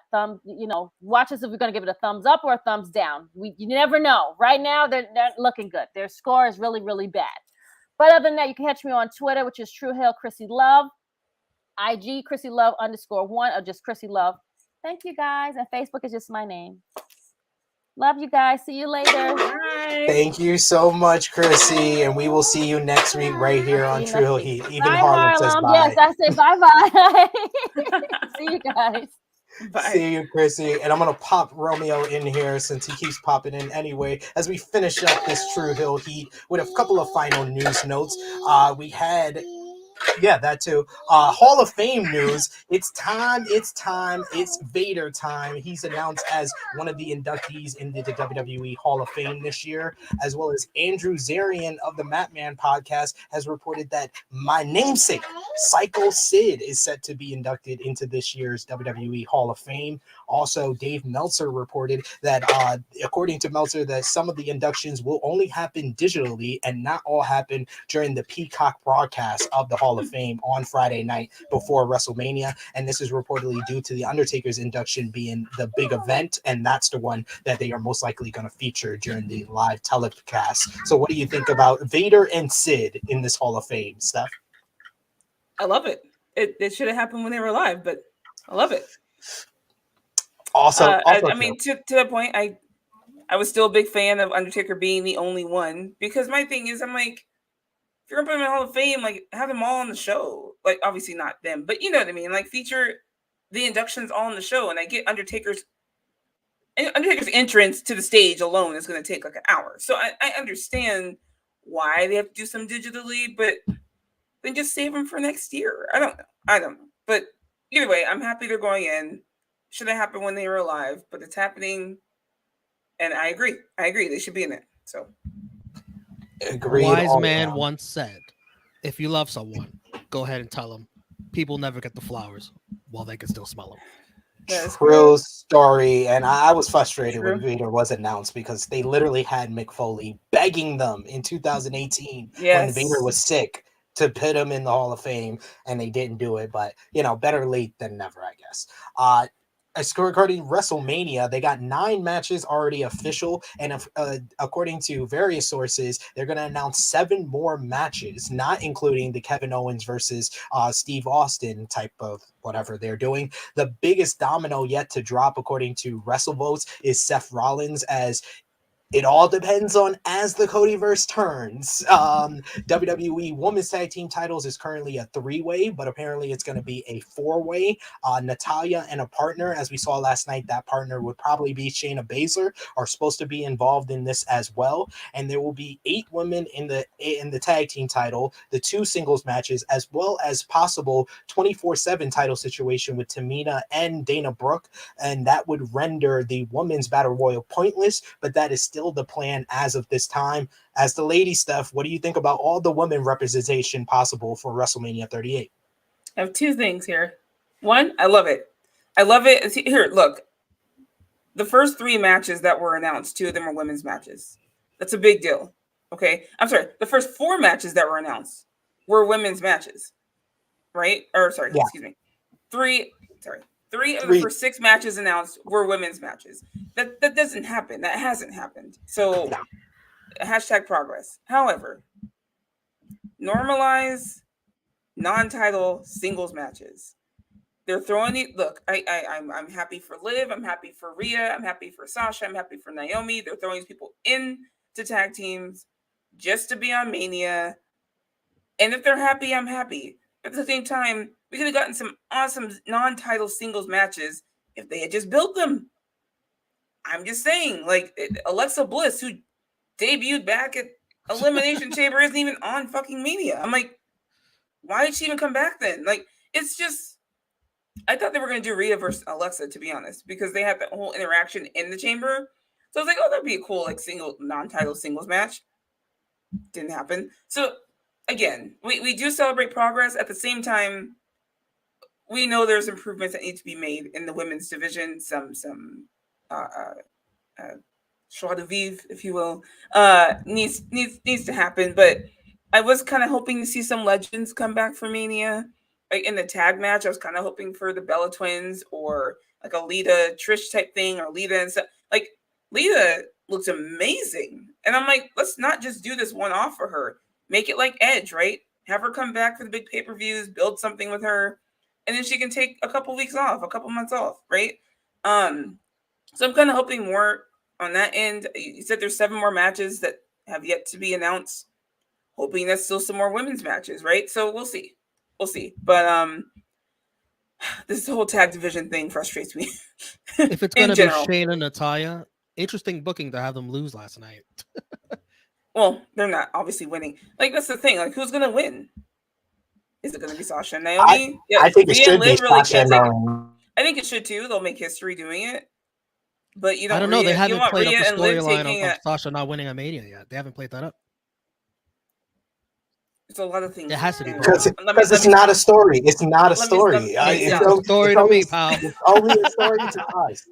[SPEAKER 4] watch us if we're going to give it a thumbs up or a thumbs down. You never know. Right now, they're looking good. Their score is really, really bad. But other than that, you can catch me on Twitter, which is True Hill Krssi Luv, IG Krssi Luv _1, or just Krssi Luv. Thank you, guys. And Facebook is just my name. Love you guys. See you later.
[SPEAKER 3] Bye.
[SPEAKER 2] Thank you so much, Krssi, and we will see you next week right here on True Hill Heat. Even
[SPEAKER 4] bye,
[SPEAKER 2] Harlem says bye.
[SPEAKER 4] Yes, I said bye-bye. See you guys.
[SPEAKER 3] Bye.
[SPEAKER 2] See you, Krssi. And I'm going to pop Romeo in here since he keeps popping in anyway as we finish up this True Hill Heat with a couple of final news notes. We had... Yeah, that too. Hall of Fame news. It's time. It's Vader time. He's announced as one of the inductees into the WWE Hall of Fame this year, as well as Andrew Zarian of the Matman podcast has reported that my namesake, Psycho Sid, is set to be inducted into this year's WWE Hall of Fame. Also, Dave Meltzer reported that, according to Meltzer, that some of the inductions will only happen digitally and not all happen during the Peacock broadcast of the Hall of Fame on Friday night before WrestleMania. And this is reportedly due to the Undertaker's induction being the big event, and that's the one that they are most likely going to feature during the live telecast. So what do you think about Vader and Sid in this Hall of Fame, Steph?
[SPEAKER 3] I love it. It should have happened when they were alive, but I love it. I mean, to the point, I was still a big fan of Undertaker being the only one, because my thing is, I'm like, if you're gonna put him in the Hall of Fame, like, have them all on the show. Like, obviously not them, but you know what I mean. Like, feature the inductions all on the show, and I get Undertaker's entrance to the stage alone is going to take like an hour. So I understand why they have to do some digitally, but then just save them for next year. I don't know. But either way, I'm happy they're going in. Should have happened when they were alive, but it's happening, and I agree. They should be in it. So,
[SPEAKER 2] agreed.
[SPEAKER 5] Wise man once said, "If you love someone, go ahead and tell them people never get the flowers while they can still smell them.
[SPEAKER 2] True story, and I was frustrated when Vader was announced because they literally had Mick Foley begging them in 2018 when Vader was sick to put him in the Hall of Fame, and they didn't do it. But better late than never, I guess. According to WrestleMania, they got 9 matches already official, and according to various sources, they're going to announce 7 more matches, not including the Kevin Owens versus Steve Austin type of whatever they're doing. The biggest domino yet to drop, according to WrestleVotes, is Seth Rollins, as it all depends on as the Codyverse turns. WWE Women's Tag Team titles is currently a 3-way, but apparently it's going to be a 4-way. Natalya and a partner, as we saw last night, that partner would probably be Shayna Baszler, are supposed to be involved in this as well. And there will be 8 women in the tag team title, the 2 singles matches, as well as possible 24/7 title situation with Tamina and Dana Brooke. And that would render the women's battle royal pointless, but that is still the plan as of this time. As the lady stuff, what do you think about all the women representation possible for WrestleMania 38?
[SPEAKER 3] I have 2 things here. One, I love it. Here, look. The first 3 matches that were announced, 2 of them are women's matches. That's a big deal. Okay. I'm sorry. The first 4 matches that were announced were women's matches. Right? Excuse me. 3 of the first 6 matches announced were women's matches. That doesn't happen. That hasn't happened. So, hashtag progress. However, normalize non-title singles matches. They're throwing it. Look, I'm happy for Liv. I'm happy for Rhea. I'm happy for Sasha. I'm happy for Naomi. They're throwing these people into tag teams just to be on Mania. And if they're happy, I'm happy. At the same time, we could have gotten some awesome non-title singles matches if they had just built them. I'm just saying, like Alexa Bliss, who debuted back at Elimination Chamber, isn't even on fucking Mania. I'm like, why did she even come back then? Like, it's just, I thought they were going to do Rhea versus Alexa, to be honest, because they had that whole interaction in the chamber. So I was like, oh, that'd be a cool, like, single non-title singles match. Didn't happen. So again, we do celebrate progress. At the same time, we know there's improvements that need to be made in the women's division. Some joie de vivre, if you will, needs to happen. But I was kind of hoping to see some legends come back for Mania. Like in the tag match, I was kind of hoping for the Bella Twins or like a Lita Trish type thing, or Lita and stuff. Like Lita looks amazing, and I'm like, let's not just do this one off for her. Make it like Edge, right? Have her come back for the big pay-per-views, build something with her, and then she can take a couple weeks off, a couple months off, right? So I'm kind of hoping more on that end. You said there's 7 more matches that have yet to be announced. Hoping that's still some more women's matches, right? So we'll see. But this whole tag division thing frustrates me.
[SPEAKER 5] If it's gonna be Shayna and Natalya, interesting booking to have them lose last night.
[SPEAKER 3] Well, they're not obviously winning. Like, that's the thing. Like, who's gonna win? Is it gonna be Sasha and Naomi?
[SPEAKER 2] I think it should be Sasha and Naomi.
[SPEAKER 3] I think it should too. They'll make history doing it. But you don't.
[SPEAKER 5] I don't know. They haven't played up the storyline of Sasha not winning a Mania yet. They haven't played that up.
[SPEAKER 3] It's a lot of things.
[SPEAKER 5] It has to be
[SPEAKER 2] because it's not a story. It's not a story.
[SPEAKER 5] It's a story to me, pal.
[SPEAKER 2] It's only a story to us.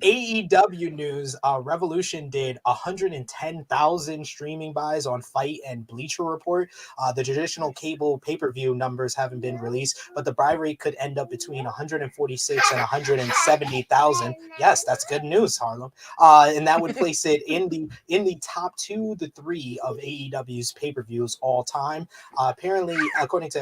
[SPEAKER 2] AEW news: Revolution did 110,000 streaming buys on Fight and Bleacher Report. The traditional cable pay-per-view numbers haven't been released, but the buy rate could end up between 146 and 170,000. Yes, that's good news, Harlem. And that would place it in the top 2 to 3 of AEW's pay-per-views all time. Apparently, according to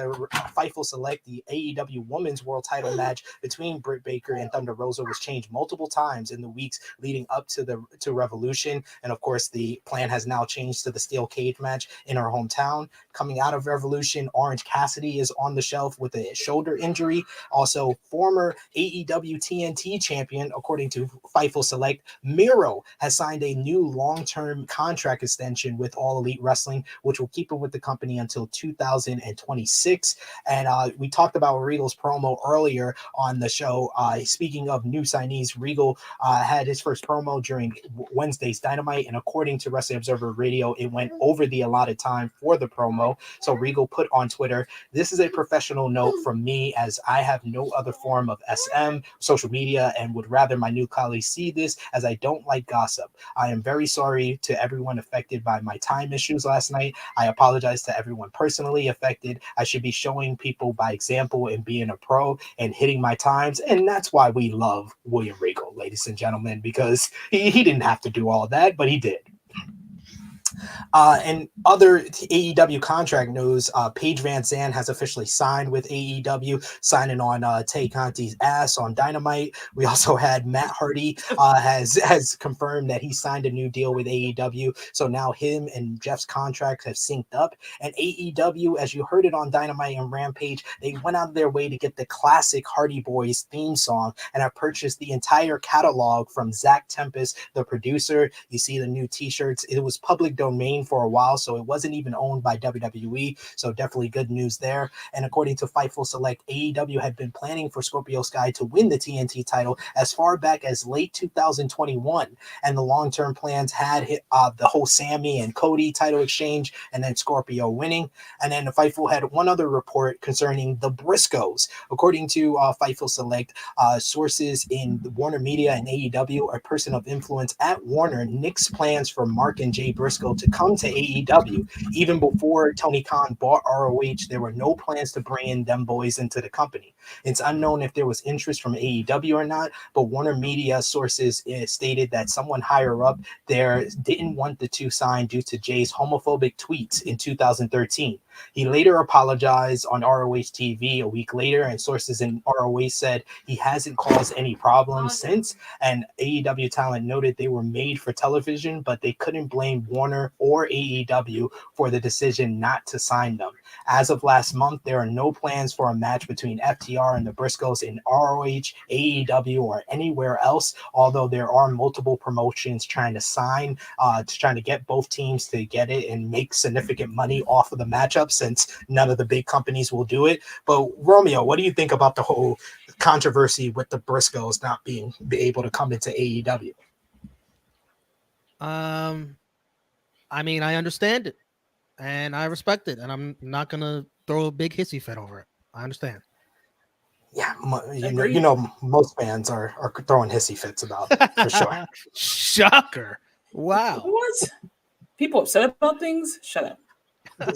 [SPEAKER 2] Fightful Select, the AEW Women's World Title match between Britt Baker and Thunder Rosa was changed multiple times in the weeks leading up to Revolution, and of course, the plan has now changed to the steel cage match in her hometown. Coming out of Revolution, Orange Cassidy is on the shelf with a shoulder injury. Also, former AEW TNT champion, according to Fightful Select, Miro has signed a new long-term contract extension with All Elite Wrestling, which will keep him with the company until 2026. And we talked about Regal's promo earlier on the show. Speaking of new signees, Regal had his first promo during Wednesday's Dynamite, and according to Wrestling Observer Radio, it went over the allotted time for the promo. So Regal put on Twitter, "This is a professional note from me, as I have no other form of SM, social media, and would rather my new colleagues see this, as I don't like gossip. I am very sorry to everyone affected by my time issues last night. I apologize to everyone personally affected. I should be showing people by example and being a pro and hitting my times, and that's why we love William Regal, ladies and gentlemen, because he didn't have to do all that, but he did." And other AEW contract news, Paige Van Zandt has officially signed with AEW, signing on Tay Conti's ass on Dynamite. We also had Matt Hardy has confirmed that he signed a new deal with AEW. So now him and Jeff's contracts have synced up. And AEW, as you heard it on Dynamite and Rampage, they went out of their way to get the classic Hardy Boys theme song, and have purchased the entire catalog from Zach Tempest, the producer. You see the new t-shirts. It was public domain for a while, so it wasn't even owned by WWE, so definitely good news there. And according to Fightful Select, AEW had been planning for Scorpio Sky to win the TNT title as far back as late 2021, and the long-term plans had hit the whole Sammy and Cody title exchange, and then Scorpio winning. And then Fightful had one other report concerning the Briscoes. According to Fightful Select, sources in Warner Media and AEW, a person of influence at Warner nixed plans for Mark and Jay Briscoe to come to AEW. Even before Tony Khan bought ROH, there were no plans to bring in them boys into the company. It's unknown if there was interest from AEW or not, but Warner Media sources stated that someone higher up there didn't want the two signed due to Jay's homophobic tweets in 2013. He later apologized on ROH TV a week later, and sources in ROH said he hasn't caused any problems since. And AEW talent noted they were made for television, but they couldn't blame Warner or AEW for the decision not to sign them. As of last month, there are no plans for a match between FTR and the Briscoes in ROH, AEW, or anywhere else, although there are multiple promotions trying to sign, trying to get both teams to get it and make significant money off of the matchup, since none of the big companies will do it. But Romeo, what do you think about the whole controversy with the Briscoes not being able to come into AEW?
[SPEAKER 5] I mean, I understand it and I respect it, and I'm not gonna throw a big hissy fit over it. I understand.
[SPEAKER 2] Yeah, you know, most fans are throwing hissy fits about it, for sure.
[SPEAKER 5] Shocker! Wow.
[SPEAKER 3] What? People upset about things? Shut up.
[SPEAKER 2] You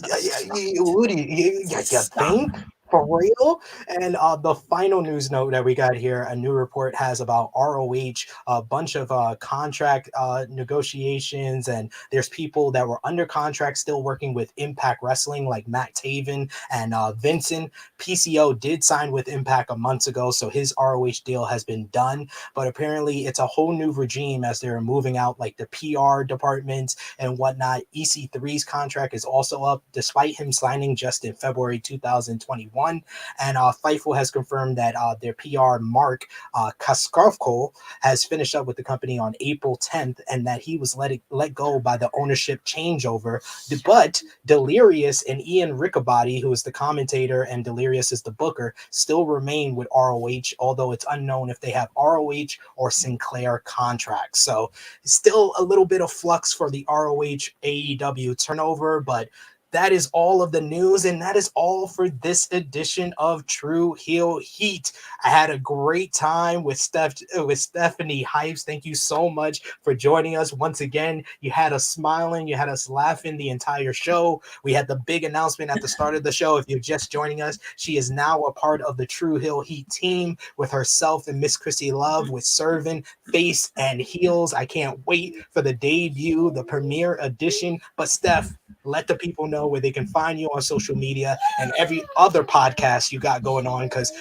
[SPEAKER 2] think? For real? And the final news note that we got here, a new report has about ROH, a bunch of contract negotiations, and there's people that were under contract still working with Impact Wrestling, like Matt Taven and Vincent. PCO did sign with Impact a month ago, so his ROH deal has been done, but apparently it's a whole new regime as they're moving out like the PR departments and whatnot. EC3's contract is also up, despite him signing just in February 2021. And Fightful has confirmed that their PR, Mark Kaskarfko, has finished up with the company on April 10th, and that he was let go by the ownership changeover. But Delirious and Ian Riccaboni, who is the commentator and Delirious is the booker, still remain with ROH, although it's unknown if they have ROH or Sinclair contracts. So still a little bit of flux for the ROH AEW turnover, but that is all of the news, and that is all for this edition of True Heel Heat. I had a great time with Stephanie Hypes. Thank you so much for joining us once again. You had us smiling, you had us laughing the entire show. We had the big announcement at the start of the show. If you're just joining us, she is now a part of the True Heel Heat team with herself and Miss Krssi Luv, with serving face and heels. I can't wait for the debut, the premiere edition. But Steph, let the people know where they can find you on social media and every other podcast you got going on, because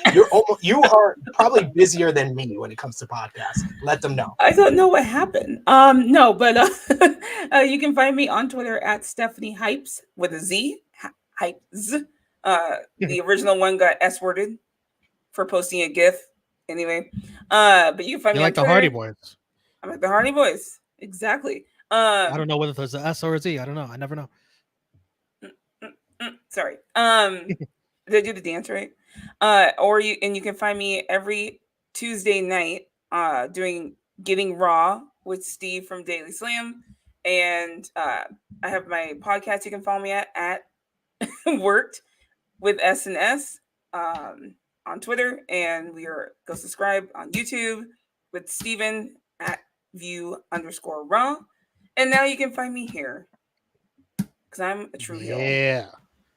[SPEAKER 2] you are probably busier than me when it comes to podcasts. Let them know.
[SPEAKER 3] I don't know what happened. No, but you can find me on Twitter at Stephanie Hypes with a Z. Hypes. The original one got S-worded for posting a GIF. Anyway, but you can find me
[SPEAKER 5] like
[SPEAKER 3] on
[SPEAKER 5] the
[SPEAKER 3] Twitter.
[SPEAKER 5] Hardy Boys.
[SPEAKER 3] I'm like the Hardy Boys. Exactly.
[SPEAKER 5] I don't know whether there's an S or a Z. I don't know. I never know.
[SPEAKER 3] Sorry. Did I do the dance right? You can find me every Tuesday night doing Getting Raw with Steve from Daily Slam. And I have my podcast you can follow me at Worked with S&S on Twitter. And go subscribe on YouTube with Steven at view_raw. And now you can find me here because I'm a true heel.
[SPEAKER 5] Yeah.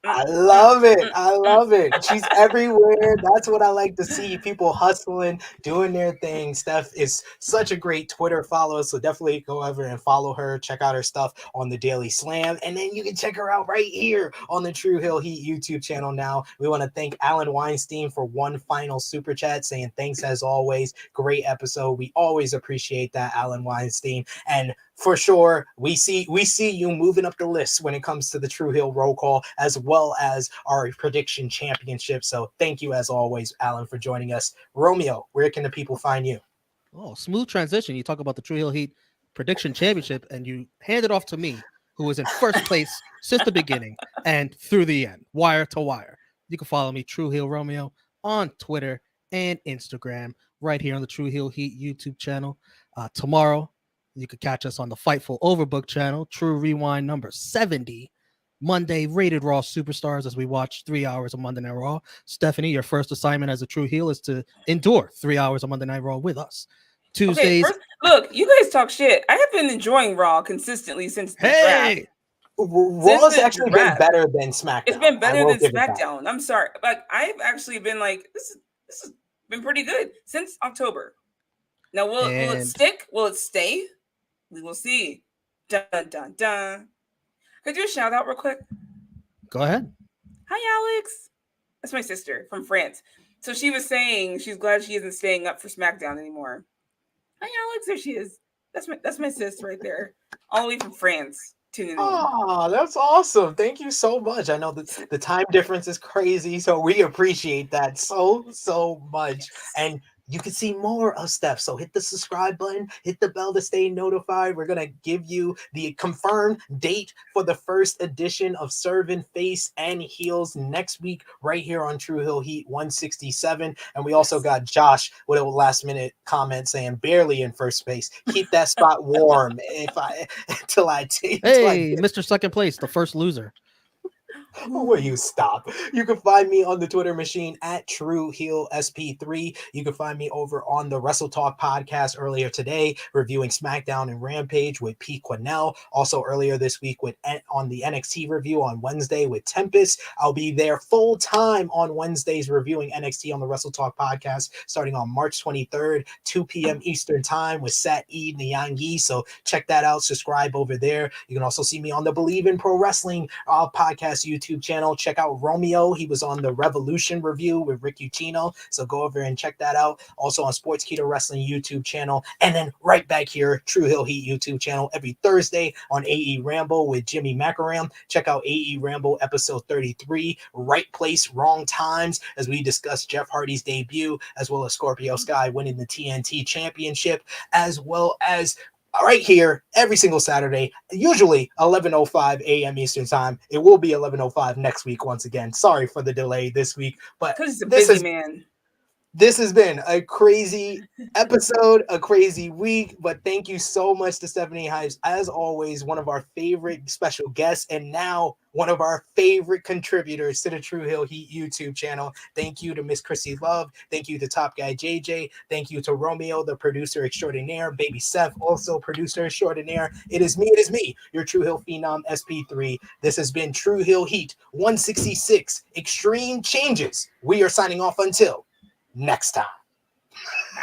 [SPEAKER 2] I love it. I love it. She's everywhere. That's what I like to see. People hustling, doing their thing. Steph is such a great Twitter follower. So definitely go over and follow her. Check out her stuff on the Daily Slam. And then you can check her out right here on the True Hill Heat YouTube channel now. We want to thank Alan Weinstein for one final super chat saying thanks as always. Great episode. We always appreciate that, Alan Weinstein. And for sure, we see you moving up the list when it comes to the True Hill roll call, as well as our prediction championship. So thank you, as always, Alan, for joining us. Romeo, where can the people find you?
[SPEAKER 5] Oh, smooth transition. You talk about the True Hill Heat prediction championship, and you hand it off to me, who was in first place since the beginning and through the end, wire to wire. You can follow me, True Hill Romeo, on Twitter and Instagram, right here on the True Hill Heat YouTube channel. Tomorrow, you could catch us on the Fightful Overbook channel, True Rewind number 70. Monday, Rated Raw Superstars, as we watch 3 hours of Monday Night Raw. Stephanie, your first assignment as a True Heel is to endure 3 hours of Monday Night Raw with us. Tuesdays.
[SPEAKER 3] Okay, look, you guys talk shit. I have been enjoying Raw consistently since the draft.
[SPEAKER 2] Raw's actually been better than SmackDown.
[SPEAKER 3] It's been better than SmackDown. I'm sorry. Like, I've actually been like, this has been pretty good since October. Now, will it stick? Will it stay? We will see. Dun, dun, dun. Could you do a shout out real quick?
[SPEAKER 5] Go ahead.
[SPEAKER 3] Hi, Alex. That's my sister from France. So she was saying she's glad she isn't staying up for SmackDown anymore. Hi, Alex. There she is. That's my sis right there, all the way from France.
[SPEAKER 2] Oh, that's awesome. Thank you so much. I know that the time difference is crazy, so we appreciate that so much. Yes. And you can see more of Steph. So hit the subscribe button, hit the bell to stay notified. We're going to give you the confirmed date for the first edition of Serving Face and Heels next week, right here on True Hill Heat 167. And we also got Josh with a last minute comment saying barely in first place. Keep that spot warm until I take.
[SPEAKER 5] Hey, Mr. Second Place, the first loser.
[SPEAKER 2] Will you stop? You can find me on the Twitter machine at True Heel SP3. You can find me over on the Wrestle Talk podcast earlier today, reviewing SmackDown and Rampage with Pete Quinnell. Also earlier this week on the NXT review on Wednesday with Tempest. I'll be there full time on Wednesdays reviewing NXT on the Wrestle Talk podcast starting on March 23rd, 2 p.m. Eastern time with Sat E and the Yangi. So check that out. Subscribe over there. You can also see me on the Believe in Pro Wrestling podcast YouTube channel. Check out Romeo. He was on the Revolution review with Rick Ucchino. So go over and check that out. Also on Sports Keto Wrestling YouTube channel. And then right back here, True Hill Heat YouTube channel every Thursday on AE Ramble with Jimmy Macaram. Check out AE Ramble episode 33, Right Place, Wrong Times, as we discuss Jeff Hardy's debut, as well as Scorpio Sky winning the TNT championship, as well as right here every single Saturday, usually 11:05 a.m. Eastern time. It will be 11:05 next week once again. Sorry for the delay this week, but this has been a crazy episode, a crazy week, but thank you so much to Stephanie Hypes, as always, one of our favorite special guests, and now one of our favorite contributors to the True Hill Heat YouTube channel. Thank you to Miss Krssi Luv. Thank you to Top Guy JJ. Thank you to Romeo, the producer extraordinaire. Baby Seth, also producer extraordinaire. It is me, your True Hill Phenom SP3. This has been True Hill Heat 166, Extreme Changes. We are signing off until next time.